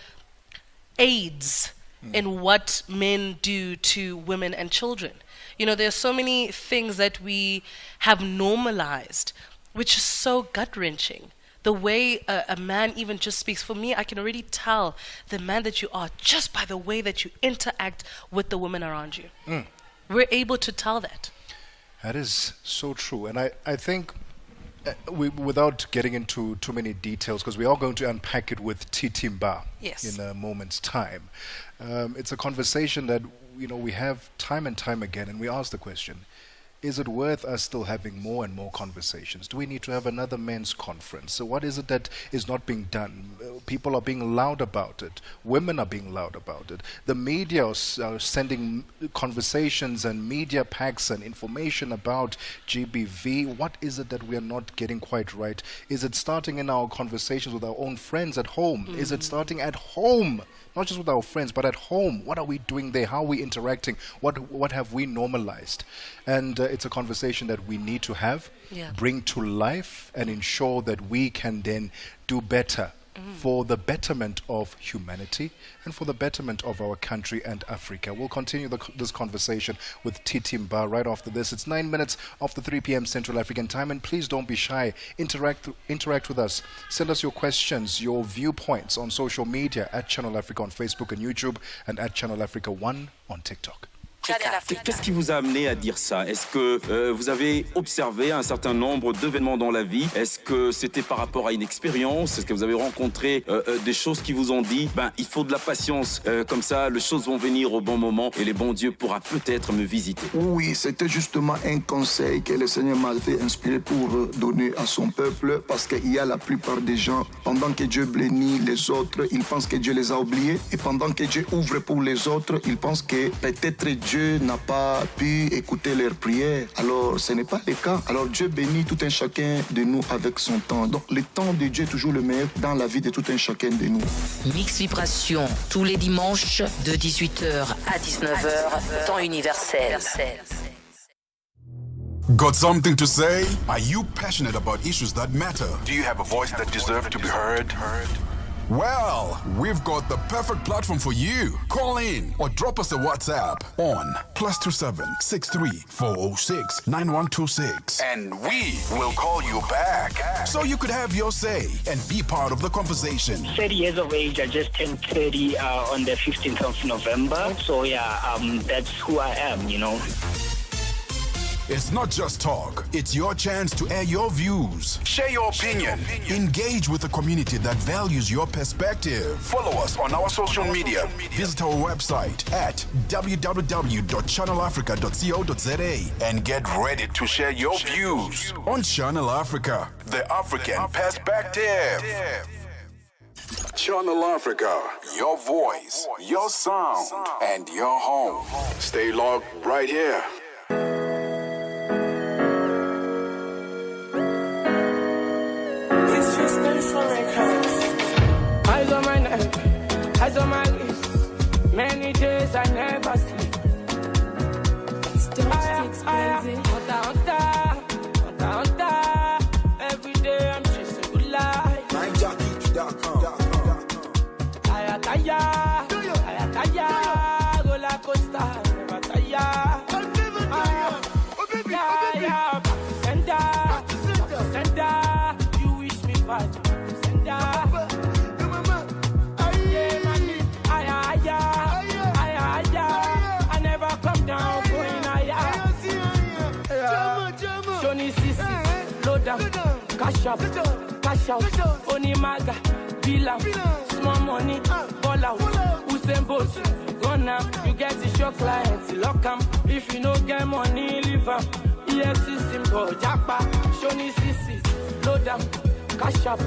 aids in what men do to women and children. There's so many things that we have normalized, which is so gut-wrenching. The way a man even just speaks, for me, I can already tell the man that you are just by the way that you interact with the women around you. We're able to tell that. That is so true. And I think, without getting into too many details, because we are going to unpack it with Titimba in a moment's time, it's a conversation that we have time and time again, and we ask the question, is it worth us still having more and more conversations? Do we need to have another men's conference? So what is it that is not being done? People are being loud about it. Women are being loud about it. The media are sending conversations and media packs and information about GBV. What is it that we are not getting quite right? Is it starting in our conversations with our own friends at home? Is it starting at home? Not just with our friends, but at home. What are we doing there? How are we interacting? What have we normalized? And it's a conversation that we need to have, bring to life, and ensure that we can then do better for the betterment of humanity and for the betterment of our country and Africa. We'll continue this conversation with Titimba right after this. It's 9 minutes after 3 p.m. Central African time, and please don't be shy. Interact with us. Send us your questions, your viewpoints on social media at Channel Africa on Facebook and YouTube, and at Channel Africa 1 on TikTok. Qu'est-ce qui vous a amené à dire ça? Est-ce que vous avez observé un certain nombre d'événements dans la vie? Est-ce que c'était par rapport à une expérience? Est-ce que vous avez rencontré des choses qui vous ont dit il faut de la patience, comme ça les choses vont venir au bon moment et les bons dieux pourra peut-être me visiter? Oui, c'était justement un conseil que le Seigneur m'avait inspiré pour donner à son peuple, parce qu'il y a la plupart des gens, pendant que Dieu bénit les autres, ils pensent que Dieu les a oubliés, et pendant que Dieu ouvre pour les autres, ils pensent que peut-être Dieu n'a pas pu écouter leurs prières. Alors ce n'est pas le cas. Alors Dieu bénit tout un chacun de nous avec son temps. Donc le temps de Dieu est toujours le meilleur dans la vie de tout un chacun de nous. Mix Vibration, tous les dimanches de 18h à 19h, temps universel. Got something to say? Are you passionate about issues that matter? Do you have a voice that deserves to be heard? Well, we've got the perfect platform for you. Call in or drop us a WhatsApp on +27 63 406 9126. And we will call you back so you could have your say and be part of the conversation. 30 years of age. I just turned 30 on the 15th of November. So that's who I am, you know. It's not just talk. It's your chance to air your views. Share your opinion. Engage with the community that values your perspective. Follow us on our social media. Visit our website at www.channelafrica.co.za and get ready to share your views on Channel Africa, the African perspective. Channel Africa, your voice, your sound, and your home. Stay logged right here. Eyes on my neck, eyes on my wrist. Many days I never sleep. Every day I'm chasing good life. Roller coaster, never tire. You wish me bad. I never come down going higher. Johnny Sisi, load down, cash up, cash out. Only maga, bill out, small money, ball out. Usain Bolt, run now. You get the show clients, lock 'em. If you no get money, leave 'em. EFC symbol, Japa, Johnny Sisi, load down, cash up,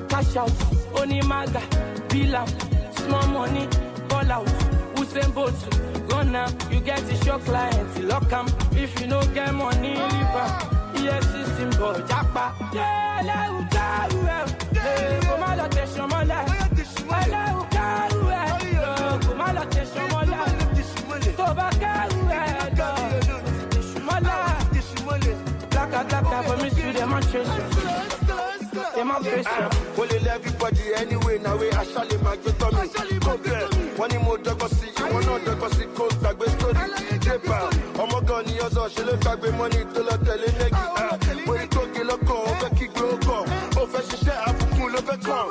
cash out. Only maga, bill out, small money, ball out. Usain Bolt, run now. You get the show clients, lock 'em. If you no get money, leave 'em. EFC symbol, Japa. Yeah, let you go. Yeah, come on, let us show my life. Let you go. Come on, let us show my life. Tobacco, Blacka for me, see them on chasing. Well, everybody anyway, now we actually make you tell me. One more dog see you, one other dog see cold tag with story. Oh my god, you also she look back with money to the telenegi. When you talk, you look over, kick grow go. Over, she share up, pull up a come.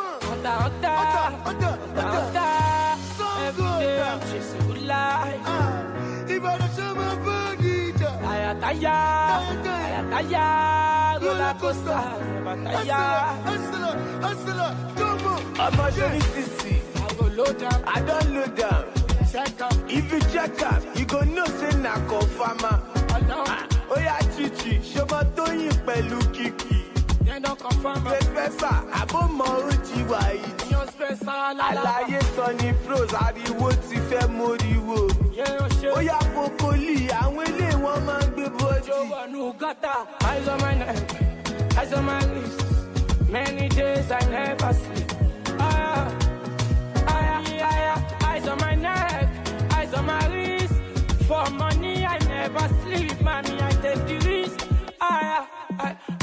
Every day I'm chasing good life. If I don't show my body, roller coaster, I'm a Johnny Sisi. I don't know them. If you check up, you go know say Ntsako farmer. Oh yeah, Chichi, show my Tony pẹ̀lú Kiki. They don't confirm. Professor, abo mo oji wa yi. Your special alaye Sunny Pros, ariwo ti fẹ́ moriwo. Oh yeah, Pokoli, àwọn ilé wọn máa ń gbé bọ́jú. Eyes on my neck, eyes on my wrist. Many days I never sleep. Eyes on my neck, eyes on my wrist. For money I never sleep, mommy I take the risk.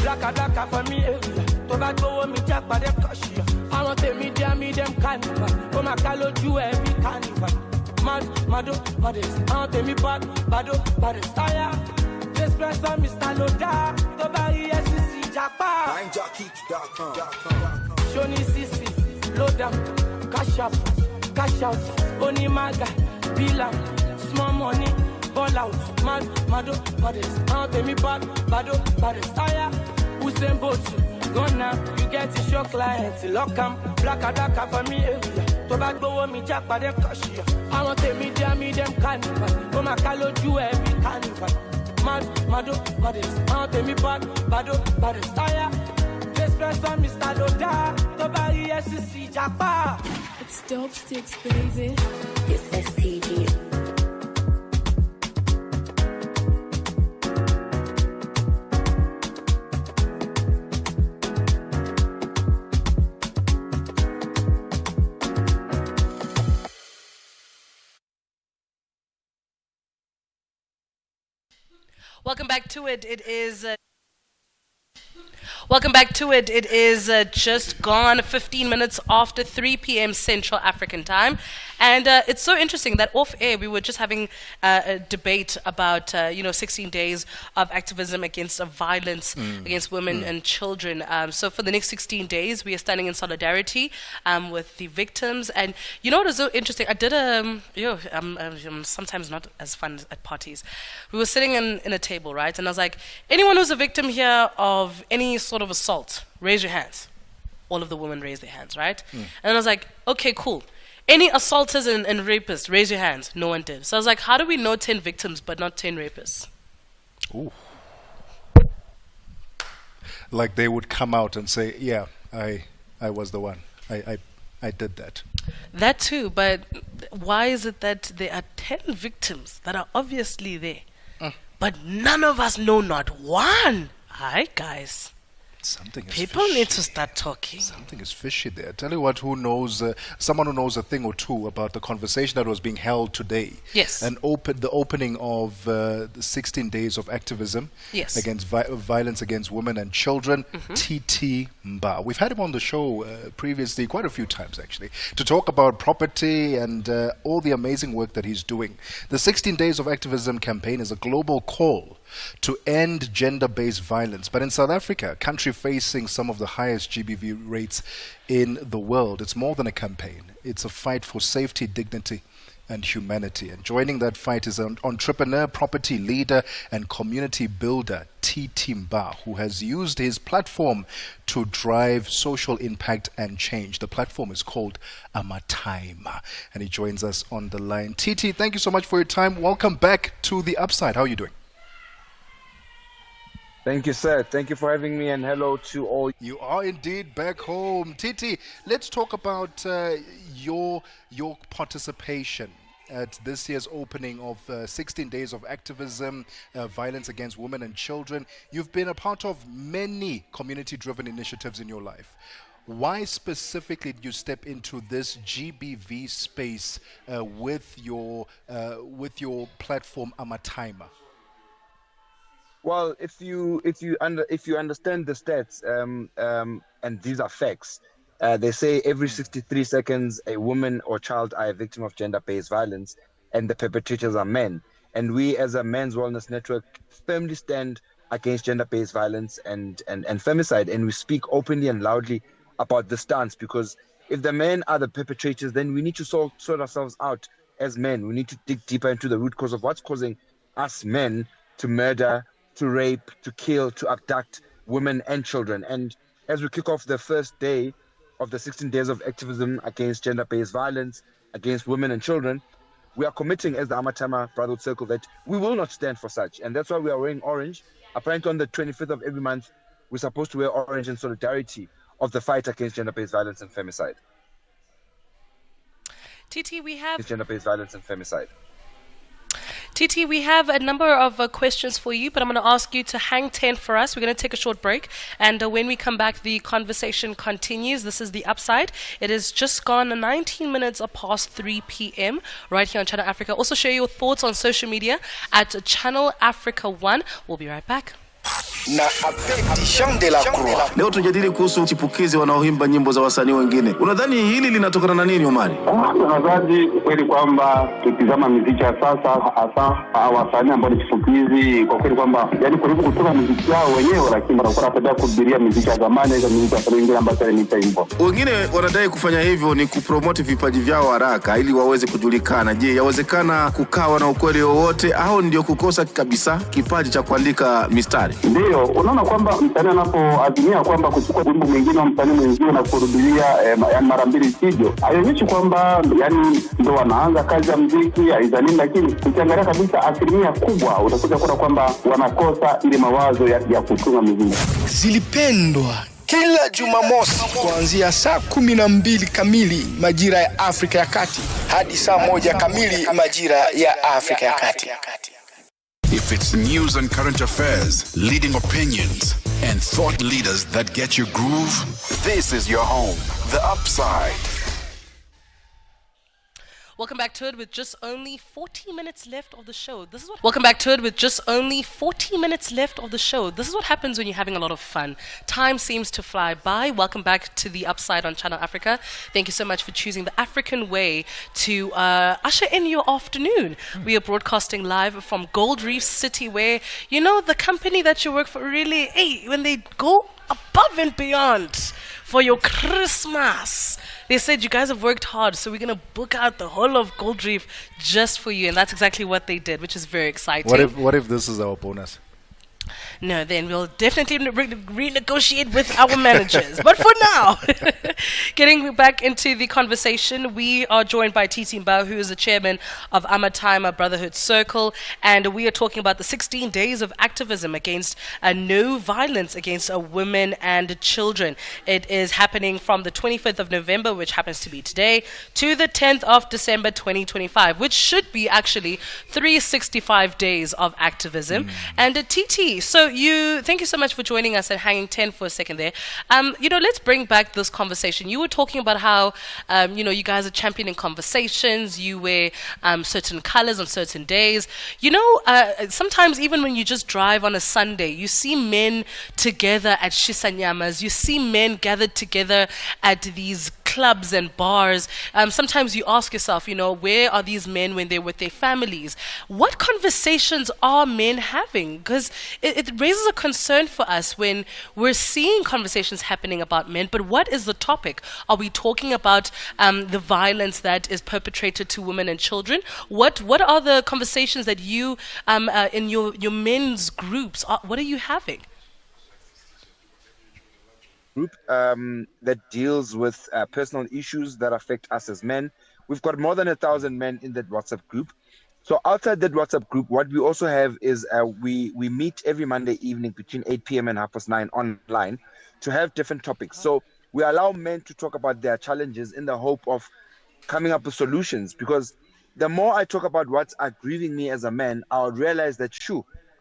Blacka for me, Tobacco me jack by them cash. I want them them carnival. Oh my calo you every carnival. Mado, modest. I want them bado, just press on Mr. Loda. Tobari SCC Japa. Johnny Sisi, load down, cash up, cash out. Only maga, bill out, small money, ball out, mad, mado, baddest. Pay me back, bado, baddest. Aya, Usain Bolt, gonna, you get the show clients, lock 'em, black a daka for me area. Tobacco me jack by them cash. I want to meet them carnival. Go my calo you every carnival. Mad, mado, baddest. Pay me back, bado, baddest. Aya, express on Mr. Loda, Tobari SC Japa. It's dope sticks, baby. It's STG. Welcome back to it. Welcome back to it. It is just gone 15 minutes after 3 p.m. Central African time. And it's so interesting that off air we were just having a debate about, 16 days of activism against violence against women and children. So for the next 16 days, we are standing in solidarity with the victims. And you know what is so interesting? I did I'm sometimes not as fun at parties. We were sitting in a table, right? And I was like, anyone who's a victim here of any sort of assault, raise your hands. All of the women raised their hands, right? And I was like, okay, cool. Any assaulters and rapists, raise your hands. No one did. So I was like, how do we know 10 victims but not 10 rapists? Ooh. Like they would come out and say, yeah, I was the one. I did that. That too, but why is it that there are 10 victims that are obviously there, but none of us know not one? Hi, guys. Something is People fishy. need to start talking. Something is fishy there. Tell you what, who knows, someone who knows a thing or two about the conversation that was being held today. Yes. And the opening of the 16 days of activism against violence against women and children, TT Mba. We've had him on the show previously, quite a few times actually, to talk about property and all the amazing work that he's doing. The 16 Days of Activism campaign is a global call to end gender-based violence. But in South Africa, a country facing some of the highest GBV rates in the world, it's more than a campaign. It's a fight for safety, dignity, and humanity. And joining that fight is an entrepreneur, property leader, and community builder, TT Mba, who has used his platform to drive social impact and change. The platform is called Amatime, and he joins us on the line. TT, thank you so much for your time. Welcome back to The Upside. How are you doing? Thank you, sir. Thank you for having me, and hello to all. You are indeed back home. Titi, let's talk about your participation at this year's opening of 16 Days of Activism, Violence Against Women and Children. You've been a part of many community-driven initiatives in your life. Why specifically did you step into this GBV space with your platform Amatime? Well, if you understand the stats, and these are facts, they say every 63 seconds a woman or child are a victim of gender-based violence, and the perpetrators are men. And we, as a men's wellness network, firmly stand against gender-based violence and femicide, and we speak openly and loudly about the stance, because if the men are the perpetrators, then we need to sort ourselves out as men. We need to dig deeper into the root cause of what's causing us men to murder, to rape, to kill, to abduct women and children. And as we kick off the first day of the 16 Days of Activism against gender-based violence against women and children, we are committing as the Amatama Brotherhood Circle that we will not stand for such. And that's why we are wearing orange. Apparently on the 25th of every month, we're supposed to wear orange in solidarity of the fight against gender-based violence and femicide. TT, we have gender-based violence and femicide. TT, we have a number of questions for you, but I'm going to ask you to hang 10 for us. We're going to take a short break, and when we come back, the conversation continues. This is The Upside. It is just gone 19 minutes past 3 p.m. right here on Channel Africa. Also share your thoughts on social media at Channel Africa 1. We'll be right back. na Abedi Jean de la Croix. Leo tujadili kuhusu chipukizi wanaoimba nyimbo za wasanii wengine. Unadhani hili linatokana na nini, Omari? Nadhani kweli kwamba tukizama muziki ya sasa, hasa wasanii ambao ni chipukizi, kwa kweli kwamba yani karibu kutoka muziki wao wenyewe, lakini wanakuwa wanataka kuhubiria muziki ya zamani na muziki ya wengine ambao ni taimbo. Wengine wanadai kufanya hivyo ni kupromote vipaji vyao haraka ili waweze kujulikana. Je, yawezekana kukawa na ukweli wowote au ndio kukosa kabisa kipaji cha kuandika mistari? Ndio, unaona kwamba msanii anapoazimia kwamba kuchukua wimbo mwingine wa msanii mwingine na kurudia mara mbili sivyo, haionyeshi kwamba yani ndio wanaanza kazi ya muziki aizani, lakini ukiangalia kabisa asilimia kubwa utakuta kwamba wanakosa ile mawazo ya kutunga muziki. Zilipendwa kila Jumamosi kuanzia saa 12 kamili majira ya Afrika ya Kati hadi saa 1 kamili majira ya Afrika ya Kati. If it's news and current affairs, leading opinions, and thought leaders that get your groove, this is your home, The Upside. Welcome back to it with just only 40 minutes left of the show. Welcome back to it with just only 40 minutes left of the show. This is what happens when you're having a lot of fun. Time seems to fly by. Welcome back to The Upside on Channel Africa. Thank you so much for choosing the African way to usher in your afternoon. We are broadcasting live from Gold Reef City, where, you know, the company that you work for really, when they go above and beyond for your Christmas. They said, you guys have worked hard, so we're going to book out the whole of Gold Reef just for you. And that's exactly what they did, which is very exciting. What if this is our bonus? No, then we'll definitely renegotiate with our managers. But for now, getting back into the conversation, we are joined by Titi Mbao, who is the chairman of Amataima Brotherhood Circle, and we are talking about the 16 days of activism against no violence against women and children. It is happening from the 25th of November, which happens to be today, to the 10th of December 2025, which should be actually 365 days of activism. And Titi, so thank you so much for joining us and hanging 10 for a second there. Let's bring back this conversation. You were talking about how, you guys are championing conversations. You wear certain colors on certain days. Sometimes even when you just drive on a Sunday, you see men together at Shisanyamas. You see men gathered together at these clubs and bars. Sometimes you ask yourself, where are these men when they're with their families? What conversations are men having? Because it raises a concern for us when we're seeing conversations happening about men, but what is the topic? Are we talking about the violence that is perpetrated to women and children? What are the conversations that you, in your men's groups, what are you having? Group that deals with personal issues that affect us as men. We've got more than 1,000 men in that WhatsApp group. So outside that WhatsApp group, what we also have is we meet every Monday evening between 8 p.m. and 9:30 online to have different topics. So we allow men to talk about their challenges in the hope of coming up with solutions. Because the more I talk about what's grieving me as a man, I'll realize that,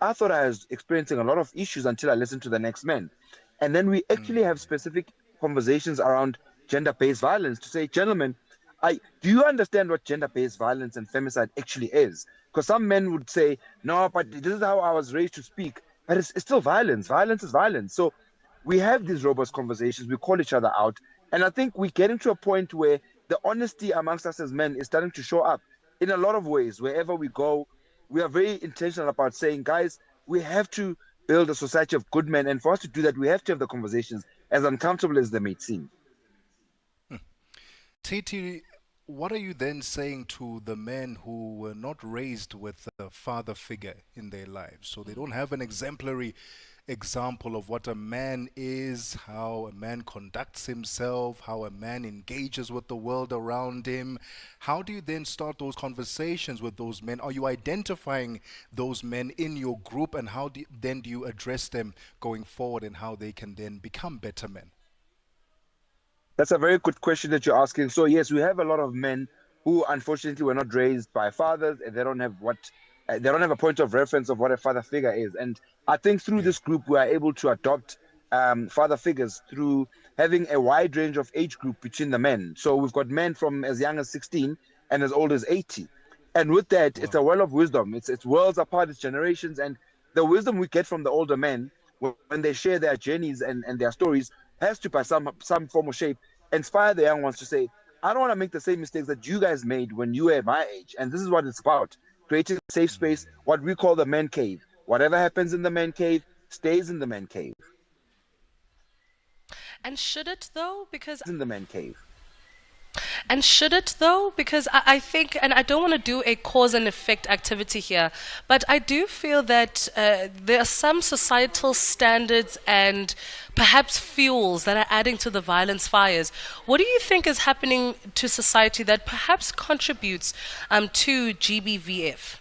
I thought I was experiencing a lot of issues until I listened to the next man. And then we actually have specific conversations around gender-based violence to say, gentlemen, do you understand what gender-based violence and femicide actually is? Because some men would say, no, but this is how I was raised to speak. But it's still violence. Violence is violence. So we have these robust conversations. We call each other out. And I think we're getting to a point where the honesty amongst us as men is starting to show up in a lot of ways. Wherever we go, we are very intentional about saying, guys, we have to build a society of good men. And for us to do that, we have to have the conversations, as uncomfortable as they may seem. Titi, what are you then saying to the men who were not raised with a father figure in their lives? So they don't have an exemplary example of what a man is, how a man conducts himself, how a man engages with the world around him. How do you then start those conversations with those men? Are you identifying those men in your group, and how do you address them going forward, and how they can then become better men? That's a very good question that you're asking. So yes, we have a lot of men who unfortunately were not raised by fathers, and they don't have a point of reference of what a father figure is. And I think through this group, we are able to adopt father figures through having a wide range of age group between the men. So we've got men from as young as 16 and as old as 80. And with that, it's a well of wisdom. It's worlds apart, it's generations. And the wisdom we get from the older men when they share their journeys and their stories has to, by some form or shape, inspire the young ones to say, I don't want to make the same mistakes that you guys made when you were my age. And this is what it's about: creating a safe space, what we call the man cave. Whatever happens in the man cave stays in the man cave. And should it though? Because in the man cave. And should it though? Because I think, and I don't want to do a cause and effect activity here, but I do feel that there are some societal standards and perhaps fuels that are adding to the violence fires. What do you think is happening to society that perhaps contributes to GBVF?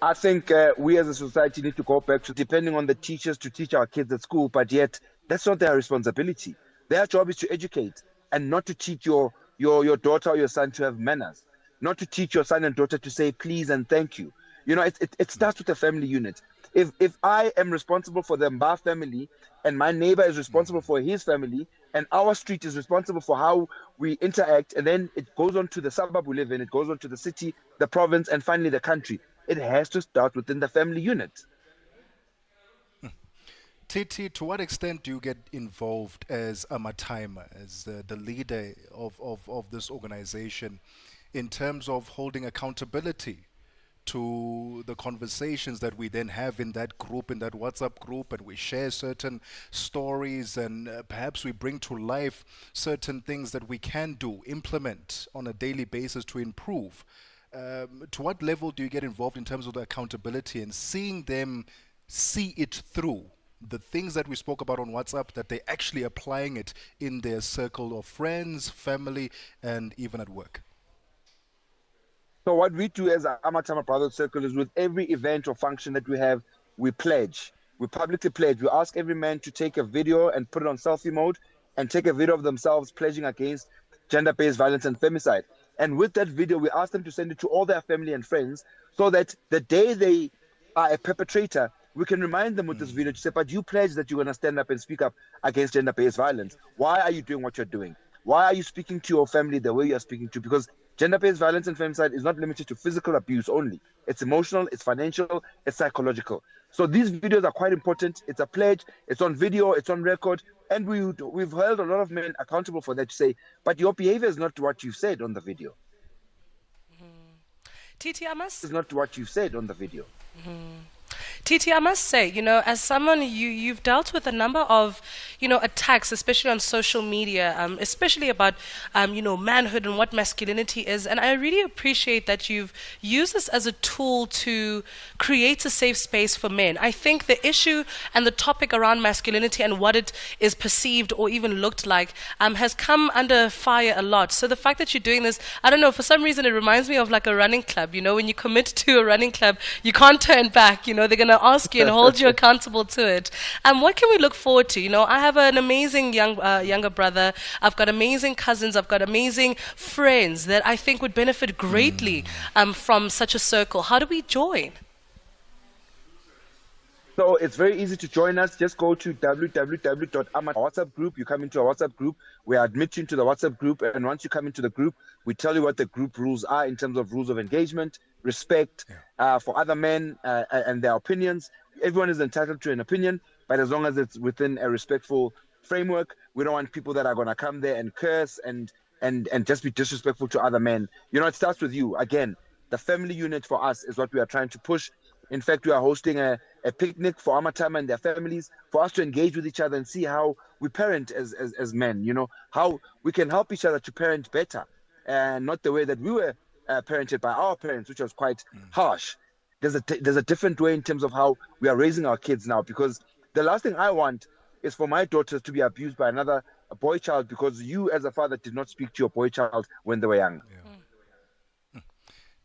I think we as a society need to go back to depending on the teachers to teach our kids at school, but yet that's not their responsibility. Their job is to educate and not to teach your daughter or your son to have manners, not to teach your son and daughter to say please and thank you. You know, it starts with the family unit. If I am responsible for the Mba family and my neighbor is responsible for his family and our street is responsible for how we interact, and then it goes on to the suburb we live in, it goes on to the city, the province, and finally the country. It has to start within the family unit. Titi, to what extent do you get involved as Amataima, as the leader of this organization, in terms of holding accountability to the conversations that we then have in that group, in that WhatsApp group, and we share certain stories and perhaps we bring to life certain things that we can do, implement on a daily basis to improve? To what level do you get involved in terms of the accountability and seeing them see it through? The things that we spoke about on WhatsApp, that they're actually applying it in their circle of friends, family, and even at work. So what we do as Amatama Brothers Circle is with every event or function that we have, we pledge. We publicly pledge. We ask every man to take a video and put it on selfie mode and take a video of themselves pledging against gender-based violence and femicide. And with that video, we ask them to send it to all their family and friends so that the day they are a perpetrator, we can remind them with this video to say, but you pledge that you're going to stand up and speak up against gender-based violence. Why are you doing what you're doing? Why are you speaking to your family the way you're speaking to? Because gender-based violence and femicide is not limited to physical abuse only. It's emotional, it's financial, it's psychological. So these videos are quite important. It's a pledge, it's on video, it's on record, and we've held a lot of men accountable for that to say, but your behavior is not what you said on the video. Titi, I must... It's not what you said on the video. Titi, I must say, as someone, you've dealt with a number of, attacks, especially on social media, especially about, manhood and what masculinity is. And I really appreciate that you've used this as a tool to create a safe space for men. I think the issue and the topic around masculinity and what it is perceived or even looked like has come under fire a lot. So the fact that you're doing this, I don't know, for some reason it reminds me of like a running club. When you commit to a running club, you can't turn back. They're going to ask you and hold you accountable to it. What can we look forward to? I have an amazing younger brother. I've got amazing cousins. I've got amazing friends that I think would benefit greatly from such a circle. How do we join? So it's very easy to join us. Just go to www.ama WhatsApp group. You come into a WhatsApp group. We admit you into the WhatsApp group. And once you come into the group, we tell you what the group rules are in terms of rules of engagement, respect for other men and their opinions. Everyone is entitled to an opinion, but as long as it's within a respectful framework, we don't want people that are going to come there and curse and just be disrespectful to other men. It starts with you. Again, the family unit for us is what we are trying to push. In fact, we are hosting a picnic for Amatama and their families for us to engage with each other and see how we parent as men, how we can help each other to parent better and not the way that we were parented by our parents, which was quite harsh. There's a different way in terms of how we are raising our kids now, because the last thing I want is for my daughters to be abused by a boy child because you as a father did not speak to your boy child when they were young.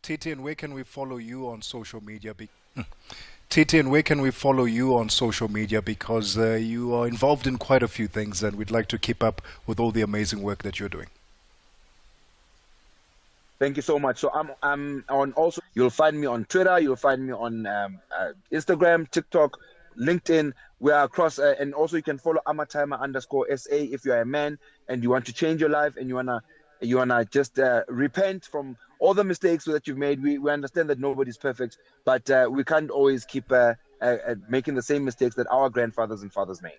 Titi, and where can we follow you on social media? Titi, and where can we follow you on social media? Because you are involved in quite a few things and we'd like to keep up with all the amazing work that you're doing. Thank you so much. So I'm on also, you'll find me on Twitter, you'll find me on Instagram, TikTok, LinkedIn. We are across, and also you can follow Amatimer_SA if you are a man and you want to change your life and you wanna just repent from all the mistakes that you've made. We understand that nobody's perfect, but we can't always keep making the same mistakes that our grandfathers and fathers made.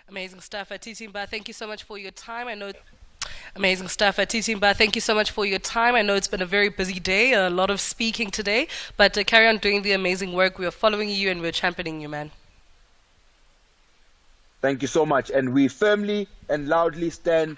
Amazing stuff, Titimba. Thank you so much for your time. I know. Amazing stuff, Titimba. Thank you so much for your time. I know it's been a very busy day, a lot of speaking today, but carry on doing the amazing work. We are following you and we're championing you, man. Thank you so much, and we firmly and loudly stand.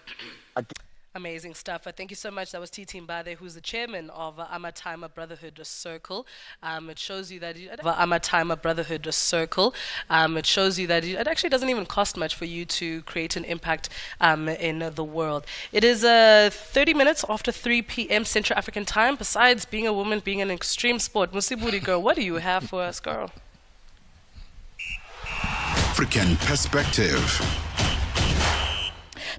Amazing stuff. Thank you so much. That was Titimba, who's the chairman of Amatima Brotherhood Circle. It shows you that Amatima Brotherhood Circle. It shows you that it actually doesn't even cost much for you to create an impact in the world. It is 30 minutes after 3 p.m. Central African time. Besides being a woman, being an extreme sport, Musiburi girl, what do you have for us, girl? African Perspective.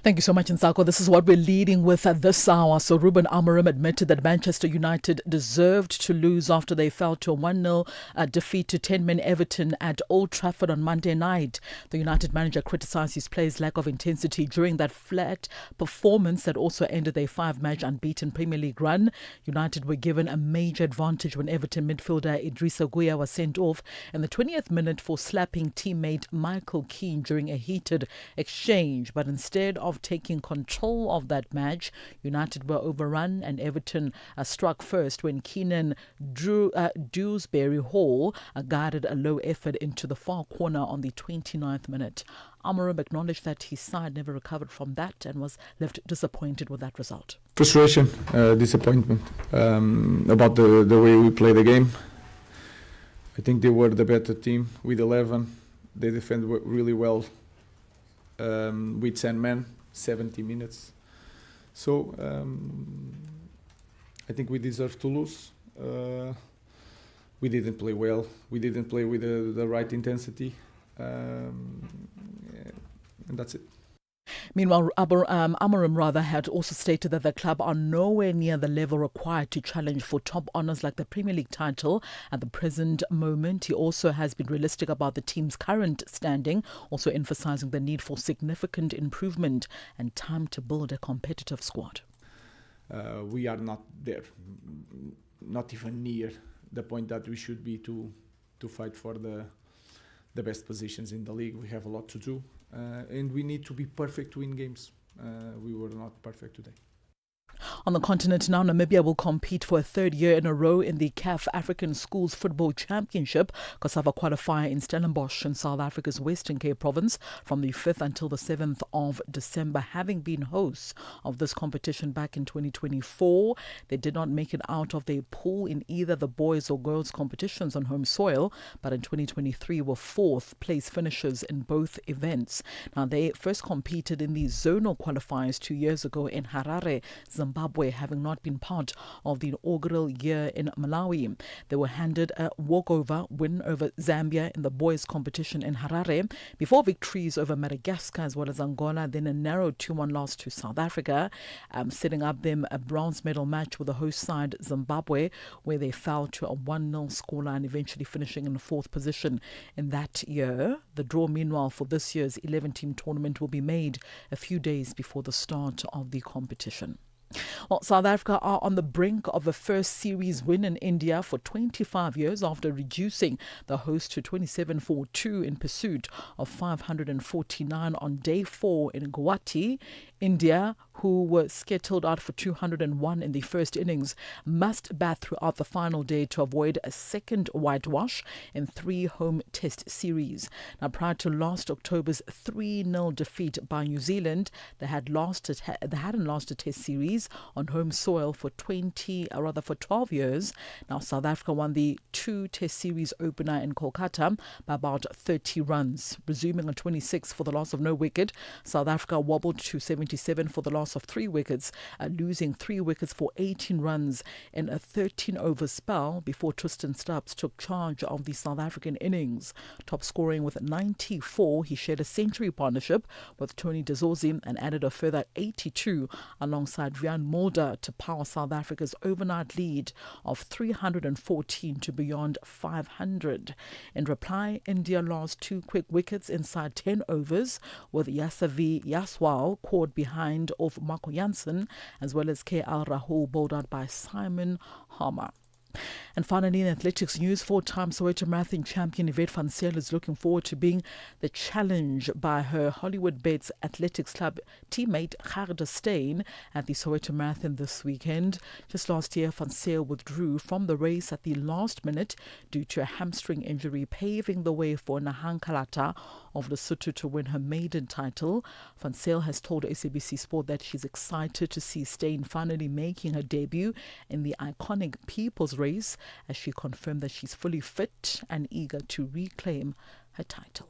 Thank you so much, Ntsako. This is what we're leading with at this hour. So Ruben Amorim admitted that Manchester United deserved to lose after they fell to a 1-0 defeat to 10-man Everton at Old Trafford on Monday night. The United manager criticised his players' lack of intensity during that flat performance that also ended their 5-match unbeaten Premier League run. United were given a major advantage when Everton midfielder Idrissa Gueye was sent off in the 20th minute for slapping teammate Michael Keane during a heated exchange. But instead of taking control of that match, United were overrun and Everton struck first when Keenan Dewsbury Hall guided a low effort into the far corner on the 29th minute. Amorim acknowledged that his side never recovered from that and was left disappointed with that result. Frustration, disappointment about the way we play the game. I think they were the better team with 11. They defended really well with 10 men. 70 minutes. So I think we deserve to lose. We didn't play well. We didn't play with the right intensity. And that's it. Meanwhile, Amorim had also stated that the club are nowhere near the level required to challenge for top honours like the Premier League title at the present moment. He also has been realistic about the team's current standing, also emphasising the need for significant improvement and time to build a competitive squad. We are not there, not even near the point that we should be to fight for the best positions in the league. We have a lot to do. And we need to be perfect to win games. We were not perfect today. On the continent now, Namibia will compete for a third year in a row in the CAF African Schools Football Championship. COSAFA qualifier in Stellenbosch in South Africa's Western Cape province from the 5th until the 7th of December. Having been hosts of this competition back in 2024, they did not make it out of their pool in either the boys or girls competitions on home soil, but in 2023 were 4th place finishers in both events. Now, they first competed in the zonal qualifiers 2 years ago in Harare, Zimbabwe, having not been part of the inaugural year in Malawi. They were handed a walkover win over Zambia in the boys' competition in Harare before victories over Madagascar as well as Angola, then a narrow 2-1 loss to South Africa, setting up them a bronze medal match with the host side Zimbabwe, where they fell to a 1-0 scoreline, eventually finishing in the 4th position in that year. The draw, meanwhile, for this year's 11-team tournament will be made a few days before the start of the competition. Well, South Africa are on the brink of a first series win in India for 25 years after reducing the host to 27-4-2 in pursuit of 549 on day 4 in Guwahati. India, who were skittled out for 201 in the first innings, must bat throughout the final day to avoid a second whitewash in 3 home test series. Now, prior to last October's 3-0 defeat by New Zealand, they hadn't lost a test series on home soil for 12 years. Now, South Africa won the 2 test series opener in Kolkata by about 30 runs. Resuming on 26 for the loss of no wicket, South Africa wobbled to 77 for the loss of 3 wickets, losing 3 wickets for 18 runs in a 13-over spell before Tristan Stubbs took charge of the South African innings. Top scoring with 94, he shared a century partnership with Tony Dezorzi and added a further 82 alongside Rian Mulder to power South Africa's overnight lead of 314 to beyond 500. In reply, India lost 2 quick wickets inside 10 overs, with Yasavi Yaswal caught behind off of Marco Janssen, as well as KL Rahul, bowled out by Simon Harmer. And finally, in athletics news, 4-time Soweto Marathon champion Yvette van Zyl is looking forward to being the challenge by her Hollywood Bets Athletics Club teammate Gerda Steyn at the Soweto Marathon this weekend. Just last year, van Zyl withdrew from the race at the last minute due to a hamstring injury, paving the way for Nahankalata of Lesotho to win her maiden title. Van Zyl has told SABC Sport that she's excited to see Steyn finally making her debut in the iconic People's Race, as she confirmed that she's fully fit and eager to reclaim her title.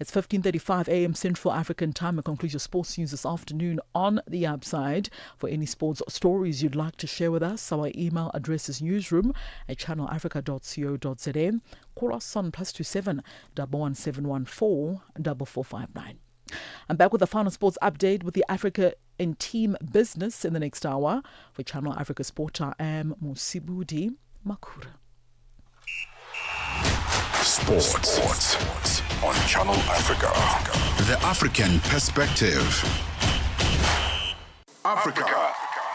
It's 15:35 a.m. Central African Time. It concludes your sports news this afternoon on The Upside. For any sports stories you'd like to share with us, our email address is newsroom@channelafrica.co.za. Call us on +27 11714 4459. I'm back with the final sports update with the Africa in Team Business in the next hour. For Channel Africa Sport, I am Musibudi Makura. Sports on Channel Africa. The African Perspective. Africa.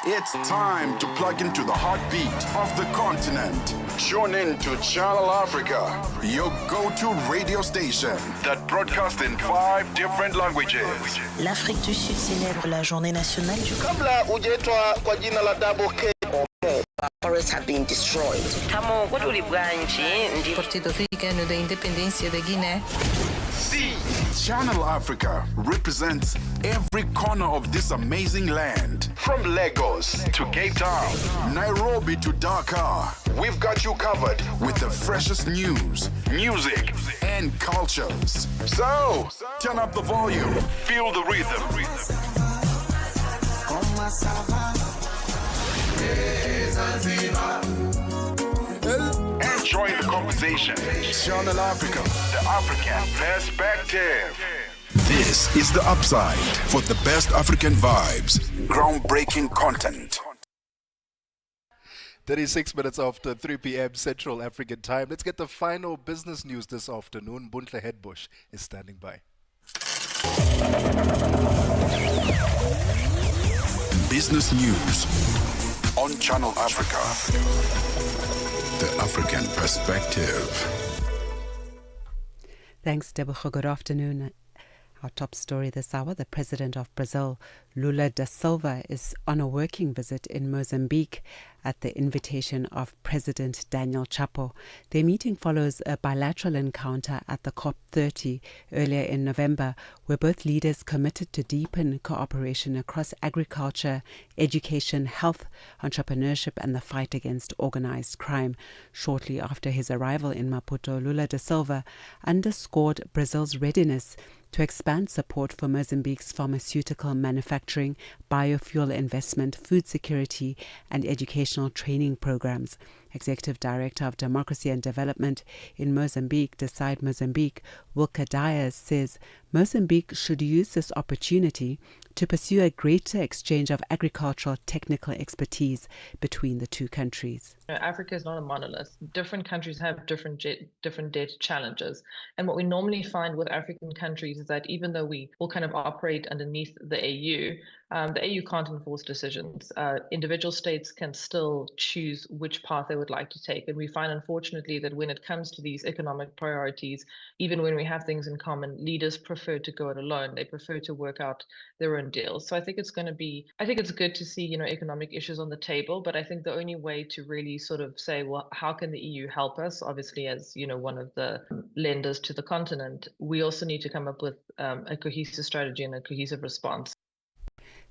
It's time to plug into the heartbeat of the continent. Tune in to Channel Africa, your go-to radio station that broadcasts in 5 different languages. L'Afrique du Sud célèbre la journée nationale du Kabla hujaitwa kwa jina la Double K or more, forests have been destroyed. Partido Africano da Independência da Guiné. See, Channel Africa represents every corner of this amazing land. From Lagos to Cape Town, Nairobi to Dakar, we've got you covered with the freshest news, music, and cultures. So, turn up the volume, feel the rhythm. And join the conversation. Channel Africa, the African Perspective. This is The Upside for the best African vibes, groundbreaking content. 36 minutes after 3 p.m. Central African Time. Let's get the final business news this afternoon. Buntle Headbush is standing by. Business news on Channel Africa. The African Perspective. Thanks, Tebogo. Good afternoon. Our top story this hour, the President of Brazil, Lula da Silva, is on a working visit in Mozambique at the invitation of President Daniel Chapo. Their meeting follows a bilateral encounter at the COP30 earlier in November, where both leaders committed to deepen cooperation across agriculture, education, health, entrepreneurship, and the fight against organized crime. Shortly after his arrival in Maputo, Lula da Silva underscored Brazil's readiness to expand support for Mozambique's pharmaceutical manufacturing, biofuel investment, food security, and educational training programs. Executive Director of Democracy and Development in Mozambique, Decide Mozambique, Wilka Dias, says Mozambique should use this opportunity to pursue a greater exchange of agricultural technical expertise between the two countries. Africa is not a monolith. Different countries have different data challenges. And what we normally find with African countries is that even though we all kind of operate underneath the AU can't enforce decisions. Individual states can still choose which path they would like to take. And we find, unfortunately, that when it comes to these economic priorities, even when we have things in common, leaders prefer to go it alone. They prefer to work out their own deals. So I think it's good to see, economic issues on the table. But I think the only way to really sort of say, well, how can the EU help us? Obviously, as one of the lenders to the continent, we also need to come up with a cohesive strategy and a cohesive response.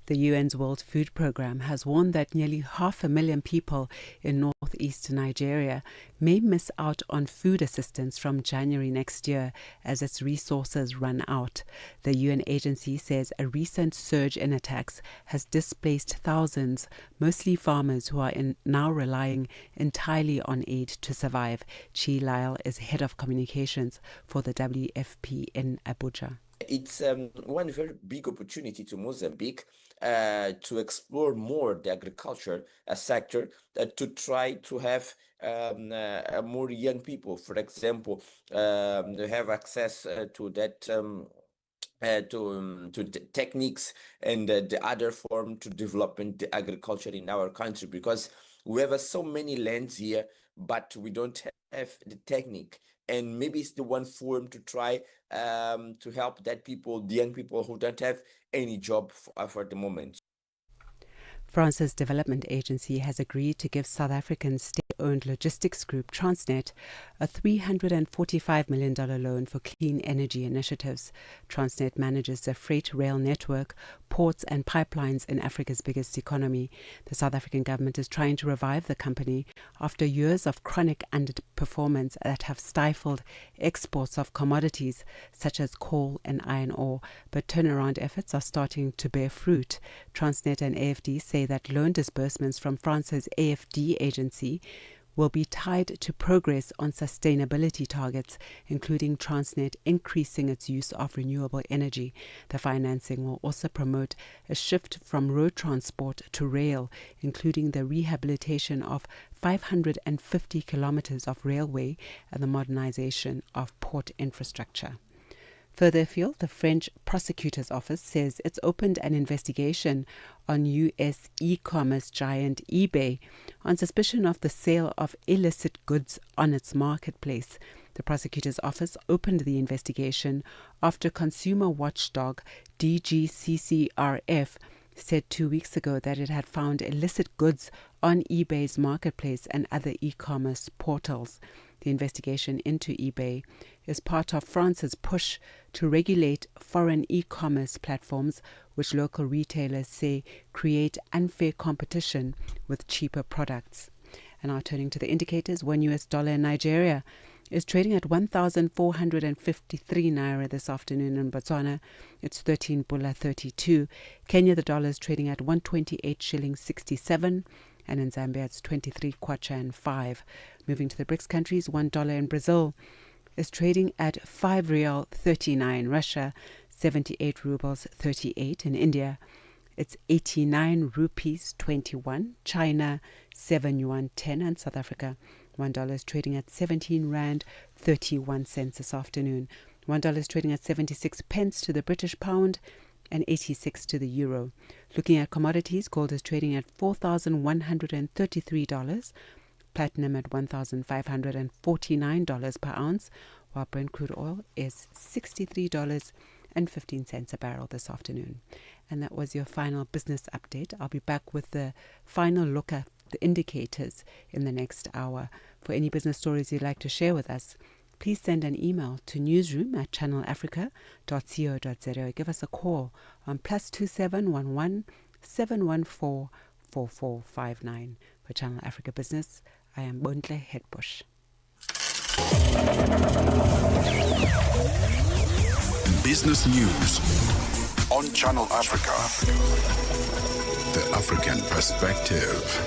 The UN's World Food Programme has warned that nearly 500,000 people in northeast Nigeria may miss out on food assistance from January next year as its resources run out. The UN agency says a recent surge in attacks has displaced thousands, mostly farmers who are now relying entirely on aid to survive. Chi Lyle is head of communications for the WFP in Abuja. It's one very big opportunity to Mozambique to explore more the agriculture sector, to try to have more young people, for example, to have access to that techniques and the other form to development the agriculture in our country, because we have so many lands here, but we don't have the technique. And maybe it's the one form to try to help that people, the young people who don't have any job for the moment. France's development agency has agreed to give South African state-owned logistics group Transnet a $345 million loan for clean energy initiatives. Transnet manages the freight rail network, ports and pipelines in Africa's biggest economy. The South African government is trying to revive the company after years of chronic underperformance that have stifled exports of commodities such as coal and iron ore, but turnaround efforts are starting to bear fruit. Transnet and AFD say that loan disbursements from France's AFD agency will be tied to progress on sustainability targets, including Transnet increasing its use of renewable energy. The financing will also promote a shift from road transport to rail, including the rehabilitation of 550 kilometers of railway and the modernization of port infrastructure. Further afield, the French prosecutor's office says it's opened an investigation on U.S. e-commerce giant eBay on suspicion of the sale of illicit goods on its marketplace. The prosecutor's office opened the investigation after consumer watchdog DGCCRF said 2 weeks ago that it had found illicit goods on eBay's marketplace and other e-commerce portals. The investigation into eBay is part of France's push to regulate foreign e-commerce platforms, which local retailers say create unfair competition with cheaper products. And now turning to the indicators, $1 US in Nigeria is trading at 1,453 naira this afternoon. In Botswana, it's 13 Bula 32. Kenya, the dollar is trading at 128 shillings 67. And in Zambia, it's 23 kwacha and 5. Moving to the BRICS countries, $1 in Brazil is trading at 5 Real 39. Russia, 78 rubles 38. In India, it's 89 rupees 21. China, 7 yuan 10. And South Africa, $1 is trading at 17 rand 31 cents this afternoon. $1 is trading at 76 pence to the British pound and 86 to the euro. Looking at commodities, gold is trading at $4,133, platinum at $1,549 per ounce, while Brent crude oil is $63.15 a barrel this afternoon. And that was your final business update. I'll be back with the final look at the indicators in the next hour. For any business stories you'd like to share with us, please send an email to newsroom@channelafrica.co.za. Give us a call on +2711 714 4459. For Channel Africa Business, I am Bontle Hetbush. Business news on Channel Africa. The African perspective.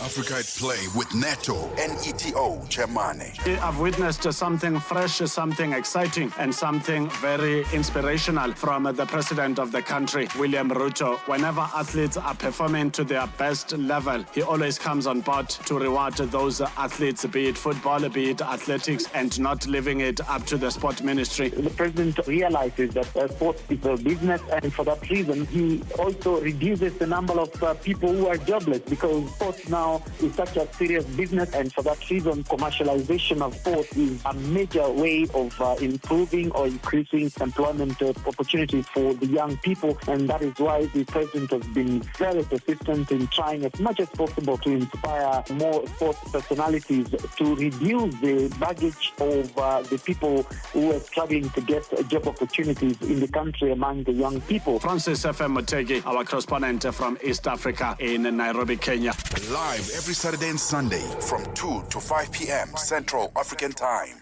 Africa at Play with Neto and ETO Chemane. I've witnessed something fresh, something exciting, and something very inspirational from the president of the country, William Ruto. Whenever athletes are performing to their best level, he always comes on board to reward those athletes, be it football, be it athletics, and not leaving it up to the sport ministry. The president realizes that sports is a business, and for that reason, he also reduces the number of people who are jobless, because sports now is such a serious business, and for that reason, commercialization of sports is a major way of improving or increasing employment opportunities for the young people, and that is why the president has been very persistent in trying as much as possible to inspire more sports personalities to reduce the baggage of the people who are struggling to get job opportunities in the country among the young people. Francis FM Mutegi, our correspondent from East Africa in Nairobi, Kenya. Live every Saturday and Sunday from 2 to 5 p.m. Central African Time.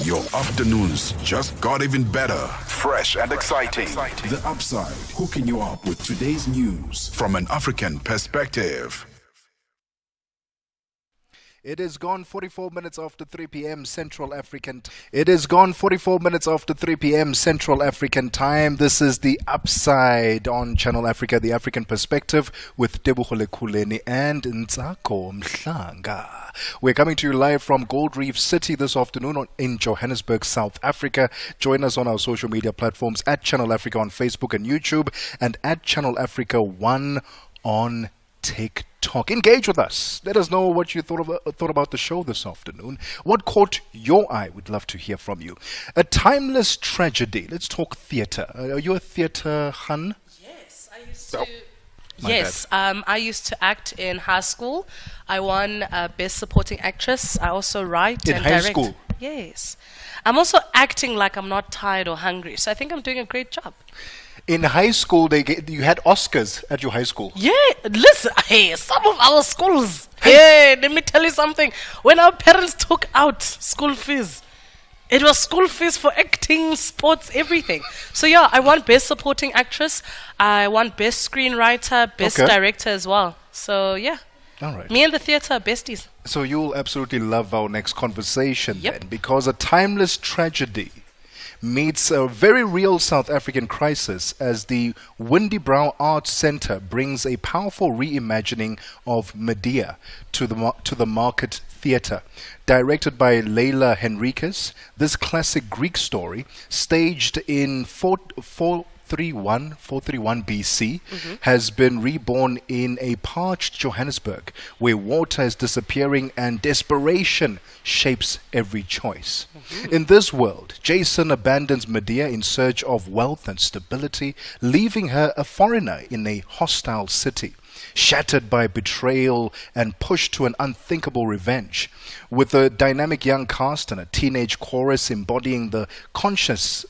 Your afternoons just got even better, fresh and exciting. The Upside, hooking you up with today's news from an African perspective. It is gone 44 minutes after 3 p.m. Central African time. It is gone 44 minutes after 3 p.m. Central African time. This is The Upside on Channel Africa, the African perspective with Tebogo, Lekhuleni and Ntsako Mhlanga. We're coming to you live from Gold Reef City this afternoon in Johannesburg, South Africa. Join us on our social media platforms at Channel Africa on Facebook and YouTube, and at Channel Africa 1 on TikTok. Engage with us. Let us know what you thought about the show this afternoon. What caught your eye? We'd love to hear from you. A timeless tragedy. Let's talk theatre. Are you a theatre hun? Yes, I used to. I used to act in high school. I won Best Supporting Actress. I also write in and high direct. School? Yes. I'm also acting like I'm not tired or hungry. So I think I'm doing a great job. In high school, you had Oscars at your high school. Yeah, listen, hey, some of our schools, hey, let me tell you something. When our parents took out school fees, it was school fees for acting, sports, everything. So yeah, I won Best Supporting Actress. I won Best Screenwriter, Best Director as well. So yeah. All right. Me and the theatre are besties. So you'll absolutely love our next conversation then, because a timeless tragedy meets a very real South African crisis as the Windy Brow Arts Centre brings a powerful reimagining of Medea to the Market Theatre. Directed by Leila Henriques, this classic Greek story, staged in 431 BC, has been reborn in a parched Johannesburg, where water is disappearing and desperation shapes every choice. In this world, Jason abandons Medea in search of wealth and stability, leaving her a foreigner in a hostile city, shattered by betrayal and pushed to an unthinkable revenge. With a dynamic young cast and a teenage chorus embodying the conscience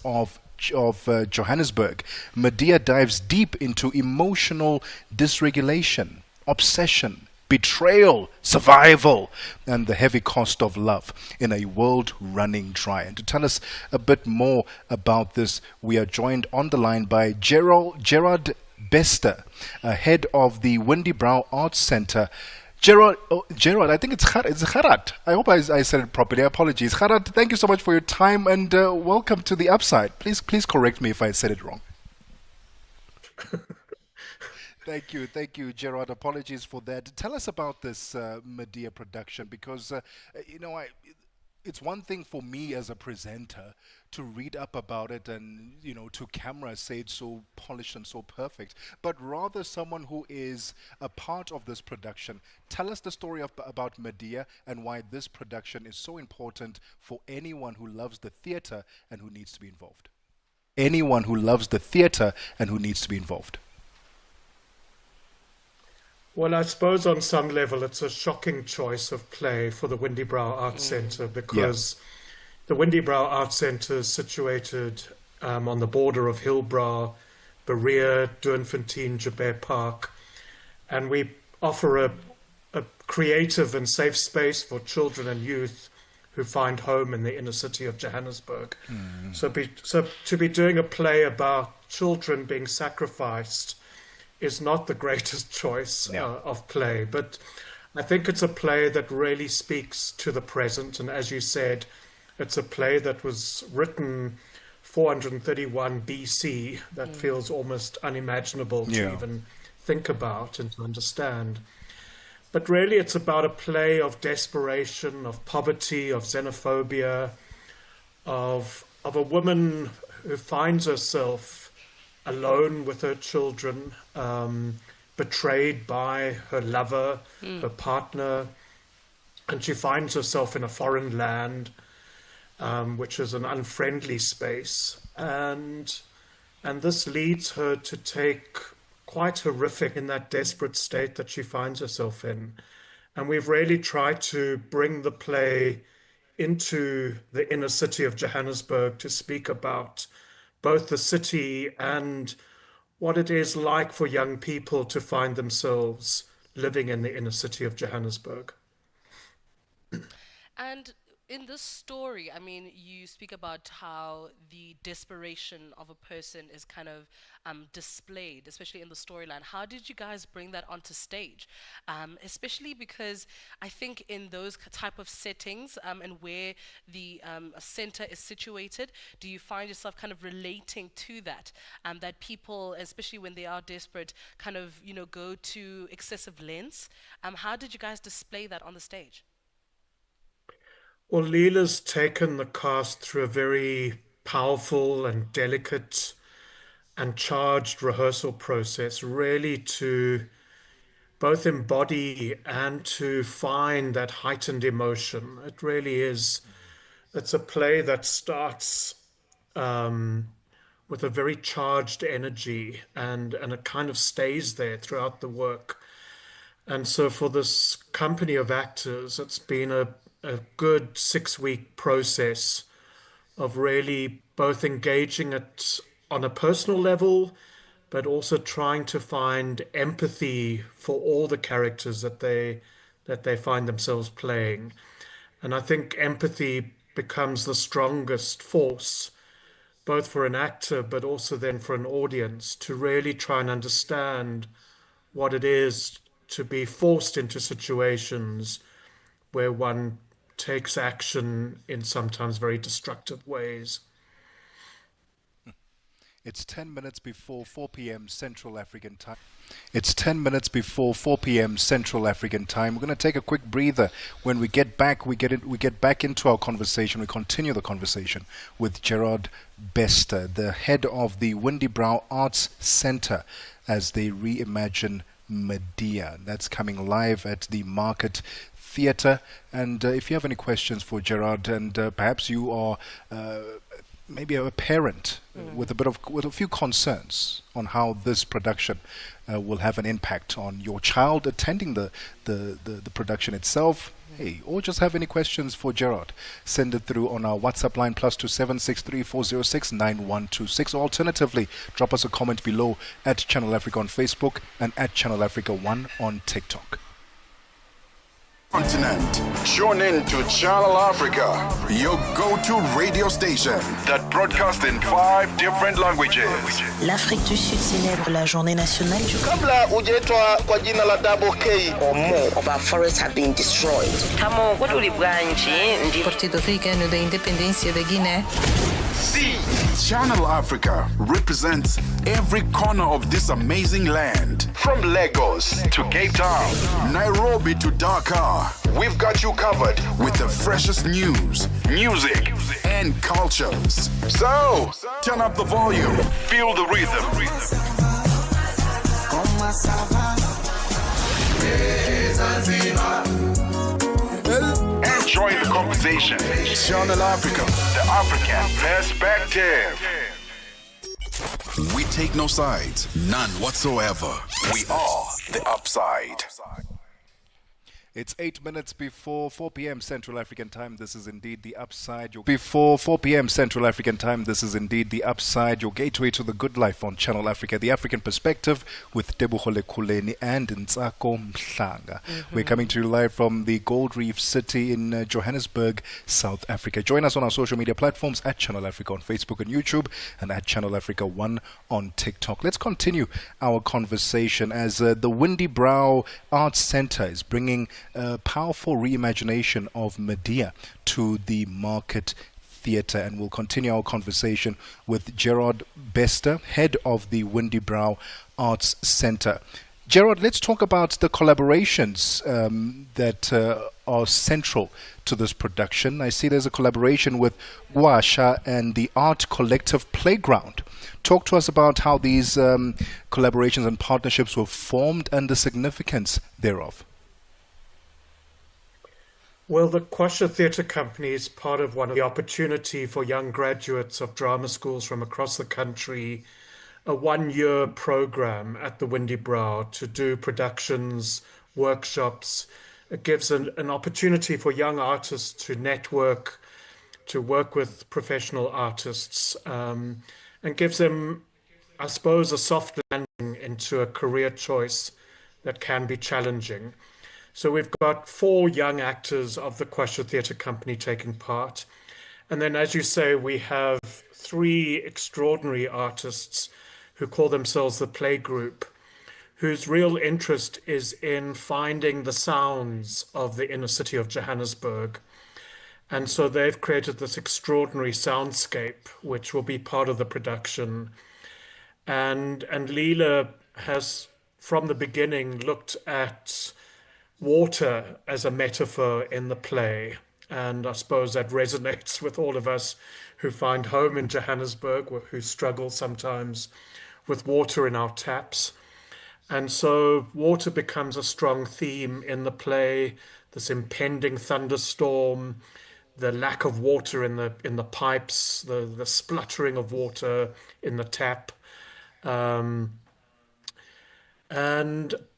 of Johannesburg, Medea dives deep into emotional dysregulation, obsession, betrayal, survival, and the heavy cost of love in a world running dry. And to tell us a bit more about this, we are joined on the line by Gerard Bester, head of the Windy Brow Arts Centre. Gerard, I think it's Gerard. I hope I said it properly. Apologies. Gerard, thank you so much for your time and welcome to the Upside. Please correct me if I said it wrong. Thank you, Gerard. Apologies for that. Tell us about this Medea production, because it's one thing for me as a presenter to read up about it and, to camera say it's so polished and so perfect, but rather someone who is a part of this production. Tell us the story about Medea and why this production is so important for anyone who loves the theatre and who needs to be involved. Anyone who loves the theatre and who needs to be involved. Well, I suppose on some level it's a shocking choice of play for the Windy Brow Arts Centre, because the Windy Brow Arts Centre is situated on the border of Hillbrow, Berea, Doornfontein, Joubert Park, and we offer a creative and safe space for children and youth who find home in the inner city of Johannesburg. So to be doing a play about children being sacrificed is not the greatest choice of play, but I think it's a play that really speaks to the present. And as you said, it's a play that was written 431 BC. That feels almost unimaginable to even think about and to understand. But really it's about a play of desperation, of poverty, of xenophobia, of a woman who finds herself alone with her children, betrayed by her lover, her partner, and she finds herself in a foreign land, which is an unfriendly space, and this leads her to take quite horrific in that desperate state that she finds herself in. And we've really tried to bring the play into the inner city of Johannesburg to speak about both the city and what it is like for young people to find themselves living in the inner city of Johannesburg. And in this story, I mean, you speak about how the desperation of a person is kind of displayed, especially in the storyline. How did you guys bring that onto stage? Especially because I think in those type of settings and where the center is situated, do you find yourself kind of relating to that? That people, especially when they are desperate, kind of, go to excessive lengths. How did you guys display that on the stage? Well, Leela's taken the cast through a very powerful and delicate and charged rehearsal process, really to both embody and to find that heightened emotion. It really is. It's a play that starts with a very charged energy, and it kind of stays there throughout the work. And so for this company of actors, it's been a good 6 week process of really both engaging it on a personal level, but also trying to find empathy for all the characters that they find themselves playing. And I think empathy becomes the strongest force, both for an actor, but also then for an audience, to really try and understand what it is to be forced into situations where one takes action in sometimes very destructive ways. It's 10 minutes before 4 p.m. Central African time. It's 10 minutes before 4 p.m. Central African time. We're going to take a quick breather. When we get back, we get back into our conversation. We continue the conversation with Gerard Bester, the head of the Windy Brow Arts Center, as they reimagine Medea. That's coming live at the Market Theatre. And if you have any questions for Gerard, and perhaps you are maybe a parent with a few concerns on how this production will have an impact on your child attending the production itself, hey, or just have any questions for Gerard, send it through on our WhatsApp line +27 63406 9126. Alternatively, drop us a comment below at Channel Africa on Facebook and at Channel Africa 1 on TikTok. Continent. Tune in to Channel Africa, your go-to radio station that broadcasts in 5 different languages. L'Afrique du Sud célèbre la journée nationale du Kabla hujaitwa kwa jina la Double K or more of our forests have been destroyed. Partido Africano da Independência da Guiné. See, Channel Africa represents every corner of this amazing land. From Lagos to Cape Town, Nairobi to Dakar, we've got you covered with the freshest news, music, and cultures. So, turn up the volume, feel the rhythm. Enjoy the conversation. Channel Africa, the African perspective. We take no sides, none whatsoever. We are the upside. It's 8 minutes before 4 p.m. Central African time. This is indeed the upside. Before 4 p.m. Central African time, this is indeed the upside, your gateway to the good life on Channel Africa, the African perspective with Tebogo, Lekhuleni and Ntsako Mhlanga. We're coming to you live from the Gold Reef City in Johannesburg, South Africa. Join us on our social media platforms at Channel Africa on Facebook and YouTube and at Channel Africa 1 on TikTok. Let's continue our conversation as the Windy Brow Arts Center is bringing a powerful reimagination of Medea to the Market Theatre, and we'll continue our conversation with Gerard Bester, head of the Windy Brow Arts Center. Gerard, let's talk about the collaborations that are central to this production. I see there's a collaboration with Guasha and the Art Collective Playground. Talk to us about how these collaborations and partnerships were formed and the significance thereof. Well, the Kwasha Theatre Company is part of one of the opportunity for young graduates of drama schools from across the country, a 1-year program at the Windy Brow to do productions, workshops. It gives an opportunity for young artists to network, to work with professional artists, and gives them, I suppose, a soft landing into a career choice that can be challenging. So we've got 4 young actors of the Kwasha Theatre Company taking part. And then, as you say, we have 3 extraordinary artists who call themselves the Play Group, whose real interest is in finding the sounds of the inner city of Johannesburg. And so they've created this extraordinary soundscape, which will be part of the production. And Leela has, from the beginning, looked at water as a metaphor in the play. And I suppose that resonates with all of us who find home in Johannesburg, who struggle sometimes with water in our taps. And so water becomes a strong theme in the play, this impending thunderstorm, the lack of water in the pipes, the spluttering of water in the tap.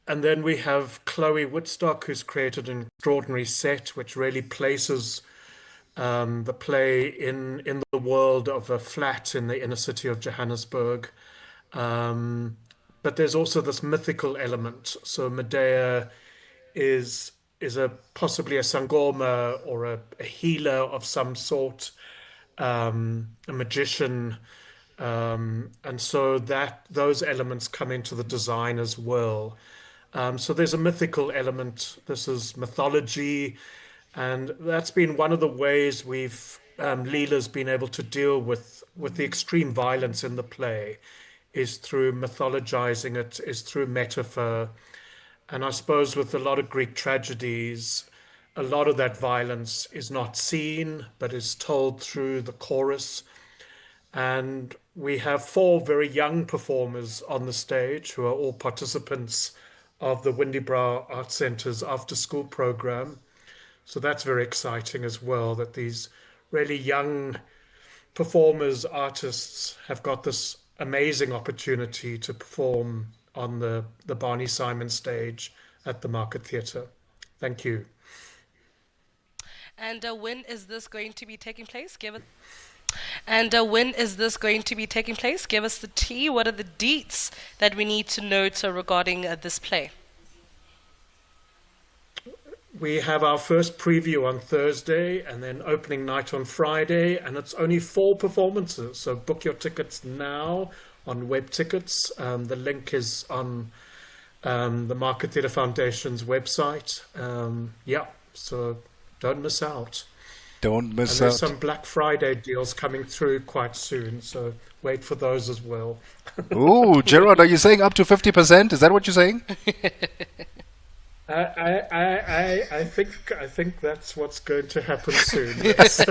And then we have Chloe Woodstock, who's created an extraordinary set which really places the play in the world of a flat in the inner city of Johannesburg. But there's also this mythical element. So Medea is possibly a sangoma or a healer of some sort, a magician. And so those elements come into the design as well. So there's a mythical element. This is mythology, and that's been one of the ways Leela's been able to deal with the extreme violence in the play, is through mythologizing it, is through metaphor. And I suppose with a lot of Greek tragedies, a lot of that violence is not seen, but is told through the chorus. And we have 4 very young performers on the stage who are all participants of the Windybrow Art Centre's after-school program. So that's very exciting as well, that these really young performers, artists, have got this amazing opportunity to perform on the Barney Simon stage at the Market Theatre. Thank you. And when is this going to be taking place? When is this going to be taking place? Give us the tea. What are the deets that we need to know regarding this play? We have our first preview on Thursday and then opening night on Friday, and it's only 4 performances. So book your tickets now on web tickets. The link is on the Market Theatre Foundation's website. So don't miss out. Don't miss and out. There's some Black Friday deals coming through quite soon, so wait for those as well. Ooh, Gerard, are you saying up to 50%? Is that what you're saying? I think that's what's going to happen soon. Yes.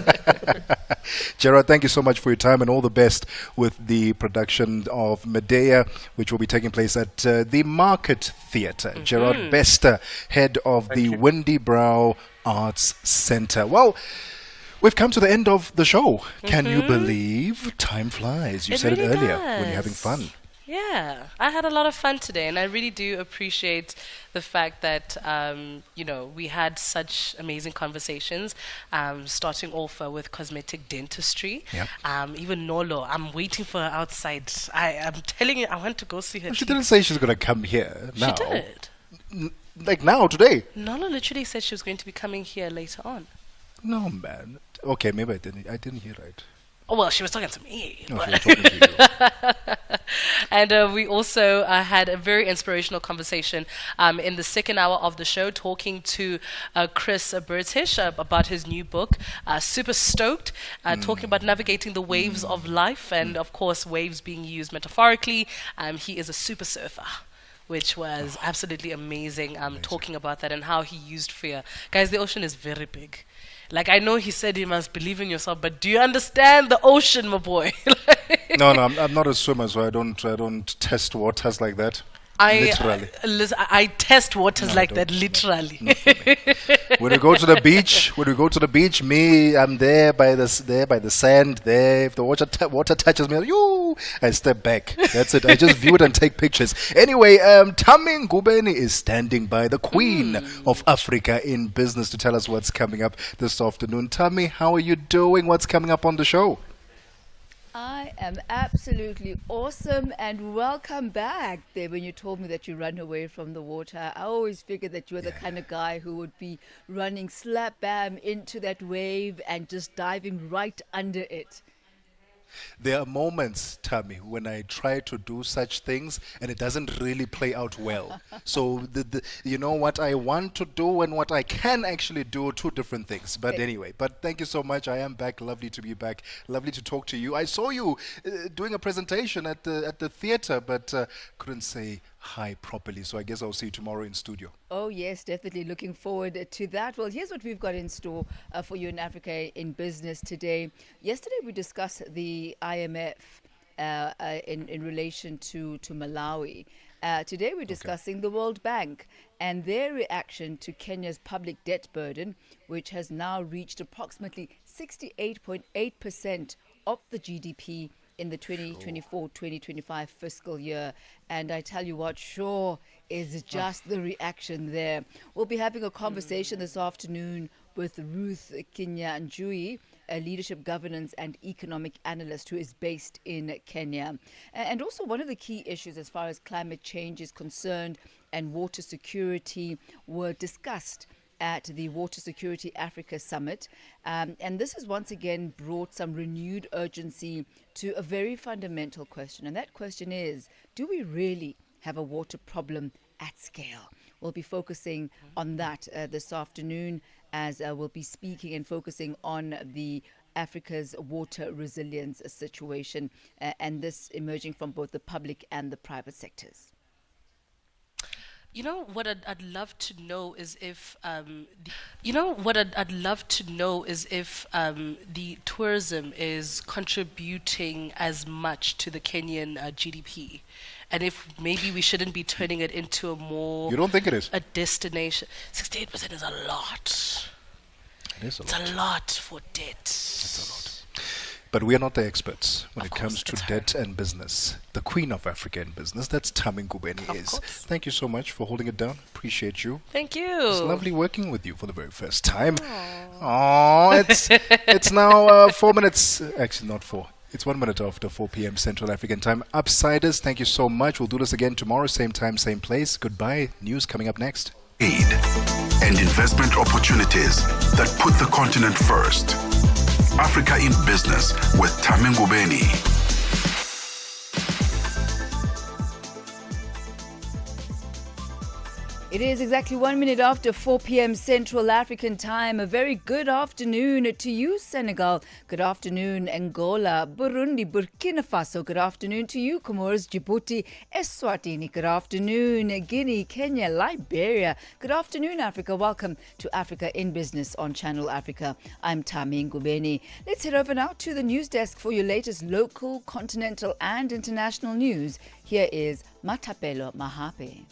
Gerard, thank you so much for your time and all the best with the production of Medea, which will be taking place at the Market Theatre. Mm-hmm. Gerard Bester, head of the Windybrow Arts Centre. Well, we've come to the end of the show. Can you believe time flies? You said it earlier when you're having fun. Yeah, I had a lot of fun today, and I really do appreciate the fact that, we had such amazing conversations, starting off with cosmetic dentistry. Yep. Even Nolo, I'm waiting for her outside. I'm telling you, I want to go see her. She didn't say she's going to come here now. She did. Like now, today? Nolo literally said she was going to be coming here later on. No, man. Okay, maybe I didn't hear right. Oh, well, she was talking to me. No, she was talking to you. And we also had a very inspirational conversation in the second hour of the show, talking to Chris Bertish about his new book. Super stoked, talking about navigating the waves of life, and of course, waves being used metaphorically. He is a super surfer, which was absolutely amazing, talking about that and how he used fear. Guys, the ocean is very big. Like, I know he said you must believe in yourself, but do you understand the ocean, my boy? No, I'm not a swimmer, so I don't test waters like that. Literally. I test waters like that, literally. When we go to the beach, I'm there by the sand. There, if the water touches me, I step back. That's it. I just view it and take pictures. Anyway, Tami Ngubeni is standing by, the Queen of Africa in business, to tell us what's coming up this afternoon. Tami, how are you doing? What's coming up on the show? I am absolutely awesome and welcome back. There, when you told me that you run away from the water, I always figured that you were the kind of guy who would be running slap bam into that wave and just diving right under it. There are moments, Tammy, when I try to do such things and it doesn't really play out well. So, you know, what I want to do and what I can actually do are two different things. But anyway, but thank you so much. I am back. Lovely to be back. Lovely to talk to you. I saw you doing a presentation at the theater, but couldn't say hi properly. So I guess I'll see you tomorrow in studio. Oh, yes, definitely looking forward to that. Well, here's what we've got in store for you in Africa in Business today. Yesterday, we discussed the IMF in relation to Malawi. Today, we're discussing the World Bank and their reaction to Kenya's public debt burden, which has now reached approximately 68.8% of the GDP in the 2024-2025 fiscal year. And I tell you what, sure is just the reaction there. We'll be having a conversation this afternoon with Ruth Kinyanjui, a leadership governance and economic analyst who is based in Kenya. And also one of the key issues as far as climate change is concerned and water security were discussed at the Water Security Africa Summit. And this has once again brought some renewed urgency to a very fundamental question. And that question is, do we really have a water problem at scale? We'll be focusing on that this afternoon as we'll be speaking and focusing on the Africa's water resilience situation and this emerging from both the public and the private sectors. You know what I'd love to know is if I'd love to know is if the tourism is contributing as much to the Kenyan GDP, and if maybe we shouldn't be turning it into a more. You don't think it is? A destination. 68% is a lot. It is a lot. It's a lot for debt. It's a lot. But we are not the experts when it comes to debt and business. The queen of Africa in business, that's Tami Ngubeni is. Thank you so much for holding it down. Appreciate you. Thank you. It's lovely working with you for the very first time. Oh, it's now 4 minutes. Actually, not 4. It's 1 minute after 4 p.m. Central African time. Upsiders, thank you so much. We'll do this again tomorrow, same time, same place. Goodbye. News coming up next. Aid and investment opportunities that put the continent first. Africa in Business with Tami Ngubeni. It is exactly 1 minute after 4 p.m. Central African time. A very good afternoon to you, Senegal. Good afternoon, Angola, Burundi, Burkina Faso. Good afternoon to you, Comoros, Djibouti, Eswatini. Good afternoon, Guinea, Kenya, Liberia. Good afternoon, Africa. Welcome to Africa in Business on Channel Africa. I'm Tami Ngubeni. Let's head over now to the news desk for your latest local, continental and international news. Here is Matapelo Mahape.